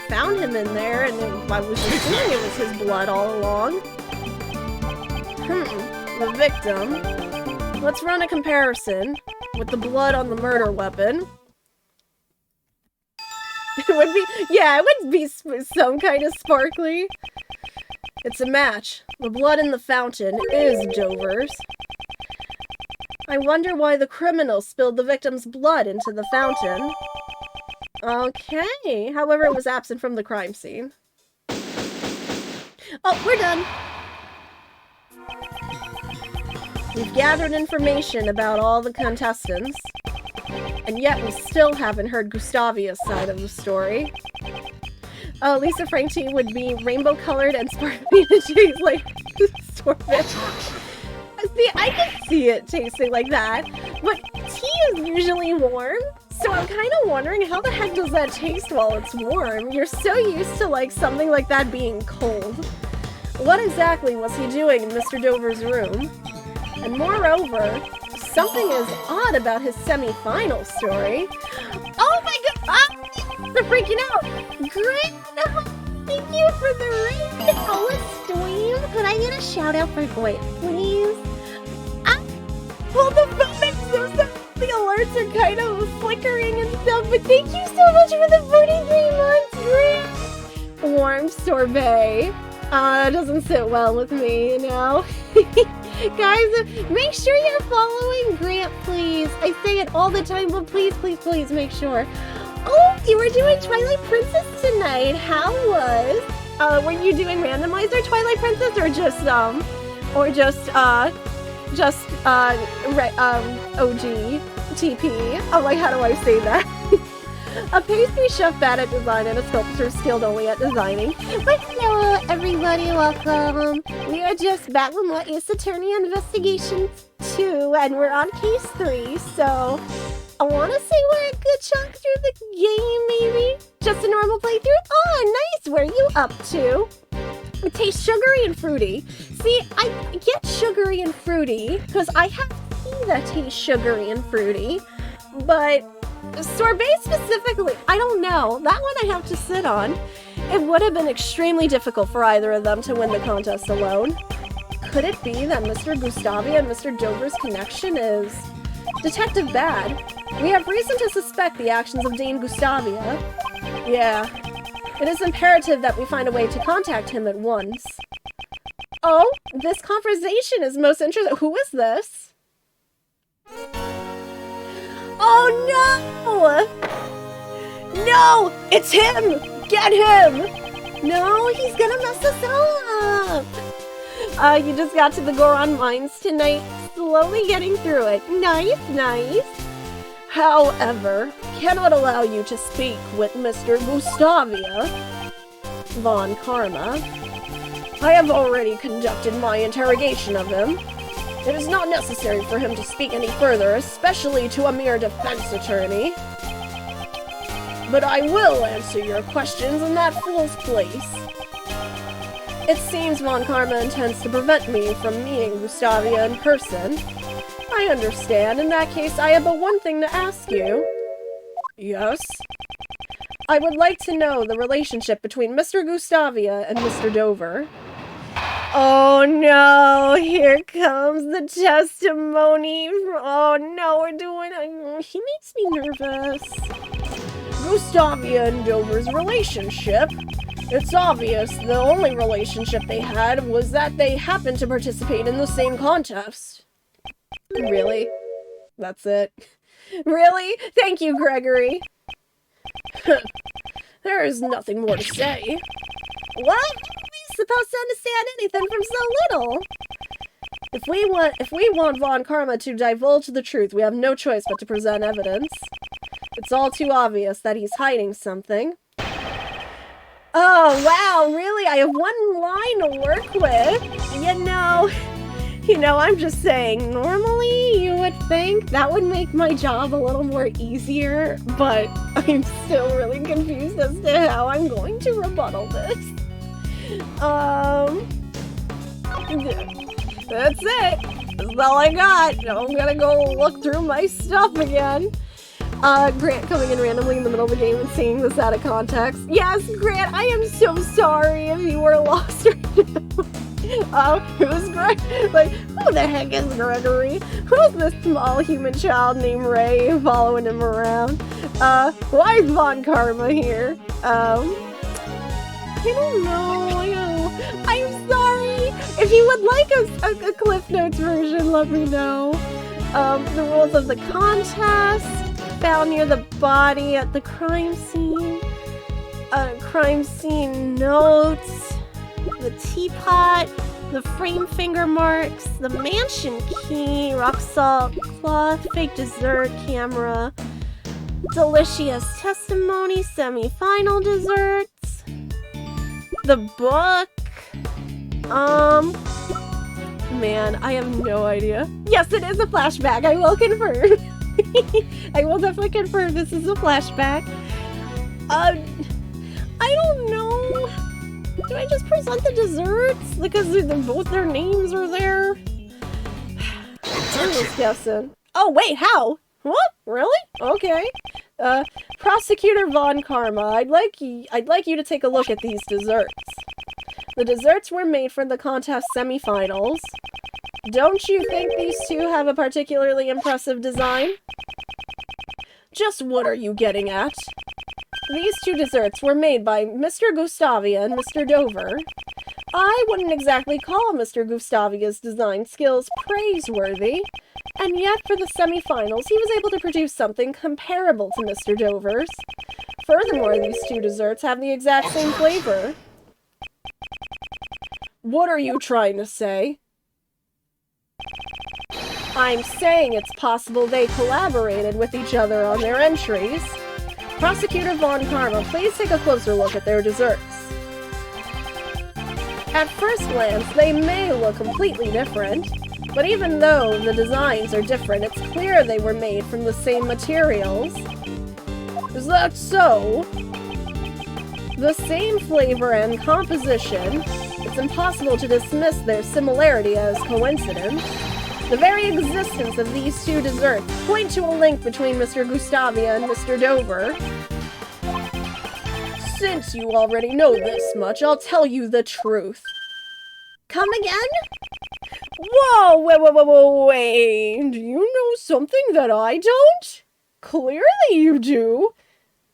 found him in there, and I was assuming it was his blood all along. The victim. Let's run a comparison with the blood on the murder weapon. It would be, yeah, it would be some kind of sparkly. It's a match. The blood in the fountain is Dover's. I wonder why the criminal spilled the victim's blood into the fountain. Okay, however, it was absent from the crime scene. Oh, we're done! We've gathered information about all the contestants, and yet we still haven't heard Gustavia's side of the story. Oh, Lisa Frank tea would be rainbow-colored and sparkly to taste like sorbet. See, I can see it tasting like that, but tea is usually warm, so I'm kind of wondering how the heck does that taste while it's warm? You're so used to, like, something like that being cold. What exactly was he doing in Mr. Dover's room? And moreover, something is odd about his semi-final story. Oh my god! Ah, they're freaking out! Great! Thank you for the raid! Oh, stream! Could I get a shout-out for Gwent, please? Ah! Well, the the alerts are kind of flickering and stuff, but thank you so much for the 43 months, Grant! Warm sorbet. Doesn't sit well with me, you know? Guys, make sure you're following Grant, please. I say it all the time, but please, please, please make sure. Oh, you were doing Twilight Princess tonight. How was? Were you doing randomizer Twilight Princess or OG TP? Oh, like, how do I say that? A pastry chef bad at design and a sculptor skilled only at designing. But hello, everybody, welcome. We are just back with more Ace Attorney Investigation 2, and we're on case 3, so I want to say we're a good chunk through the game, maybe? Just a normal playthrough? Oh, nice! Where are you up to? It tastes sugary and fruity. See, I get sugary and fruity, because I have tea that tastes sugary and fruity, but sorbet specifically, I don't know. That one I have to sit on. It would have been extremely difficult for either of them to win the contest alone. Could it be that Mr. Gustavia and Mr. Dover's connection is Detective Bad? We have reason to suspect the actions of Dane Gustavia. Yeah. It is imperative that we find a way to contact him at once. Oh, this conversation is most interesting. Who is this? Oh no! No! It's him! Get him! No, he's gonna mess us all up! You just got to the Goron Mines tonight, slowly getting through it. Nice, nice. However, cannot allow you to speak with Mr. Gustavia von Karma. I have already conducted my interrogation of him. It is not necessary for him to speak any further, especially to a mere defense attorney. But I will answer your questions in that fool's place. It seems Von Karma intends to prevent me from meeting Gustavia in person. I understand. In that case, I have but one thing to ask you. Yes? I would like to know the relationship between Mr. Gustavia and Mr. Dover. Oh no, here comes the testimony. Oh no, we're doing it. He makes me nervous. Gustavia and Dover's relationship. It's obvious the only relationship they had was that they happened to participate in the same contest. Really? That's it? Really? Thank you, Gregory. There is nothing more to say. What? Supposed to understand anything from so little. If we want Von Karma to divulge the truth, we have no choice but to present evidence. It's all too obvious that he's hiding something. Oh, wow, really? I have one line to work with. You know, I'm just saying, normally you would think that would make my job a little more easier, but I'm still really confused as to how I'm going to rebuttal this. That's it. That's all I got. Now I'm gonna go look through my stuff again. Grant coming in randomly in the middle of the game and seeing this out of context. Yes, Grant, I am so sorry if you were lost right now. Who's Greg? Like, who the heck is Gregory? Who's this small human child named Ray following him around? Why is Von Karma here? I don't know. I'm sorry. If you would like a Cliff Notes version, let me know. The rules of the contest. Found near the body at the crime scene. Crime scene notes. The teapot. The frame finger marks. The mansion key. Rock salt. Cloth. Fake dessert. Camera. Delicious testimony. Semi-final desserts. The book. Man, I have no idea. Yes, it is a flashback. I will confirm. I will definitely confirm this is a flashback. I don't know. Do I just present the desserts? Because both their names are there? I'm just guessing. Oh, wait, how? What? Really? Okay. Prosecutor Von Karma, I'd like you to take a look at these desserts. The desserts were made for the contest semifinals. Don't you think these two have a particularly impressive design? Just what are you getting at? These two desserts were made by Mr. Gustavia and Mr. Dover. I wouldn't exactly call Mr. Gustavia's design skills praiseworthy, and yet for the semifinals he was able to produce something comparable to Mr. Dover's. Furthermore, these two desserts have the exact same flavor. What are you trying to say? I'm saying it's possible they collaborated with each other on their entries. Prosecutor Von Karma, please take a closer look at their desserts. At first glance, they may look completely different, but even though the designs are different, it's clear they were made from the same materials. Is that so? The same flavor and composition. It's impossible to dismiss their similarity as coincidence. The very existence of these two desserts point to a link between Mr. Gustavia and Mr. Dover. Since you already know this much, I'll tell you the truth. Come again? Whoa, wait. Do you know something that I don't? Clearly you do.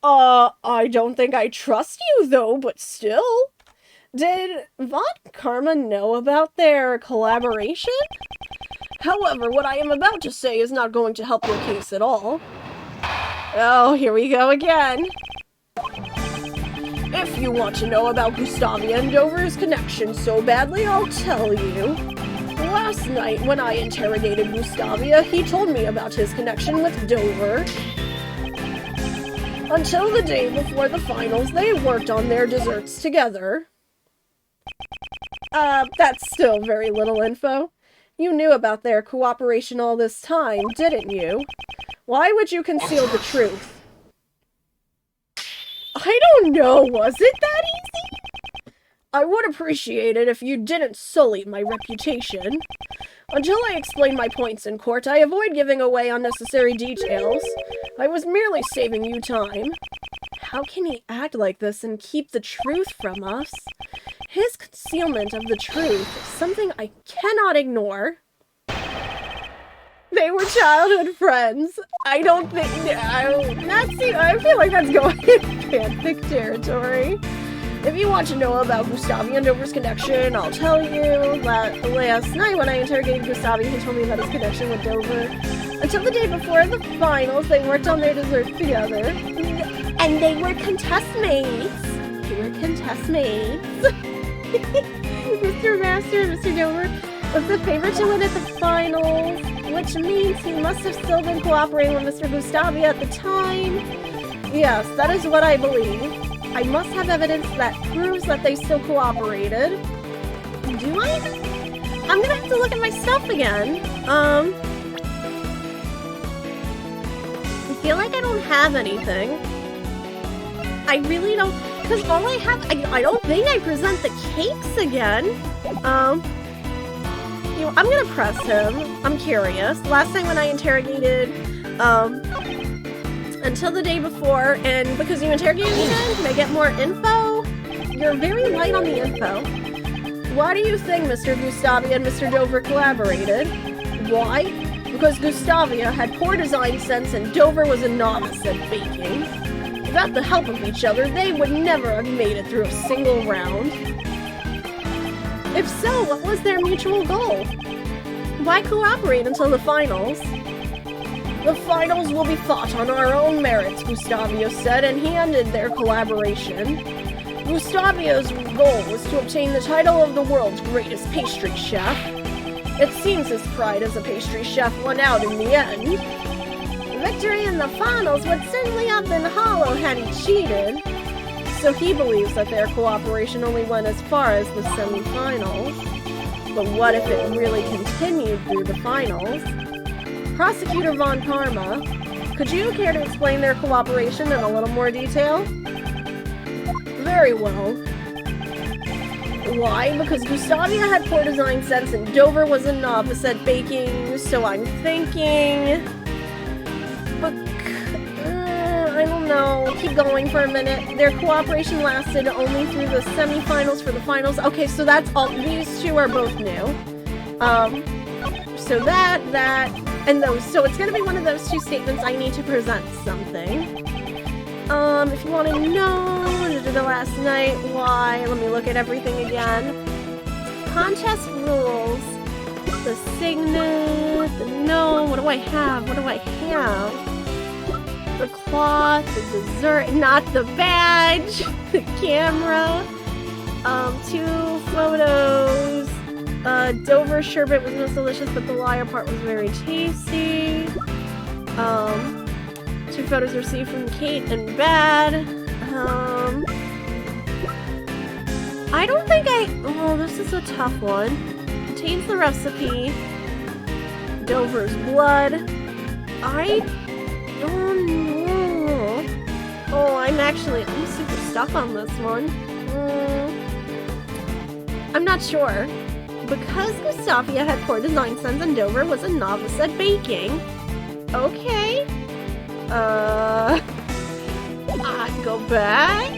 I don't think I trust you though, but still. Did Von Karma know about their collaboration? However, what I am about to say is not going to help your case at all. Oh, here we go again. If you want to know about Gustavia and Dover's connection so badly, I'll tell you. Last night, when I interrogated Gustavia, he told me about his connection with Dover. Until the day before the finals, they worked on their desserts together. That's still very little info. You knew about their cooperation all this time, didn't you? Why would you conceal the truth? I don't know, was it that easy? I would appreciate it if you didn't sully my reputation. Until I explain my points in court, I avoid giving away unnecessary details. I was merely saving you time. How can he act like this and keep the truth from us? His concealment of the truth is something I cannot ignore. They were childhood friends. I don't think... I feel like that's going in fanfic territory. If you want to know about Gustavia and Dover's connection, I'll tell you. Last night when I interrogated Gustavia, he told me about his connection with Dover. Until the day before the finals, they worked on their desserts together. And they were contestmates. Mr. Master and Mr. Dover was the favorite to win at the finals. which means he must have still been cooperating with Mr. Gustavia at the time. Yes, that is what I believe. I must have evidence that proves that they still cooperated. Do I? I'm gonna have to look at my stuff again. I feel like I don't have anything. I really don't, because all I have, I don't think I present the cakes again. You know, I'm gonna press him. I'm curious. Last time when I interrogated, until the day before, and because you interrogated me then, can I get more info? You're very light on the info. Why do you think Mr. Gustavia and Mr. Dover collaborated? Why? Because Gustavia had poor design sense and Dover was a novice at baking. Without the help of each other, they would never have made it through a single round. If so, what was their mutual goal? Why cooperate until the finals? The finals will be fought on our own merits, Gustavio said, and he ended their collaboration. Gustavio's goal was to obtain the title of the world's greatest pastry chef. It seems his pride as a pastry chef won out in the end. Victory in the finals would certainly have been hollow had he cheated. So he believes that their cooperation only went as far as the semifinals. But what if it really continued through the finals? Prosecutor Von Parma, could you care to explain their cooperation in a little more detail? Very well. Why? Because Gustavia had poor design sense and Dover was a novice at baking, so I'm thinking... But... I don't know. Keep going for a minute. Their cooperation lasted only through the semifinals for the finals. Okay, so that's all. These two are both new. So that, and those. So it's gonna be one of those two statements I need to present something. If you want to know the last night, why? Let me look at everything again. Contest rules. The signet, the no, what do I have? What do I have? The cloth, the dessert, not the badge, the camera, 2 photos. Dover sherbet was most delicious, but the liar part was very tasty. 2 photos received from Kate and Bad. I don't think oh, this is a tough one. Contains the recipe. Dover's blood. I don't know. Oh, I'm super stuck on this one. I'm not sure. Because Gustavia had poor design sense and Dover was a novice at baking. Okay. Go back.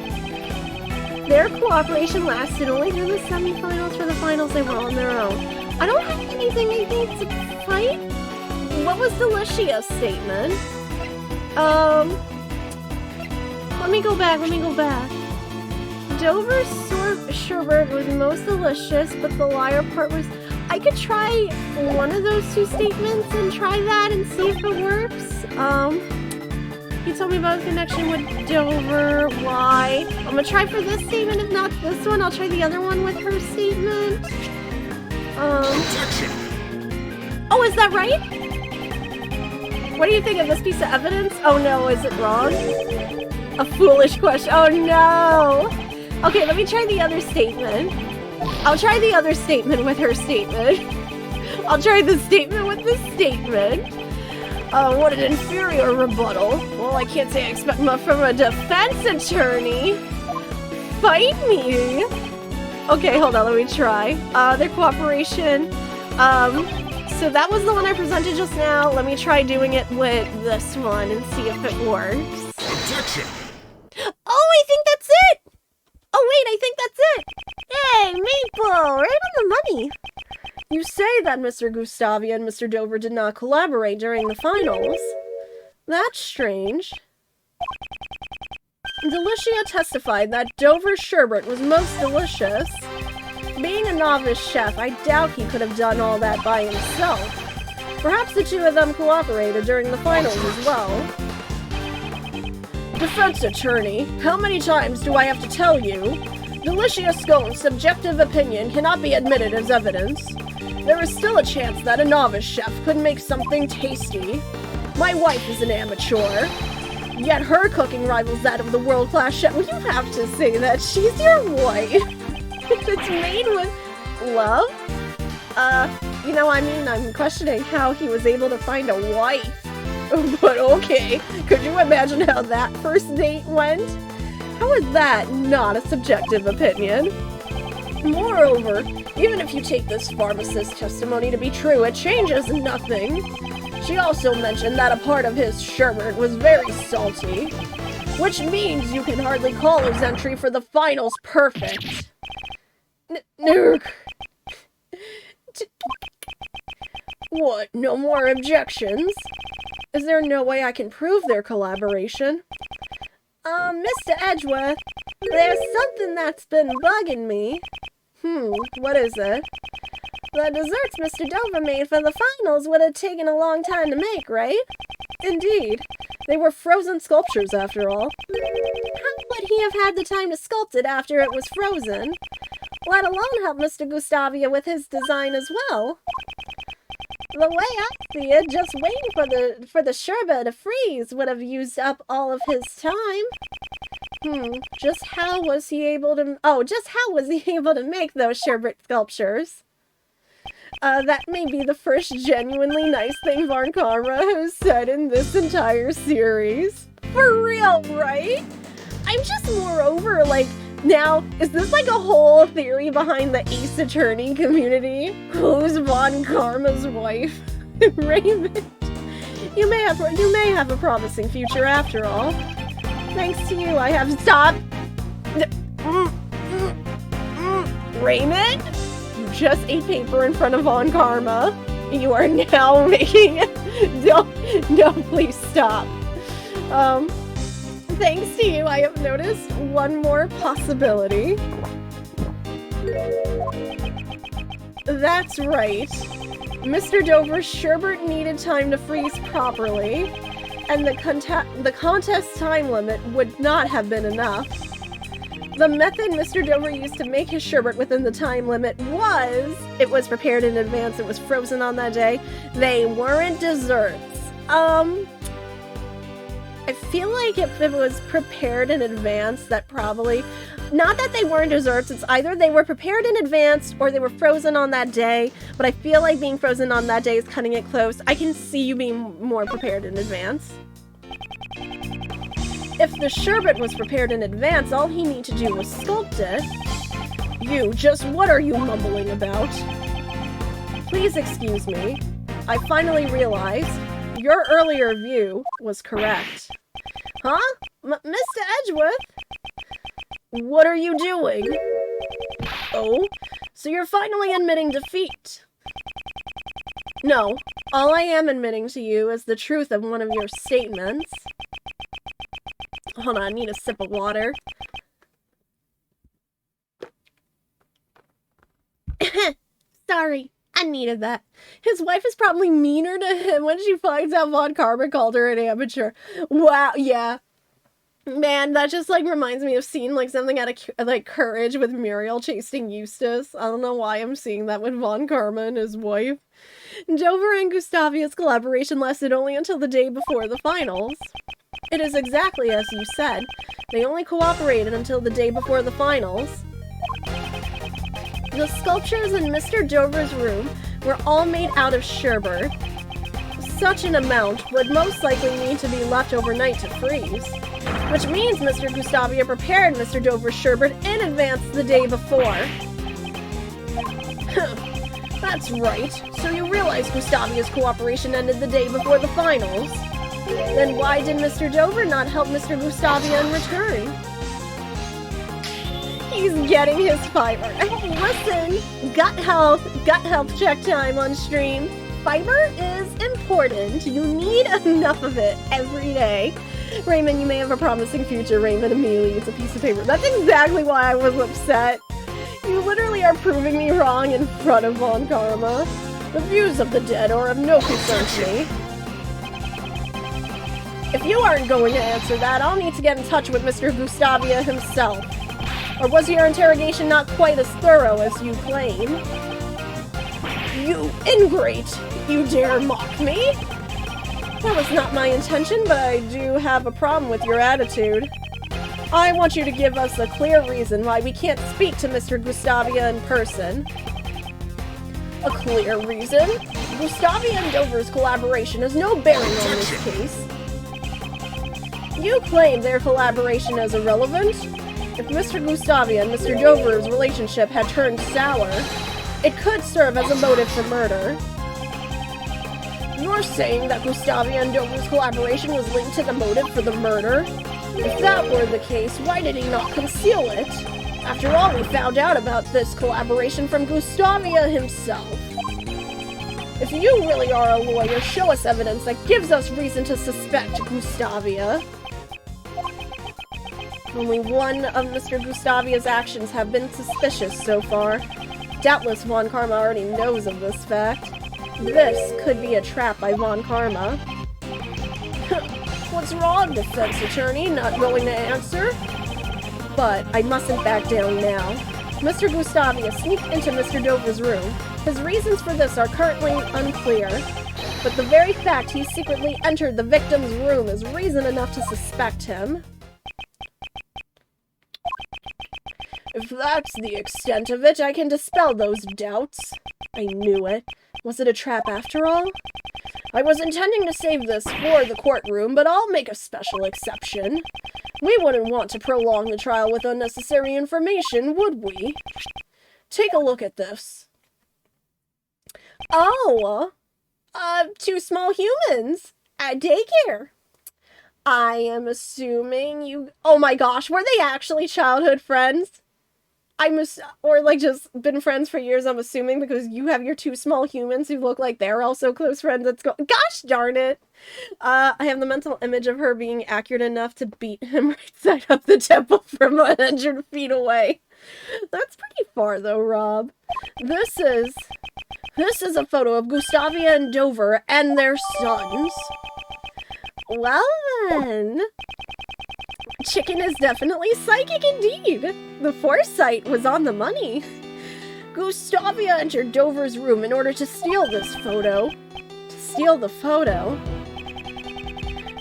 Their cooperation lasted only through the semifinals. For the finals, they were on their own. I don't have anything I think to fight. What was Delicia's statement? Let me go back. Dover's sherbet was most delicious, but the liar part was... I could try one of those 2 statements and try that and see if it works. He told me about his connection with Dover. Why? I'm gonna try for this statement. If not this one, I'll try the other one with her statement. Oh, is that right? What do you think of this piece of evidence? Oh no, is it wrong? A foolish question. Oh no! Okay, let me try the other statement. I'll try the other statement with her statement. I'll try the statement with this statement. What an inferior rebuttal. Well, I can't say I expect much from a defense attorney. Fight me! Okay, hold on, let me try. Their cooperation. So that was the one I presented just now. Let me try doing it with this one and see if it works. Objection! Oh, I think that's it! Oh wait, I think that's it! Hey, Maple! Right on the money! You say that Mr. Gustavia and Mr. Dover did not collaborate during the finals. That's strange. Delicia testified that Dover's sherbet was most delicious. Being a novice chef, I doubt he could have done all that by himself. Perhaps the 2 of them cooperated during the finals as well. Defense attorney, how many times do I have to tell you? Delicia Scone's subjective opinion cannot be admitted as evidence. there is still a chance that a novice chef could make something tasty. My wife is an amateur, yet her cooking rivals that of the world-class chef. Well, you have to say that. She's your wife. It's made with love? I'm questioning how he was able to find a wife. But okay, could you imagine how that first date went? How is that not a subjective opinion? Moreover, even if you take this pharmacist's testimony to be true, it changes nothing. She also mentioned that a part of his sherbet was very salty, which means you can hardly call his entry for the finals perfect. What, no more objections? Is there no way I can prove their collaboration? Mr. Edgeworth, there's something that's been bugging me. What is it? The desserts Mr. Dover made for the finals would have taken a long time to make, right? Indeed. They were frozen sculptures, after all. How would he have had the time to sculpt it after it was frozen? Let alone help Mr. Gustavia with his design as well. The way I see it, just waiting for the sherbet to freeze would have used up all of his time. Just how was he able to make those sherbet sculptures? That may be the first genuinely nice thing Von Karma has said in this entire series. For real, right? I'm just moreover, now, is this a whole theory behind the Ace Attorney community? Who's Von Karma's wife? Raymond? You may have a promising future after all. Thanks to you, I have stopped. Raymond? You just ate paper in front of Von Karma. You are now making no, please stop. Thanks to you, I have noticed one more possibility. That's right. Mr. Dover's sherbet needed time to freeze properly, and the contest time limit would not have been enough. The method Mr. Dover used to make his sherbet within the time limit was, it was prepared in advance, it was frozen on that day. They weren't desserts. I feel like if it was prepared in advance, that probably... Not that they weren't desserts, it's either they were prepared in advance or they were frozen on that day, but I feel like being frozen on that day is cutting it close. I can see you being more prepared in advance. If the sherbet was prepared in advance, all he needed to do was sculpt it. Just what are you mumbling about? Please excuse me. I finally realized your earlier view was correct. Huh? Mr. Edgeworth? What are you doing? Oh, so you're finally admitting defeat. No, all I am admitting to you is the truth of one of your statements. Hold on, I need a sip of water. Sorry, I needed that. His wife is probably meaner to him when she finds out Von Karma called her an amateur. Wow, yeah. Man, that just, reminds me of seeing, something out of, Courage with Muriel chasing Eustace. I don't know why I'm seeing that with Von Karma and his wife. Dover and Gustavia's collaboration lasted only until the day before the finals. It is exactly as you said. They only cooperated until the day before the finals. The sculptures in Mr. Dover's room were all made out of sherbet. Such an amount would most likely need to be left overnight to freeze. Which means Mr. Gustavia prepared Mr. Dover's sherbet in advance the day before. That's right. So you realize Gustavia's cooperation ended the day before the finals. Then why did Mr. Dover not help Mr. Gustavia in return? He's getting his fiber. Hey, listen! Gut health check time on stream. Fiber is important. You need enough of it every day. Raymond, you may have a promising future. Raymond immediately eats a piece of paper. That's exactly why I was upset. You literally are proving me wrong in front of Von Karma. The views of the dead are of no concern to me. If you aren't going to answer that, I'll need to get in touch with Mr. Gustavia himself. Or was your interrogation not quite as thorough as you claim? You ingrate! You dare mock me? That was not my intention, but I do have a problem with your attitude. I want you to give us a clear reason why we can't speak to Mr. Gustavia in person. A clear reason? Gustavia and Dover's collaboration has no bearing on this case. You claim their collaboration is irrelevant? If Mr. Gustavia and Mr. Dover's relationship had turned sour, it could serve as a motive for murder. You're saying that Gustavia and Dover's collaboration was linked to the motive for the murder? If that were the case, why did he not conceal it? After all, we found out about this collaboration from Gustavia himself. If you really are a lawyer, show us evidence that gives us reason to suspect Gustavia. Only one of Mr. Gustavia's actions have been suspicious so far. Doubtless Von Karma already knows of this fact. This could be a trap by Von Karma. What's wrong, defense attorney? Not going to answer? But I mustn't back down now. Mr. Gustavia sneaked into Mr. Dover's room. His reasons for this are currently unclear, but the very fact he secretly entered the victim's room is reason enough to suspect him. If that's the extent of it, I can dispel those doubts. I knew it. Was it a trap after all? I was intending to save this for the courtroom, but I'll make a special exception. We wouldn't want to prolong the trial with unnecessary information, would we? Take a look at this. Oh! Two small humans at daycare. I am assuming you... Oh my gosh, were they actually childhood friends? Or like just been friends for years, I'm assuming, because you have your two small humans who look like they're also close friends. Gosh darn it! I have the mental image of her being accurate enough to beat him right side up the temple from 100 feet away. That's pretty far though, Rob. This is a photo of Gustavia and Dover and their sons. Well then... Chicken is definitely psychic indeed. The foresight was on the money. Gustavia entered Dover's room in order to steal this photo. To steal the photo?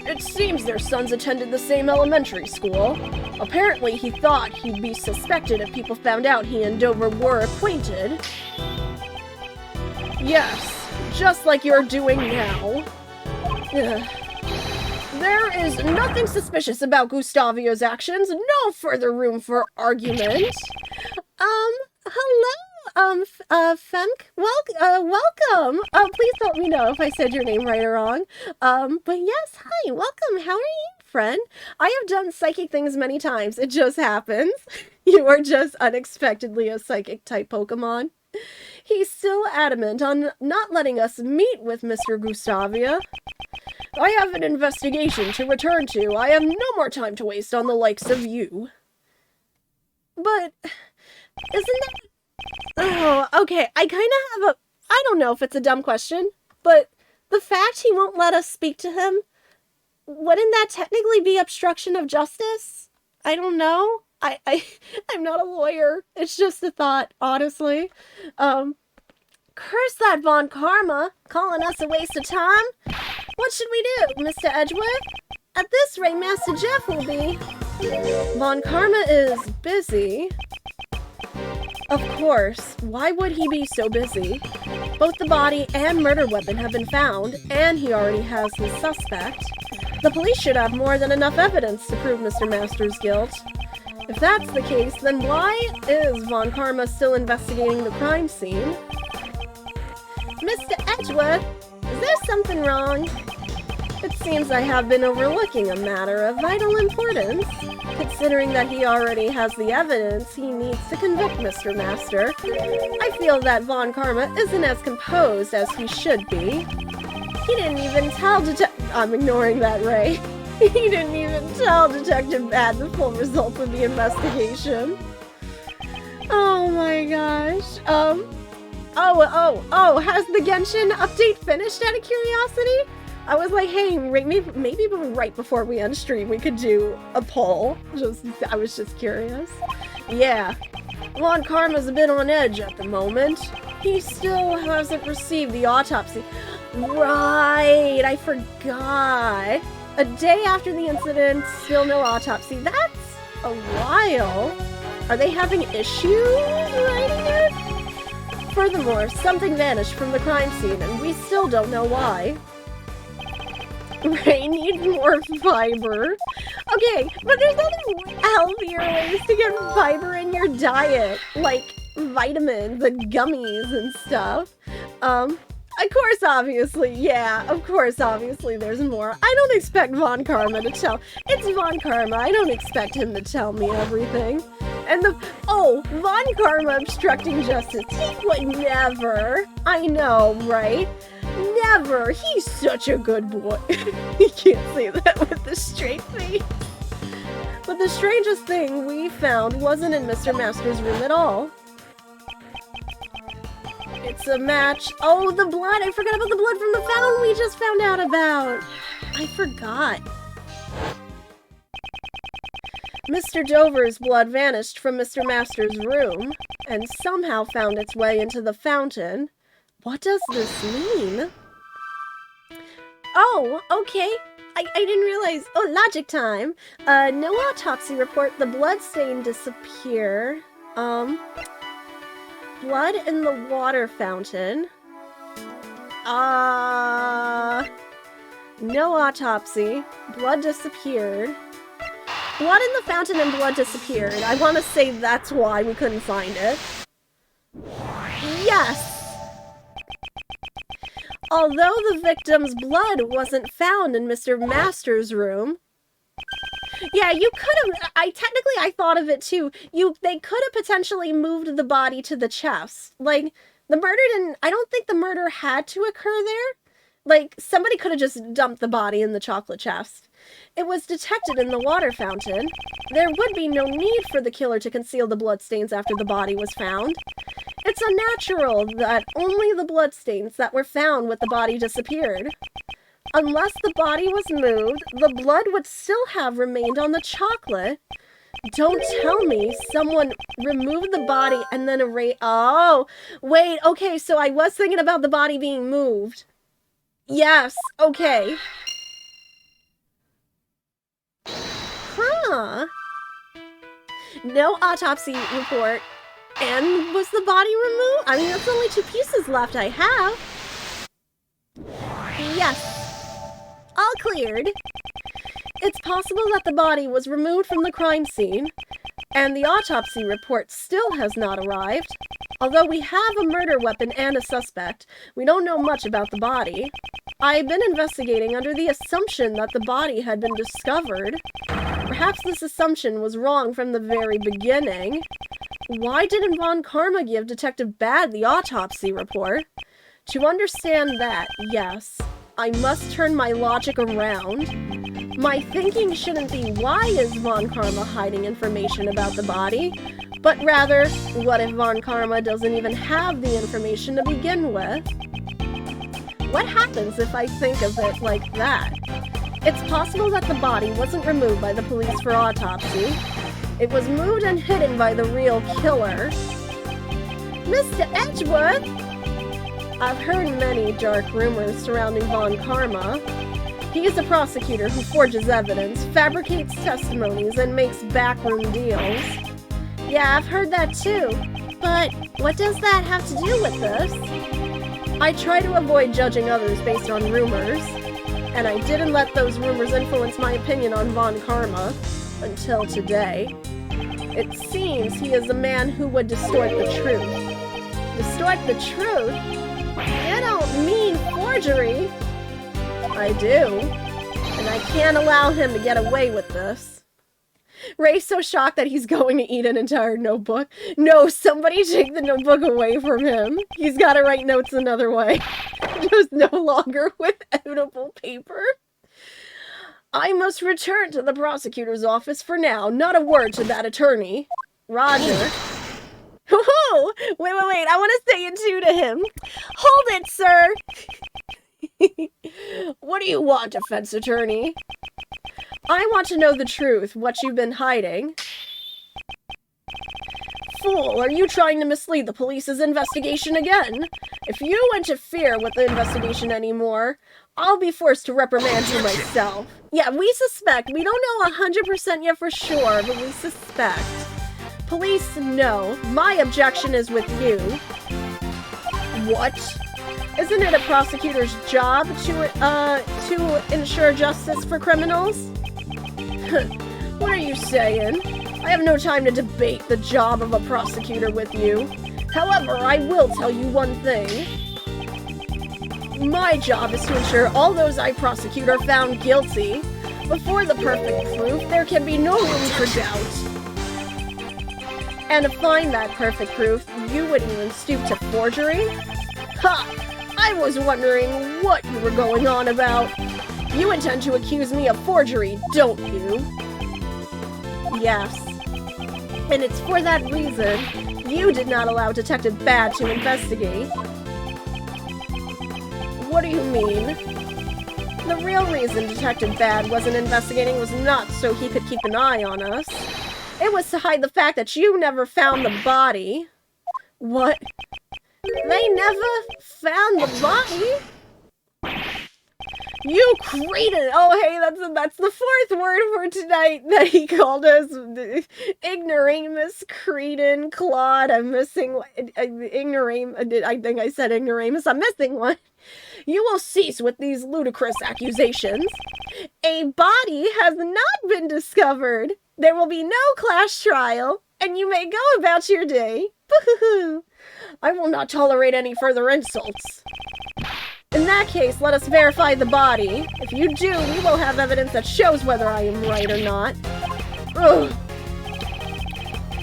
It seems their sons attended the same elementary school. Apparently he thought he'd be suspected if people found out he and Dover were acquainted. Yes, just like you're doing now. Ugh. There is nothing suspicious about Gustavia's actions. No further room for argument. Hello, Femk. Welcome. Please let me know if I said your name right or wrong. But yes, hi, welcome. How are you, friend? I have done psychic things many times. It just happens. You are just unexpectedly a psychic-type Pokemon. He's still adamant on not letting us meet with Mr. Gustavia. I have an investigation to return to. I have no more time to waste on the likes of you. But, isn't that... Oh, okay, I kind of have a... I don't know if it's a dumb question, but the fact he won't let us speak to him, wouldn't that technically be obstruction of justice? I don't know. I'm not a lawyer. It's just a thought, honestly. Curse that Von Karma, calling us a waste of time. What should we do, Mr. Edgeworth? At this rate, Master Jeff will be. Von Karma is busy. Of course. Why would he be so busy? Both the body and murder weapon have been found, and he already has his suspect. The police should have more than enough evidence to prove Mr. Master's guilt. If that's the case, then why is Von Karma still investigating the crime scene? Mr. Edgeworth, is there something wrong? It seems I have been overlooking a matter of vital importance. Considering that he already has the evidence he needs to convict Mr. Master, I feel that Von Karma isn't as composed as he should be. He didn't even tell I'm ignoring that, Ray. He didn't even tell Detective Bad the full results of the investigation. Oh my gosh. Has the Genshin update finished out of curiosity? I was like, hey, maybe right before we end stream we could do a poll. I was just curious. Yeah. Von Karma's a bit on edge at the moment. He still hasn't received the autopsy. Right, I forgot. A day after the incident, still no autopsy. That's a while. Are they having issues writing it? Furthermore, something vanished from the crime scene, and we still don't know why. Ray needs more fiber. Okay, but there's other healthier ways to get fiber in your diet, like vitamins and gummies and stuff. Of course, obviously, there's more. I don't expect Von Karma to tell. It's Von Karma. I don't expect him to tell me everything. And Von Karma obstructing justice. He would never. I know, right? Never. He's such a good boy. You can't say that with a straight face. But the strangest thing we found wasn't in Mr. Master's room at all. It's a match. Oh, the blood! I forgot about the blood from the fountain we just found out about! I forgot. Mr. Dover's blood vanished from Mr. Master's room, and somehow found its way into the fountain. What does this mean? Oh, okay. I didn't realize. Oh, logic time. No autopsy report. The blood stain disappear. Blood in the water fountain. No autopsy. Blood disappeared. Blood in the fountain and blood disappeared. I want to say that's why we couldn't find it. Yes! Although the victim's blood wasn't found in Mr. Master's room. Yeah, you could have. I thought of it too. They could have potentially moved the body to the chest. Like, the murder didn't. I don't think the murder had to occur there. Like, somebody could have just dumped the body in the chocolate chest. It was detected in the water fountain. There would be no need for the killer to conceal the bloodstains after the body was found. It's unnatural that only the bloodstains that were found with the body disappeared. Unless the body was moved, the blood would still have remained on the chocolate. Don't tell me someone removed the body and then erased. Oh, wait, okay, so I was thinking about the body being moved. Yes, okay. Huh. No autopsy report. And was the body removed? I mean, that's only 2 pieces left I have. Yes. All cleared. It's possible that the body was removed from the crime scene, and the autopsy report still has not arrived. Although we have a murder weapon and a suspect, we don't know much about the body. I've been investigating under the assumption that the body had been discovered. Perhaps this assumption was wrong from the very beginning. Why didn't Von Karma give Detective Bad the autopsy report? To understand that, yes, I must turn my logic around. My thinking shouldn't be why is Von Karma hiding information about the body, but rather, what if Von Karma doesn't even have the information to begin with? What happens if I think of it like that? It's possible that the body wasn't removed by the police for autopsy. It was moved and hidden by the real killer. Mr. Edgeworth! I've heard many dark rumors surrounding Von Karma. He is a prosecutor who forges evidence, fabricates testimonies, and makes backroom deals. Yeah, I've heard that too. But what does that have to do with this? I try to avoid judging others based on rumors, and I didn't let those rumors influence my opinion on Von Karma until today. It seems he is a man who would distort the truth. Distort the truth? You don't mean forgery. I do. And I can't allow him to get away with this. Ray's so shocked that he's going to eat an entire notebook. No, somebody take the notebook away from him. He's got to write notes another way. Just no longer with editable paper. I must return to the prosecutor's office for now. Not a word to that attorney. Roger. Woohoo! Wait. I want to say it too to him. Hold it, sir. What do you want, defense attorney? I want to know the truth, what you've been hiding. fool! Are you trying to mislead the police's investigation again? If you interfere with the investigation anymore, I'll be forced to reprimand you myself. Yeah, we suspect. We don't know 100% yet for sure, but we suspect. Police, no. My objection is with you. What? Isn't it a prosecutor's job to ensure justice for criminals? What are you saying? I have no time to debate the job of a prosecutor with you. However, I will tell you one thing. My job is to ensure all those I prosecute are found guilty. Before the perfect proof, there can be no room for doubt. And to find that perfect proof, you wouldn't even stoop to forgery? Ha! I was wondering what you were going on about. You intend to accuse me of forgery, don't you? Yes. And it's for that reason you did not allow Detective Bad to investigate. What do you mean? The real reason Detective Bad wasn't investigating was not so he could keep an eye on us. It was to hide the fact that you never found the body. What? They never found the body? You cretin! Oh, hey, that's the fourth word for tonight that he called us. Ignoramus, cretin, Claude. I'm missing ignoramus. I think I said ignoramus. I'm missing one. You will cease with these ludicrous accusations. A body has not been discovered. There will be no class trial, and you may go about your day. I will not tolerate any further insults. In that case, let us verify the body. If you do, we will have evidence that shows whether I am right or not. Ugh.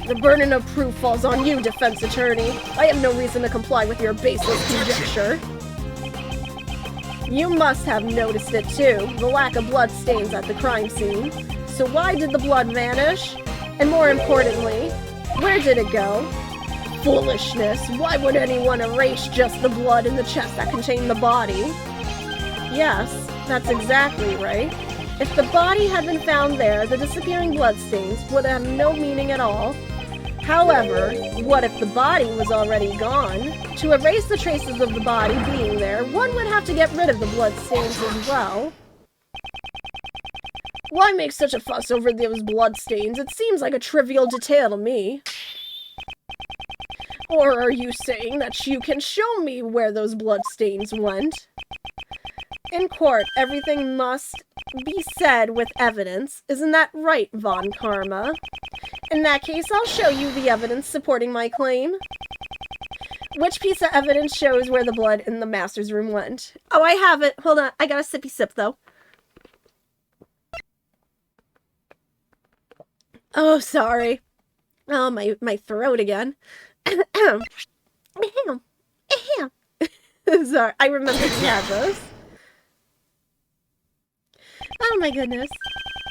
The burden of proof falls on you, defense attorney. I have no reason to comply with your baseless conjecture. You must have noticed it too, the lack of blood stains at the crime scene. So why did the blood vanish? And more importantly, where did it go? Foolishness! Why would anyone erase just the blood in the chest that contained the body? Yes, that's exactly right. If the body had been found there, the disappearing bloodstains would have no meaning at all. However, what if the body was already gone? To erase the traces of the body being there, one would have to get rid of the bloodstains as well. Why make such a fuss over those bloodstains? It seems like a trivial detail to me. Or are you saying that you can show me where those bloodstains went? In court, everything must be said with evidence. Isn't that right, Von Karma? In that case, I'll show you the evidence supporting my claim. Which piece of evidence shows where the blood in the master's room went? Oh, I have it. Hold on. I got a sippy sip, though. Oh, sorry. Oh, my throat again. Sorry, I remember we had those. Oh my goodness.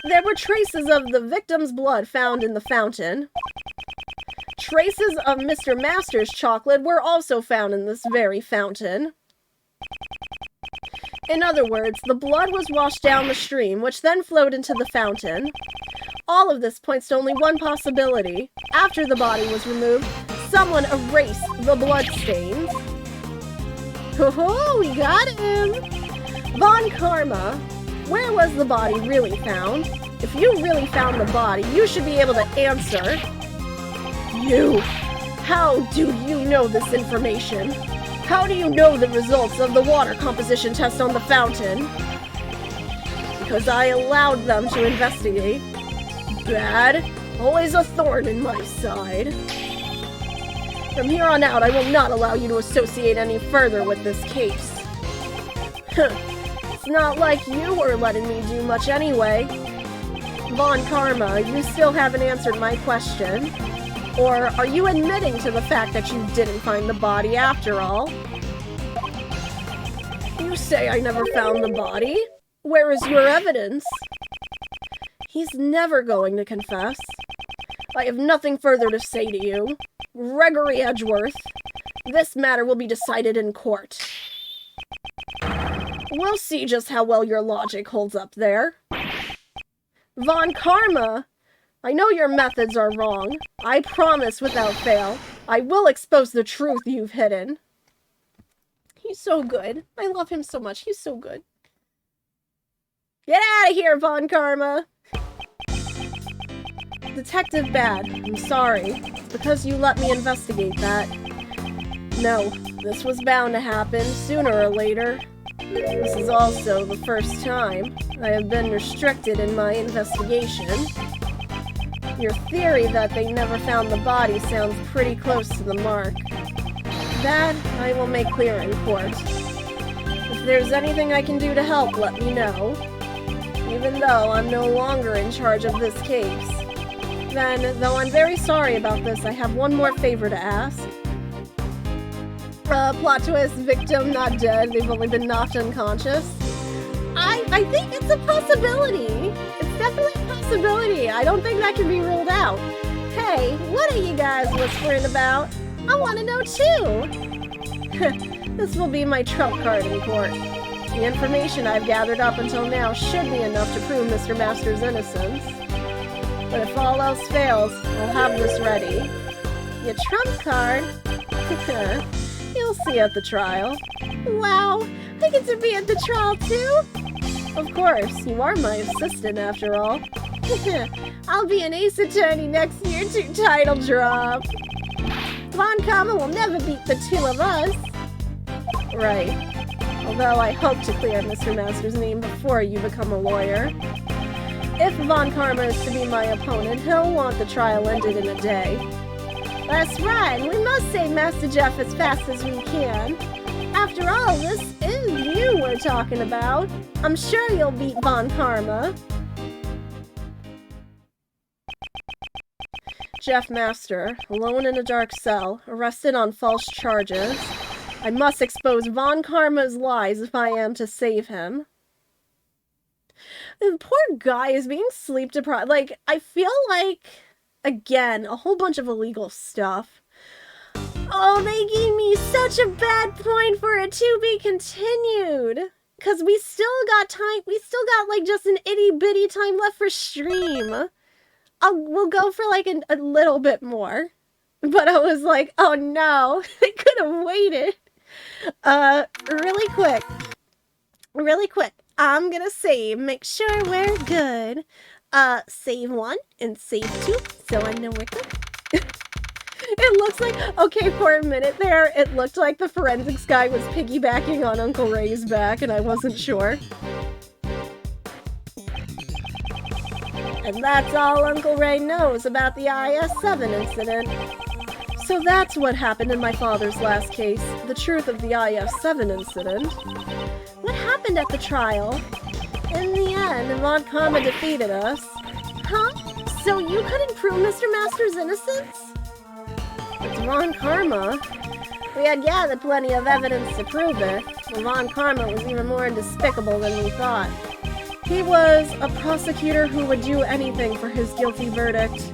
There were traces of the victim's blood found in the fountain. Traces of Mr. Master's chocolate were also found in this very fountain. In other words, the blood was washed down the stream, which then flowed into the fountain. All of this points to only one possibility. After the body was removed, someone erased the bloodstains. Oh, we got him! Von Karma, where was the body really found? If you really found the body, you should be able to answer. You! How do you know this information? How do you know the results of the water composition test on the fountain? Because I allowed them to investigate. Bad. Always a thorn in my side. From here on out, I will not allow you to associate any further with this case. It's not like you were letting me do much anyway. Von Karma, you still haven't answered my question. Or are you admitting to the fact that you didn't find the body after all? You say I never found the body? Where is your evidence? He's never going to confess. I have nothing further to say to you. Gregory Edgeworth, this matter will be decided in court. We'll see just how well your logic holds up there. Von Karma, I know your methods are wrong. I promise without fail, I will expose the truth you've hidden. He's so good. I love him so much. He's so good. Get out of here, Von Karma! Detective Bad, I'm sorry. It's because you let me investigate that. No, this was bound to happen, sooner or later. This is also the first time I have been restricted in my investigation. Your theory that they never found the body sounds pretty close to the mark. That I will make clear in court. If there's anything I can do to help, let me know. Even though I'm no longer in charge of this case. Then, though I'm very sorry about this, I have one more favor to ask. Plot twist, victim not dead, they've only been knocked unconscious. I think it's a possibility. It's definitely a possibility. I don't think that can be ruled out. Hey, what are you guys whispering about? I want to know too. This will be my trump card in court. The information I've gathered up until now should be enough to prove Mr. Master's innocence. But if all else fails, I'll have this ready. Your trump card? You'll see at the trial. Wow, I get to be at the trial too? Of course, you are my assistant after all. I'll be an ace attorney next year to title drop. Von Karma will never beat the two of us. Right. Although I hope to clear Mr. Master's name before you become a lawyer. If Von Karma is to be my opponent, he'll want the trial ended in a day. That's right, we must save Master Jeff as fast as we can. After all, this is you we're talking about. I'm sure you'll beat Von Karma. Jeff Master, alone in a dark cell, arrested on false charges. I must expose Von Karma's lies if I am to save him. The poor guy is being sleep deprived. Like, I feel like, again, a whole bunch of illegal stuff. Oh, they gave me such a bad point for it to be continued. Because we still got time. We still got, like, just an itty-bitty time left for stream. We'll go for, like, a little bit more. But I was like, oh no, I could have waited. Really quick. I'm gonna save, make sure we're good. Save 1 and save 2, so I know we're good. It looks like, okay, for a minute there, it looked like the forensics guy was piggybacking on Uncle Ray's back, and I wasn't sure. And that's all Uncle Ray knows about the IS-7 incident. So that's what happened in my father's last case, the truth of the IS-7 incident. What happened at the trial? In the end, Von Karma defeated us. Huh? So you couldn't prove Mr. Master's innocence? It's Von Karma. We had gathered plenty of evidence to prove it. But Von Karma was even more despicable than we thought. He was a prosecutor who would do anything for his guilty verdict.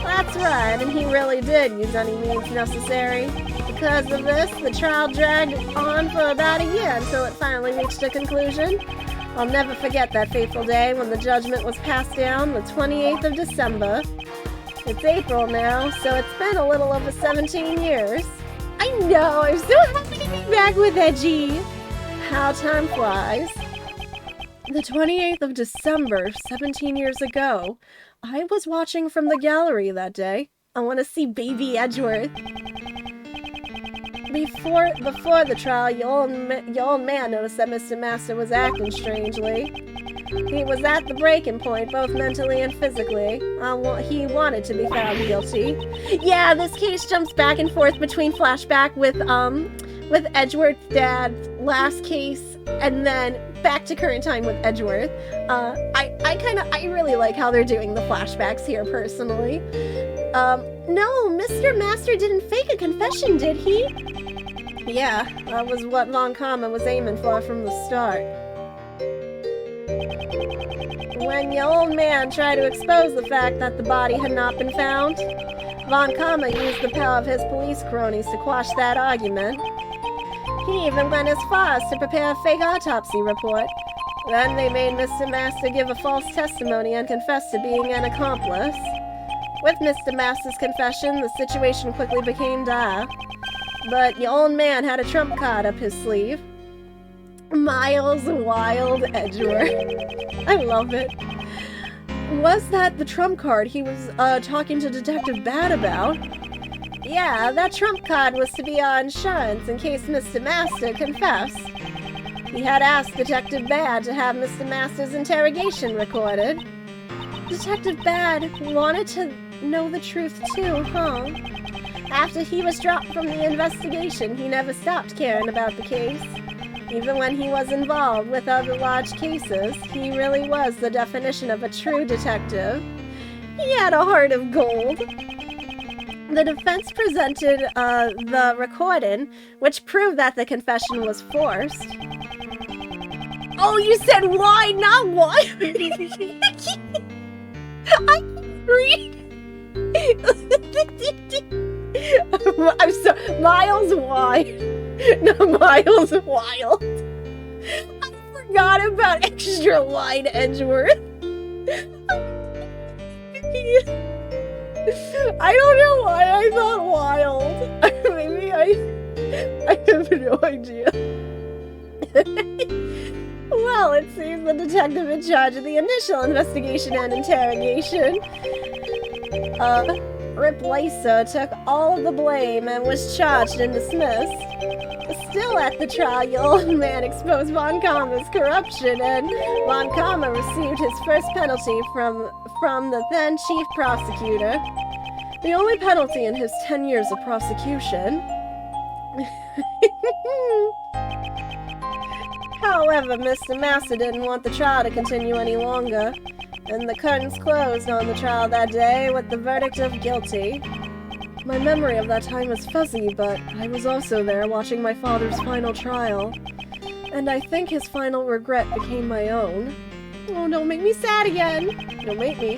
That's right, and he really did use any means necessary. Because of this, the trial dragged on for about a year until it finally reached a conclusion. I'll never forget that fateful day when the judgment was passed down, the 28th of December. It's April now, so it's been a little over 17 years. I know, I'm so happy to be back with Edgy. How time flies. The 28th of December, 17 years ago, I was watching from the gallery that day. I want to see baby Edgeworth. Before the trial, your old man noticed that Mr. Master was acting strangely. He was at the breaking point, both mentally and physically. He wanted to be found guilty. Yeah, this case jumps back and forth between flashback with Edgeworth's dad's last case, and then back to current time with Edgeworth. I really like how they're doing the flashbacks here, personally. No, Mr. Master didn't fake a confession, did he? Yeah, that was what Von Karma was aiming for from the start. When your old man tried to expose the fact that the body had not been found, Von Karma used the power of his police cronies to quash that argument. He even went as far as to prepare a fake autopsy report. Then they made Mr. Master give a false testimony and confess to being an accomplice. With Mr. Master's confession, the situation quickly became dire. But the old man had a trump card up his sleeve. Miles Wild Edgeworth. I love it. Was that the trump card he was talking to Detective Bad about? Yeah, that trump card was to be our insurance in case Mr. Master confessed. He had asked Detective Bad to have Mr. Master's interrogation recorded. Detective Bad wanted to know the truth too, huh? After he was dropped from the investigation, he never stopped caring about the case. Even when he was involved with other large cases, he really was the definition of a true detective. He had a heart of gold. The defense presented the recording, which proved that the confession was forced. Oh, you said why, not why? I can't read. I'm sorry. Miles Wide. No, Miles Wild. I forgot about extra wide Edgeworth. I don't know why I thought wild. Maybe I have no idea. Well, it seems the detective in charge of the initial investigation and interrogation, Rip Lacer, took all of the blame and was charged and dismissed. Still at the trial, the old man exposed Von Karma's corruption, and Von Karma received his first penalty from the then chief prosecutor. The only penalty in his 10 years of prosecution. However, Mr. Master didn't want the trial to continue any longer, and the curtains closed on the trial that day with the verdict of guilty. My memory of that time is fuzzy, but I was also there watching my father's final trial, and I think his final regret became my own. Oh, don't make me sad again! Don't make me.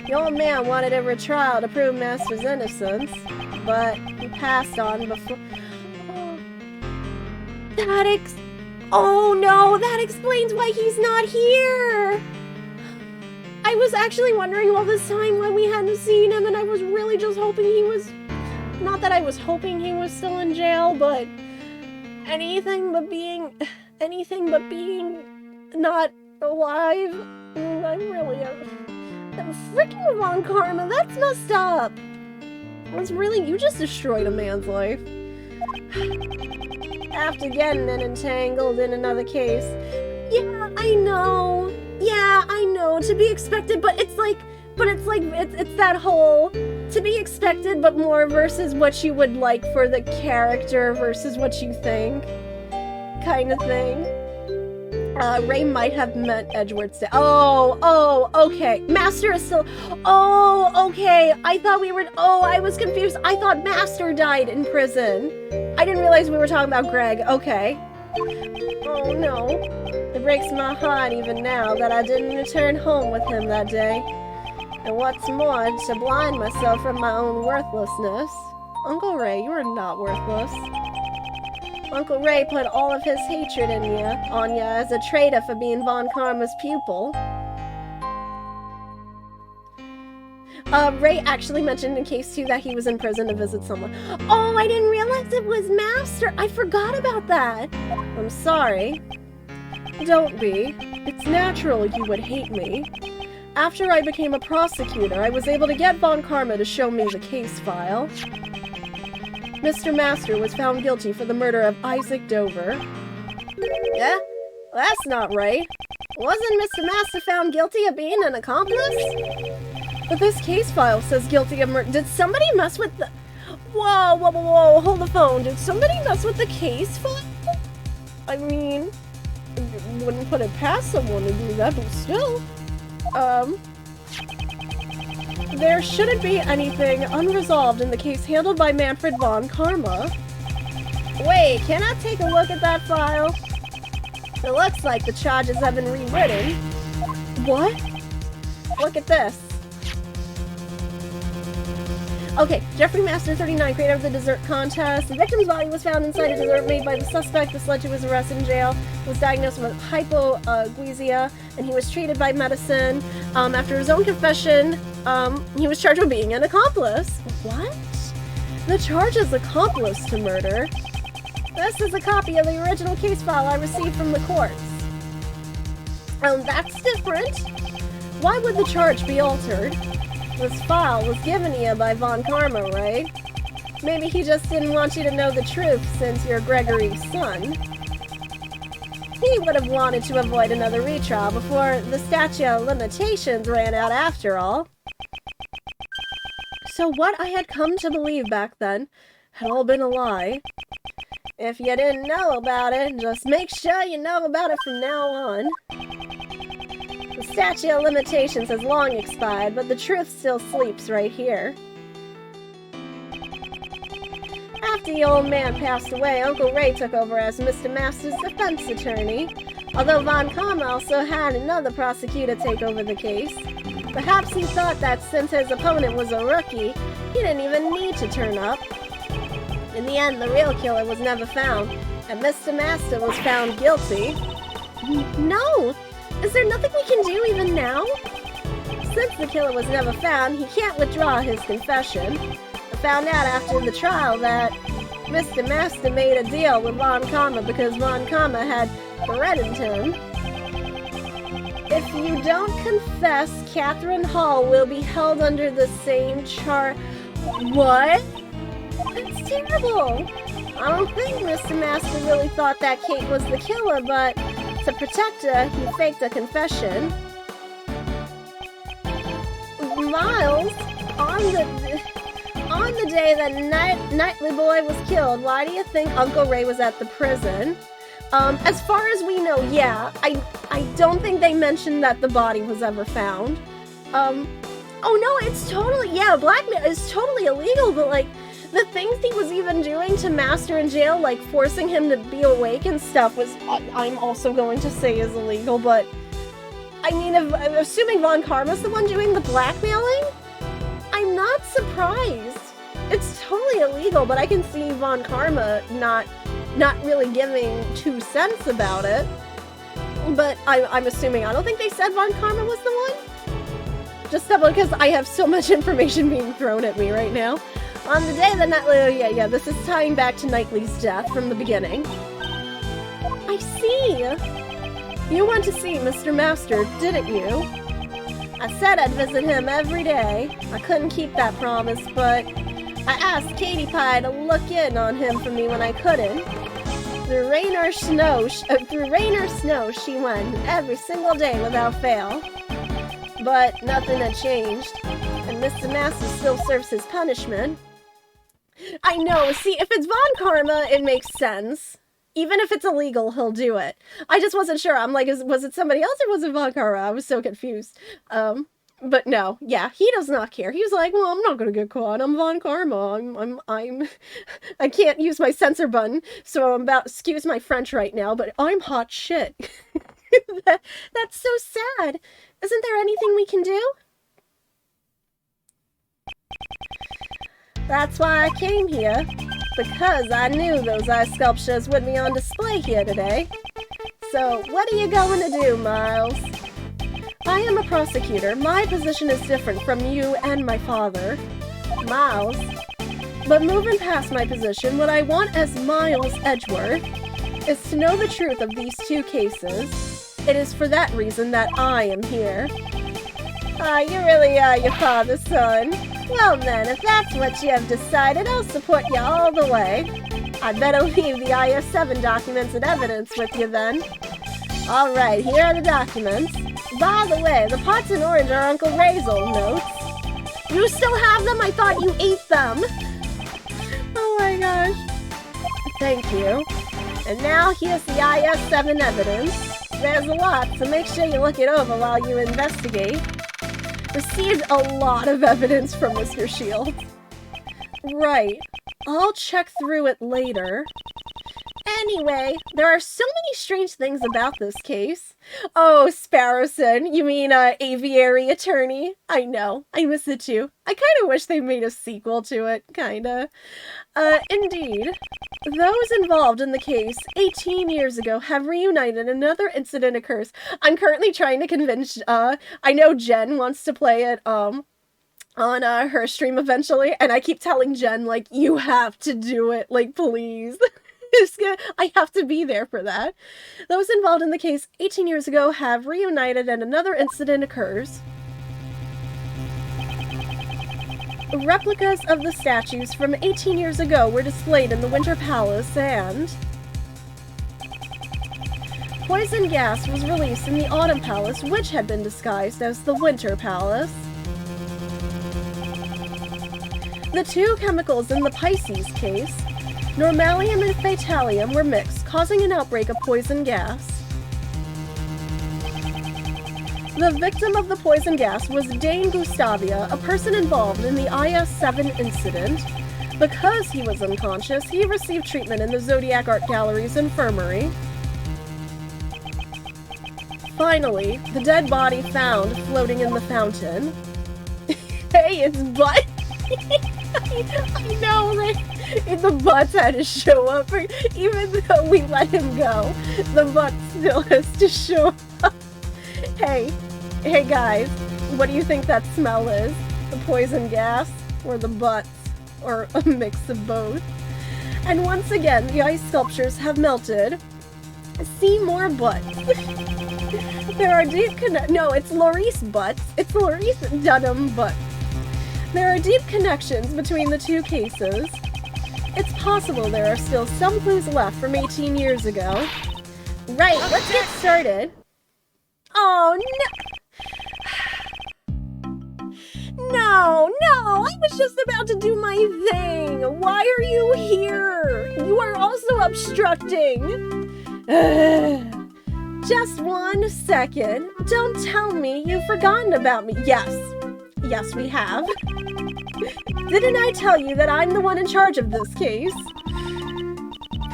The old man wanted a retrial to prove Master's innocence, but he passed on before... Oh no, that explains why he's not here! I was actually wondering all this time why we hadn't seen him, and I was really just hoping he was... Not that I was hoping he was still in jail, but... Anything but being not alive. I'm really... Freaking Von Karma, that's messed up! That's really... You just destroyed a man's life. After getting entangled in another case. Yeah, I know. Yeah, I know. To be expected, but it's that whole to be expected, but more versus what you would like for the character versus what you think kind of thing. Ray might have met Edgeworth still. Oh, okay. Master is still... Oh, okay. I thought we were... Oh, I was confused. I thought Master died in prison. I didn't realize we were talking about Greg. Okay. Oh, no. It breaks my heart even now that I didn't return home with him that day. And what's more, to blind myself from my own worthlessness. Uncle Ray, you are not worthless. Uncle Ray put all of his hatred on ya as a traitor for being Von Karma's pupil. Ray actually mentioned in case 2 that he was in prison to visit someone. Oh, I didn't realize it was Master! I forgot about that! I'm sorry. Don't be. It's natural you would hate me. After I became a prosecutor, I was able to get Von Karma to show me the case file. Mr. Master was found guilty for the murder of Isaac Dover. Yeah? Well, that's not right. Wasn't Mr. Master found guilty of being an accomplice? But this case file says guilty of murder. Did somebody mess with the... Whoa, hold the phone. Did somebody mess with the case file? I mean, wouldn't put it past someone to do that, but still. There shouldn't be anything unresolved in the case handled by Manfred Von Karma. Wait, can I take a look at that file? It looks like the charges have been rewritten. What? Look at this. Okay, Jeffrey Master 39, creator of the dessert contest. The victim's body was found inside a dessert made by the suspect. This led to his arrest in jail. He was diagnosed with hypoglycemia, and he was treated by medicine. After his own confession, he was charged with being an accomplice. What? The charge is accomplice to murder. This is a copy of the original case file I received from the courts. That's different. Why would the charge be altered? This file was given to you by Von Karma, right? Maybe he just didn't want you to know the truth since you're Gregory's son. He would have wanted to avoid another retrial before the statute of limitations ran out after all. So what I had come to believe back then had all been a lie. If you didn't know about it, just make sure you know about it from now on. The statute of limitations has long expired, but the truth still sleeps right here. After the old man passed away, Uncle Ray took over as Mr. Master's defense attorney, although Von Karma also had another prosecutor take over the case. Perhaps he thought that since his opponent was a rookie, he didn't even need to turn up. In the end, the real killer was never found, and Mr. Master was found guilty. No! Is there nothing we can do even now? Since the killer was never found, he can't withdraw his confession. I found out after the trial that Mr. Master made a deal with Von Karma because Von Karma had threatened him. If you don't confess, Catherine Hall will be held under the same charge. What? That's terrible! I don't think Mr. Master really thought that Kate was the killer, but to protect her, he faked a confession. Miles, on the day that Nightly Boy was killed, why do you think Uncle Ray was at the prison? As far as we know, yeah. I don't think they mentioned that the body was ever found. Oh no, it's totally, yeah, blackmail is totally illegal, but like, the things he was even doing to Master in jail, like forcing him to be awake and stuff, was, I'm also going to say is illegal, but I mean, assuming Von Karma's the one doing the blackmailing, I'm not surprised. It's totally illegal, but I can see Von Karma not really giving 2 cents about it. But I'm assuming, I don't think they said Von Karma was the one. Just double, because I have so much information being thrown at me right now. On the day that Nightly, this is tying back to Knightley's death from the beginning. I see. You went to see Mr. Master, didn't you? I said I'd visit him every day. I couldn't keep that promise, but I asked Katie Pie to look in on him for me when I couldn't. Through rain or snow, she went every single day without fail. But nothing had changed, and Mr. Master still serves his punishment. I know, see, if it's Von Karma, it makes sense. Even if it's illegal, he'll do it. I just wasn't sure. I'm like, was it somebody else or was it Von Karma? I was so confused. But no, yeah, he does not care. He's like, well, I'm not gonna get caught. I'm Von Karma. I can't use my censor button, so I'm about, excuse my French right now, but I'm hot shit. That's so sad. Isn't there anything we can do? That's why I came here, because I knew those eye sculptures would be on display here today. So, what are you going to do, Miles? I am a prosecutor. My position is different from you and my father, Miles. But moving past my position, what I want as Miles Edgeworth is to know the truth of these 2 cases. It is for that reason that I am here. You really are your father's son. Well then, if that's what you have decided, I'll support you all the way. I'd better leave the IS-7 documents and evidence with you then. Alright, here are the documents. By the way, the pots and orange are Uncle Ray's old notes. You still have them? I thought you ate them. Oh my gosh. Thank you. And now here's the IS-7 evidence. There's a lot, so make sure you look it over while you investigate. Received a lot of evidence from Mr. Shield. Right. I'll check through it later. Anyway, there are so many strange things about this case. Oh, Sparrowson, you mean, aviary attorney? I know, I miss it too. I kinda wish they made a sequel to it, kinda. Indeed. Those involved in the case 18 years ago have reunited. Another incident occurs. I'm currently trying to convince, I know Jen wants to play it, on her stream eventually, and I keep telling Jen, like, you have to do it, like, please. I have to be there for that. Those involved in the case 18 years ago have reunited and another incident occurs. Replicas of the statues from 18 years ago were displayed in the Winter Palace, and poison gas was released in the Autumn Palace, which had been disguised as the Winter Palace. The two chemicals in the Pisces case, normalium and fatalium, were mixed, causing an outbreak of poison gas. The victim of the poison gas was Dane Gustavia, a person involved in the IS-7 incident. Because he was unconscious, he received treatment in the Zodiac Art Gallery's infirmary. Finally, the dead body found floating in the fountain. Hey, it's Butt! I know, like, the Butts had to show up, even though we let him go. The Butt still has to show up. Hey guys, what do you think that smell is? The poison gas, or the butts, or a mix of both? And once again, the ice sculptures have melted. See more butts. There are deep no, it's Laurice Butts. It's Laurice Dunham Butts. There are deep connections between the two cases. It's possible there are still some clues left from 18 years ago. Right, let's get started. Oh, no! No, I was just about to do my thing. Why are you here? You are also obstructing. Just 1 second. Don't tell me you've forgotten about me. Yes, we have. Didn't I tell you that I'm the one in charge of this case?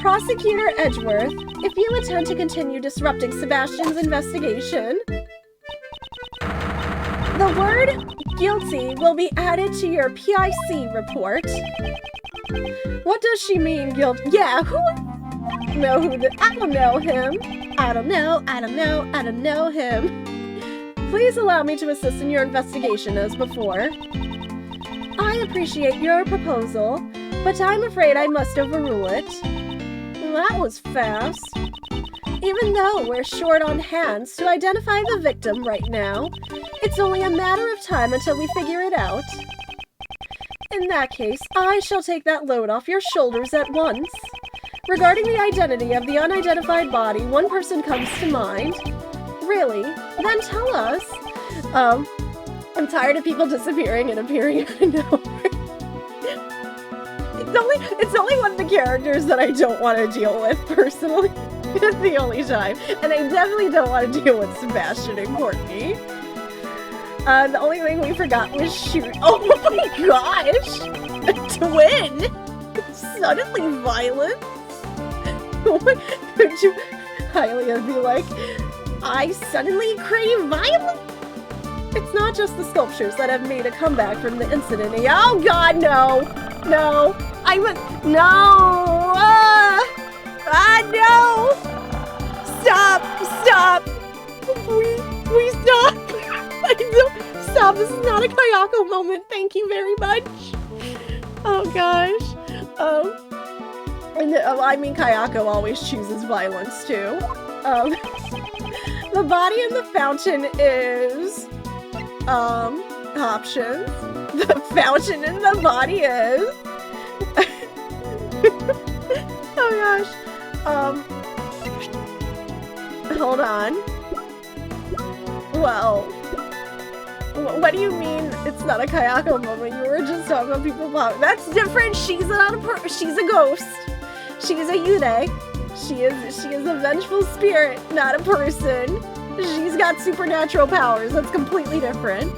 Prosecutor Edgeworth, if you intend to continue disrupting Sebastian's investigation, the word guilty will be added to your PIC report. What does she mean, guilt? Yeah, who? Know who the? I don't know him. I don't know him. Please allow me to assist in your investigation as before. I appreciate your proposal, but I'm afraid I must overrule it. That was fast. Even though we're short on hands to identify the victim right now, it's only a matter of time until we figure it out. In that case, I shall take that load off your shoulders at once. Regarding the identity of the unidentified body, one person comes to mind. Really? Then tell us. I'm tired of people disappearing and appearing out of nowhere. It's only one of the characters that I don't want to deal with, personally. It's the only time. And I definitely don't want to deal with Sebastian and Courtney. The only thing we forgot was shoot. Oh my gosh! A twin! Suddenly violent? Could you, Hylia, be like, I suddenly crave violence? It's not just the sculptures that have made a comeback from the incident. Oh god, no! No! No! No! Stop! Please stop! Stop, this is not a Kayako moment. Thank you very much. Oh gosh. I mean, Kayako always chooses violence too. The body in the fountain is options. The fountain in the body is oh gosh. Hold on. Well, what do you mean it's not a Kayako moment? You were just talking about people popping. That's different. She's not a she's a ghost. She's a Yude. She is a vengeful spirit, not a person. She's got supernatural powers. That's completely different.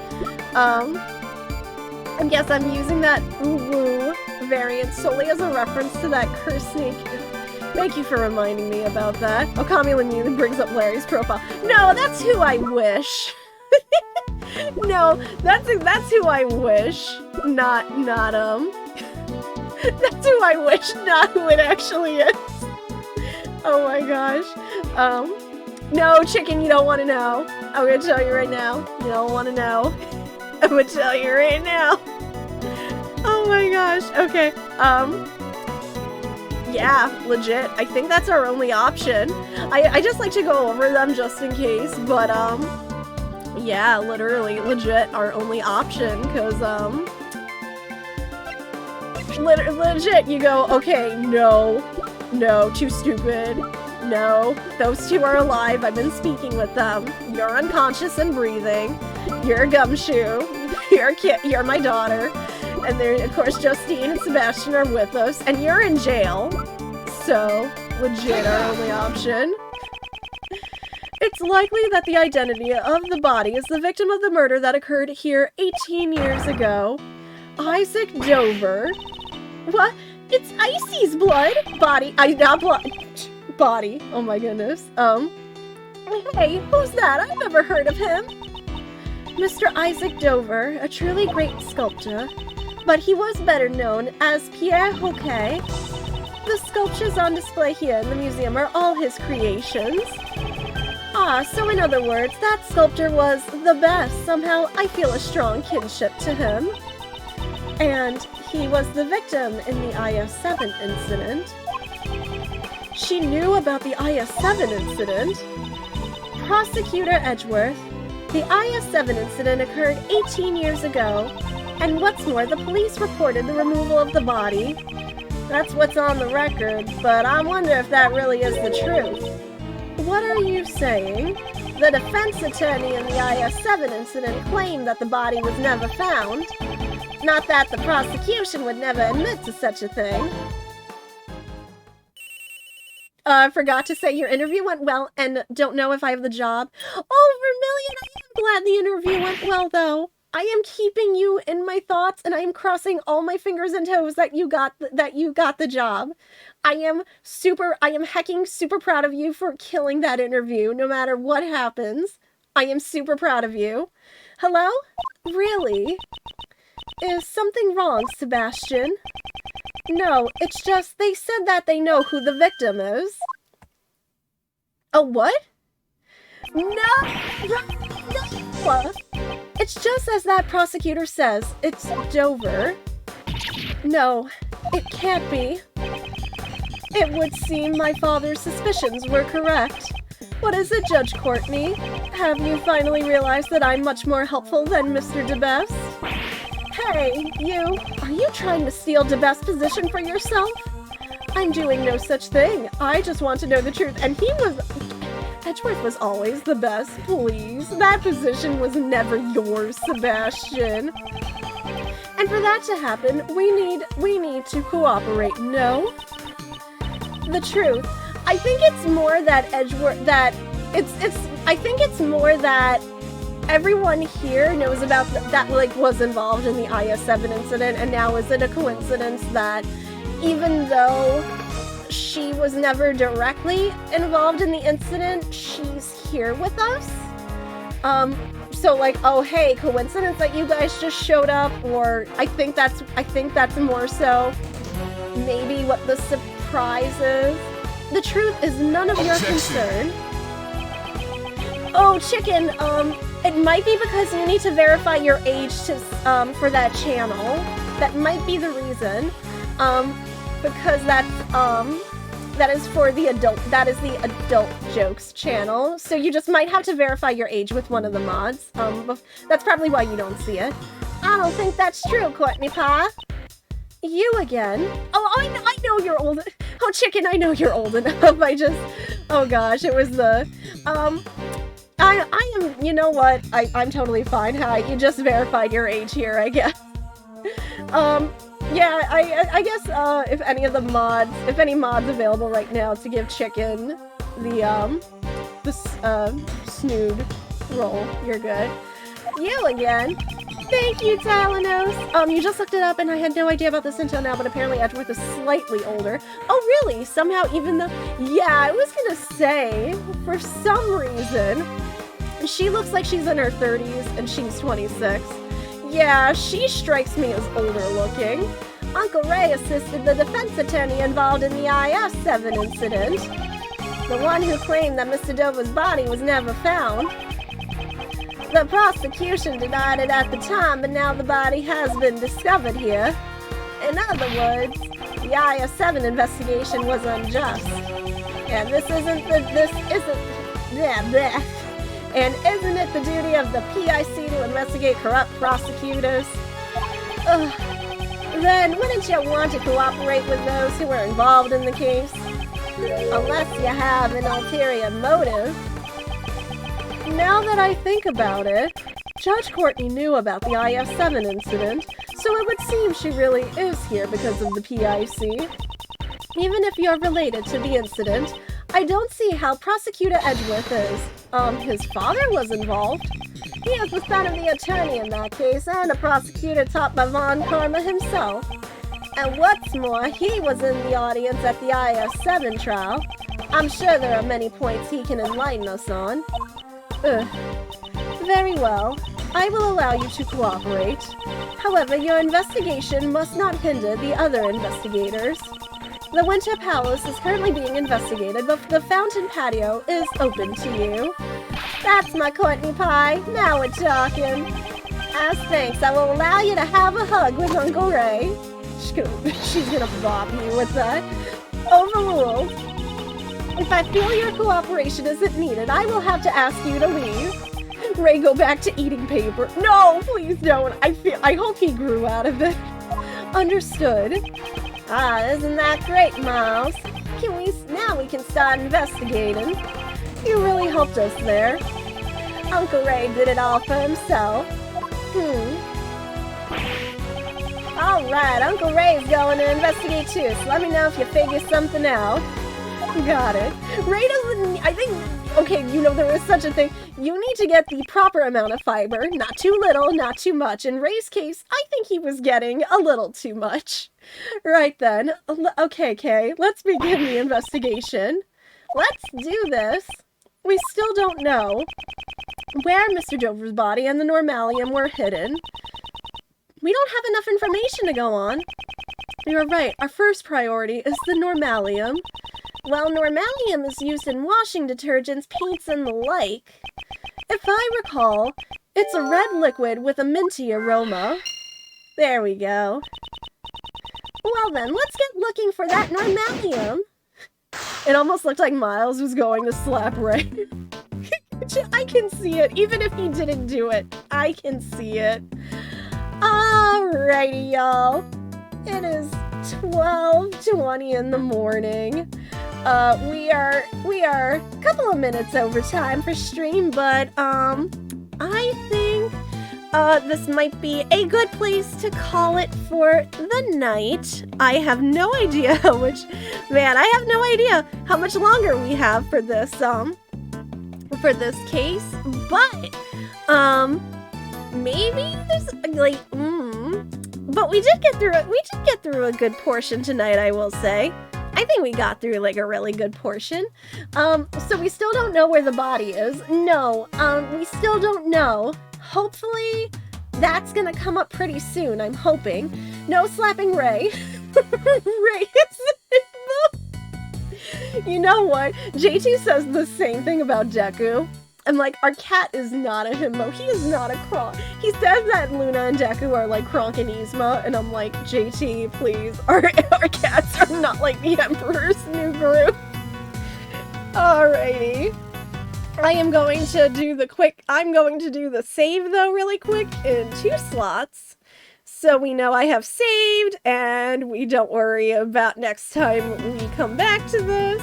And yes, I'm using that woo variant solely as a reference to that curse snake Thank you for reminding me about that. Okami Lemune brings up Larry's profile. No, that's who I wish. No, that's who I wish. Not, that's who I wish, not who it actually is. Oh my gosh. No, chicken, you don't want to know. I'm gonna tell you right now. You don't want to know. I'm gonna tell you right now. Oh my gosh. Okay. Yeah, legit. I think that's our only option. I just like to go over them just in case, but, yeah, literally, legit, our only option, because, legit, you go, okay, no, too stupid, no, those two are alive, I've been speaking with them, you're unconscious and breathing, you're a gumshoe, you're my daughter, and there, of course, Justine and Sebastian are with us, and you're in jail, so, legit, our only option. It's likely that the identity of the body is the victim of the murder that occurred here 18 years ago. Isaac Dover. What? It's Icy's blood? Body. Not blood. Body. Oh my goodness. Hey, who's that? I've never heard of him. Mr. Isaac Dover, a truly great sculptor, but he was better known as Pierre Hoquet. The sculptures on display here in the museum are all his creations. Ah, so in other words, that sculptor was the best. Somehow, I feel a strong kinship to him. And he was the victim in the IS-7 incident. She knew about the IS-7 incident. Prosecutor Edgeworth, the IS-7 incident occurred 18 years ago, and what's more, the police reported the removal of the body. That's what's on the record, but I wonder if that really is the truth. What are you saying? The defense attorney in the IS-7 incident claimed that the body was never found. Not that the prosecution would never admit to such a thing. I forgot to say your interview went well and don't know if I have the job. Oh, Vermilion, I am glad the interview went well, though. I am keeping you in my thoughts and I am crossing all my fingers and toes that you got the job. I am hecking super proud of you for killing that interview, no matter what happens. I am super proud of you. Hello? Really? Is something wrong, Sebastian? No, it's just they said that they know who the victim is. A what? No! It's just as that prosecutor says. It's Dover. No, it can't be. It would seem my father's suspicions were correct. What is it, Judge Courtney? Have you finally realized that I'm much more helpful than Mr. DeBest? Hey, you! Are you trying to steal DeBest's position for yourself? I'm doing no such thing. I just want to know the truth, and Edgeworth was always the best, please. That position was never yours, Sebastian. And for that to happen, we need to cooperate, no? The truth. I think it's more that I think it's more that everyone here knows about that was involved in the IS-7 incident, and now is it a coincidence that even though she was never directly involved in the incident, she's here with us? So oh hey, coincidence that you guys just showed up, or I think that's more so maybe what the surprise is. The truth is none of your concern. Oh, chicken, it might be because you need to verify your age for that channel. That might be the reason. Because that is for the adult jokes channel. So you just might have to verify your age with one of the mods. That's probably why you don't see it. I don't think that's true, Courtney Pa. You again? Oh, I know you're old. Oh, chicken, I know you're old enough. Oh gosh, it was the, I am, you know what? I'm totally fine. Hi, you just verified your age here, I guess. Yeah, I guess, if any mods available right now to give chicken the snood roll, you're good. You again? Thank you, Talanos. You just looked it up and I had no idea about this until now, but apparently Edgeworth is slightly older. Oh, really? Somehow even though... Yeah, I was gonna say, for some reason, she looks like she's in her 30s and she's 26. Yeah, she strikes me as older looking. Uncle Ray assisted the defense attorney involved in the IS-7 incident. The one who claimed that Mr. Dover's body was never found. The prosecution denied it at the time, but now the body has been discovered here. In other words, the IS-7 investigation was unjust. And And isn't it the duty of the PIC to investigate corrupt prosecutors? Ugh. Then wouldn't you want to cooperate with those who were involved in the case? Unless you have an ulterior motive. Now that I think about it, Judge Courtney knew about the IS-7 incident, so it would seem she really is here because of the PIC. Even if you're related to the incident, I don't see how Prosecutor Edgeworth is. His father was involved. He is the son of the attorney in that case, and a prosecutor taught by Von Karma himself. And what's more, he was in the audience at the IS-7 trial. I'm sure there are many points he can enlighten us on. Very well. I will allow you to cooperate. However, your investigation must not hinder the other investigators. The Winter Palace is currently being investigated, but the fountain patio is open to you. That's my Courtney Pie. Now we're talking. As thanks, I will allow you to have a hug with Uncle Ray. She's gonna bop you with that. Overruled. If I feel your cooperation isn't needed, I will have to ask you to leave. Ray, go back to eating paper. No, please don't. I hope he grew out of it. Understood. Isn't that great, Miles? Now we can start investigating. You really helped us there. Uncle Ray did it all for himself. Alright, Uncle Ray's going to investigate too, so let me know if you figure something out. Got it. Ray doesn't... I think... Okay, there is such a thing. You need to get the proper amount of fiber. Not too little, not too much. In Ray's case, I think he was getting a little too much. Right then. Okay, Kay, let's begin the investigation. Let's do this. We still don't know where Mr. Dover's body and the Normalium were hidden. We don't have enough information to go on. You're right, our first priority is the Normalium. Well, Normalium is used in washing detergents, paints, and the like. If I recall, it's a red liquid with a minty aroma. There we go. Well then, let's get looking for that Normalium. It almost looked like Miles was going to slap Ray. I can see it, even if he didn't do it. I can see it. Alrighty, y'all. It is 12:20 in the morning. We are a couple of minutes over time for stream, but I think this might be a good place to call it for the night. I have no idea how much longer we have for this case, but maybe there's but we did get through a good portion tonight, I will say. I think we got through a really good portion. So we still don't know where the body is. No, we still don't know. Hopefully that's gonna come up pretty soon, I'm hoping. No slapping Ray. Ray is You know what? JT says the same thing about Deku. I'm like, our cat is not a himbo. He is not a Kronk. He says that Luna and Deku are like Kronk and Yzma, and I'm like, JT, please. Our cats are not like the Emperor's New Groove. Alrighty. I'm going to do the save though really quick in 2 slots. So we know I have saved, and we don't worry about next time we come back to this.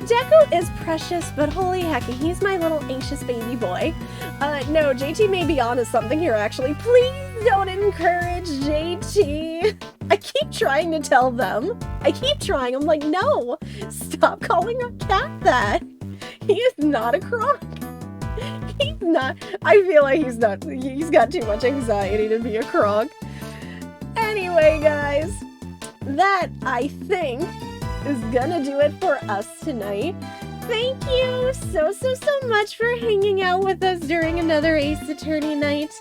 Deku is precious, but holy heck, he's my little anxious baby boy. No, JT may be onto something here, actually. Please don't encourage JT. I keep trying to tell them. I'm like, no, stop calling our cat that. He is not a Kronk. He's not. I feel like he's not. He's got too much anxiety to be a Krog. Anyway, guys, that I think is gonna do it for us tonight. Thank you so much for hanging out with us during another Ace Attorney night.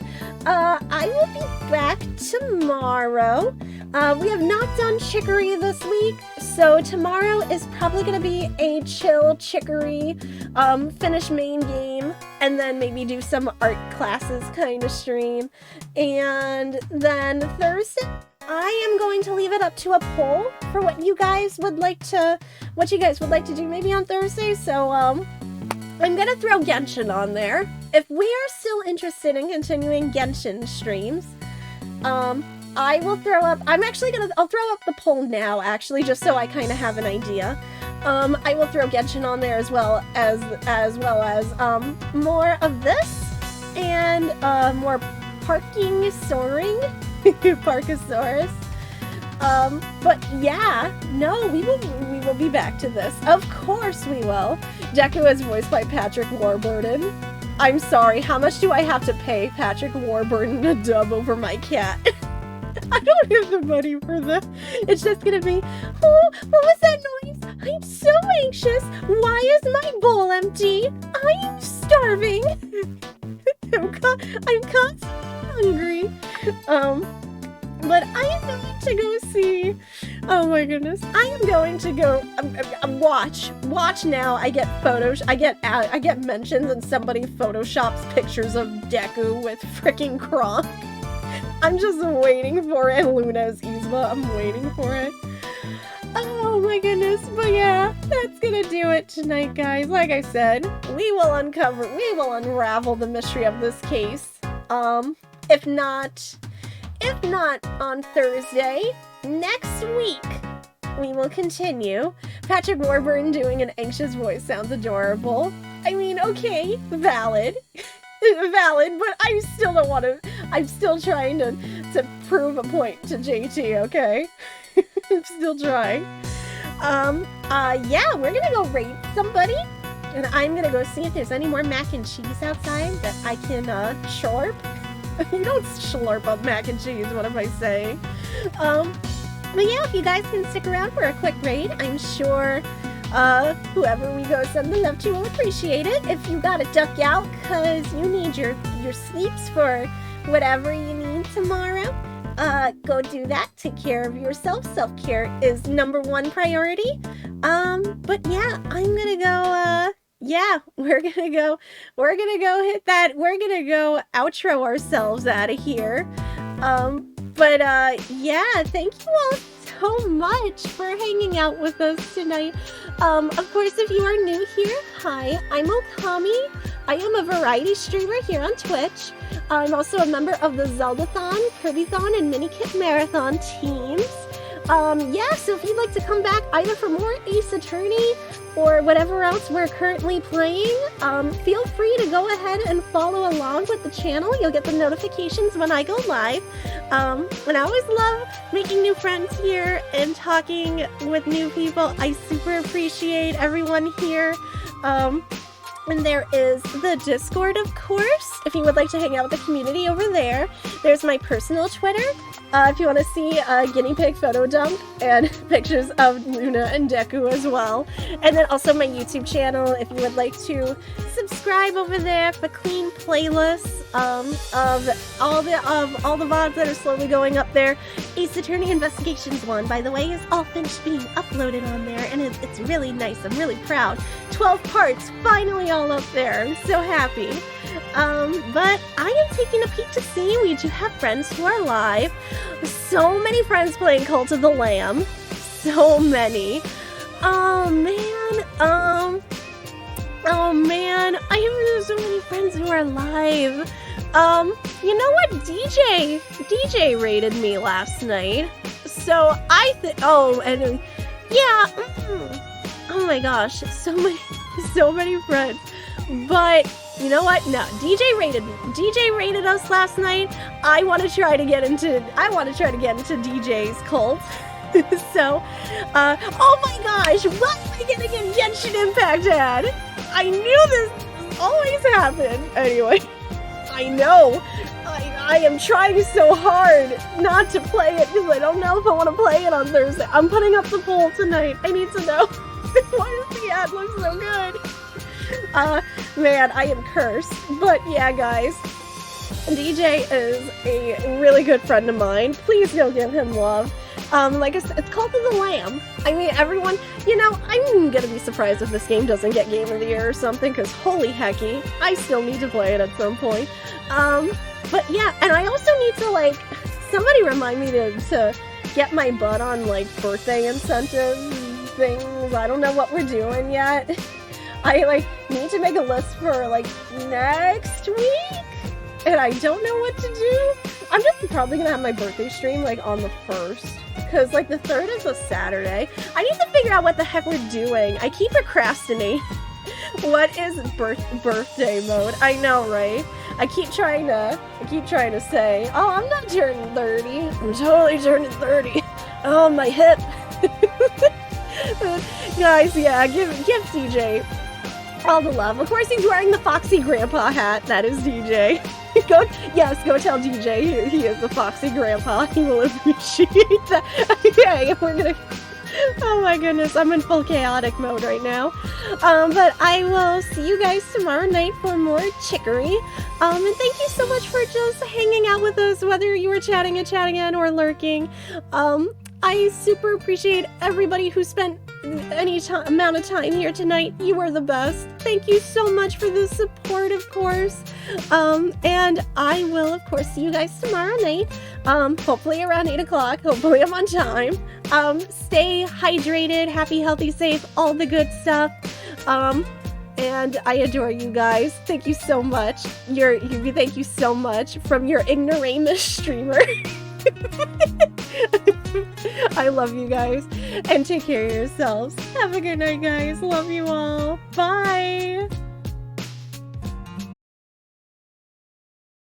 I will be back tomorrow. We have not done Chicory this week, so tomorrow is probably going to be a chill Chicory, finish main game, and then maybe do some art classes kind of stream. And then Thursday, I am going to leave it up to a poll for what you guys would like to do maybe on Thursday. So, I'm gonna throw Genshin on there. If we are still interested in continuing Genshin streams, I will throw up, I'll throw up the poll now, actually, just so I kind of have an idea. I will throw Genshin on there as well as more of this, and, more parking soaring, Parkosaurus. But yeah, no, we will be back to this. Of course we will. Deku is voiced by Patrick Warburton. I'm sorry, how much do I have to pay Patrick Warburton to dub over my cat? I don't have the money for that. It's just gonna be, oh, what was that noise? I'm so anxious. Why is my bowl empty? I am starving. I'm constantly hungry. But I am going to go see, oh my goodness, I am going to go, watch now, I get photos, I get mentions and somebody photoshops pictures of Deku with freaking Kronk. I'm just waiting for it, Luna's Yzma, I'm waiting for it. Oh my goodness, but yeah, that's gonna do it tonight, guys. Like I said, we will unravel the mystery of this case. If not on Thursday, next week, we will continue. Patrick Warburton doing an anxious voice sounds adorable. I mean, okay, valid, but I still don't want to, I'm still trying to prove a point to JT, okay? I'm still trying. Yeah, we're gonna go raid somebody, and I'm gonna go see if there's any more mac and cheese outside that I can, chorp. You don't slurp up mac and cheese, what am I saying? But yeah, if you guys can stick around for a quick raid, I'm sure whoever we go send the love to will appreciate it. If you gotta duck out because you need your sleeps for whatever you need tomorrow, go do that. Take care of yourself. Self-care is #1 priority. But yeah, I'm gonna go, yeah, we're gonna go hit that, we're gonna go outro ourselves out of here. Yeah, thank you all so much for hanging out with us tonight. Of course, if you are new here, hi, I'm Okami. I am a variety streamer here on Twitch. I'm also a member of the Zeldathon, Kirbython, and Minikit Marathon teams. Yeah, so if you'd like to come back either for more Ace Attorney or whatever else we're currently playing, feel free to go ahead and follow along with the channel. You'll get the notifications when I go live. And I always love making new friends here and talking with new people. I super appreciate everyone here. And there is the Discord, of course, if you would like to hang out with the community over there. There's my personal Twitter, if you want to see a guinea pig photo dump and pictures of Luna and Deku as well. And then also my YouTube channel, if you would like to subscribe over there for clean playlists of all the VODs that are slowly going up there. Ace Attorney Investigations 1, by the way, is all finished being uploaded on there, and it's really nice. I'm really proud. 12 parts, finally all up there. I'm so happy. But I am taking a peek to see we do have friends who are live. So many friends playing Cult of the Lamb. So many. Oh man, I have so many friends who are live. You know what? DJ rated me last night. So oh my gosh, so many friends. But you know what? No, DJ rated us last night. I want to try to get into DJ's cult. So, oh my gosh, what am I getting a Genshin Impact ad? I knew this always happen. Anyway, I know. I am trying so hard not to play it because I don't know if I want to play it on Thursday. I'm putting up the poll tonight. I need to know. Why does the ad look so good? Man, I am cursed. But yeah, guys, DJ is a really good friend of mine. Please go give him love. Like I said, it's called The Lamb. I mean, everyone, you know, I'm gonna be surprised if this game doesn't get Game of the Year or something, because holy hecky, I still need to play it at some point. But yeah, and I also need to, like, somebody remind me to get my butt on, like, birthday incentive things. I don't know what we're doing yet. I, like, need to make a list for, like, next week, and I don't know what to do. I'm just probably gonna have my birthday stream, like, on the 1st, because, like, the 3rd is a Saturday. I need to figure out what the heck we're doing. I keep procrastinating. What is birthday mode? I know, right? I keep trying to say, oh, I'm not turning 30. I'm totally turning 30. Oh, my hip. Guys, yeah, give DJ all the love. Of course, he's wearing the Foxy Grandpa hat. That is DJ. Go tell DJ he is the Foxy Grandpa. He will appreciate that. Okay, we're gonna... Oh my goodness, I'm in full chaotic mode right now. But I will see you guys tomorrow night for more chicory. And thank you so much for just hanging out with us, whether you were chatting in or lurking. I super appreciate everybody who spent any amount of time here tonight. You were the best. Thank you so much for the support, of course. And I will, of course, see you guys tomorrow night. Hopefully around 8 o'clock. Hopefully I'm on time. Stay hydrated, happy, healthy, safe, all the good stuff. And I adore you guys. Thank you so much. Thank you so much from your ignoramus streamer. I love you guys, and take care of yourselves. Have a good night, guys. Love you all. Bye.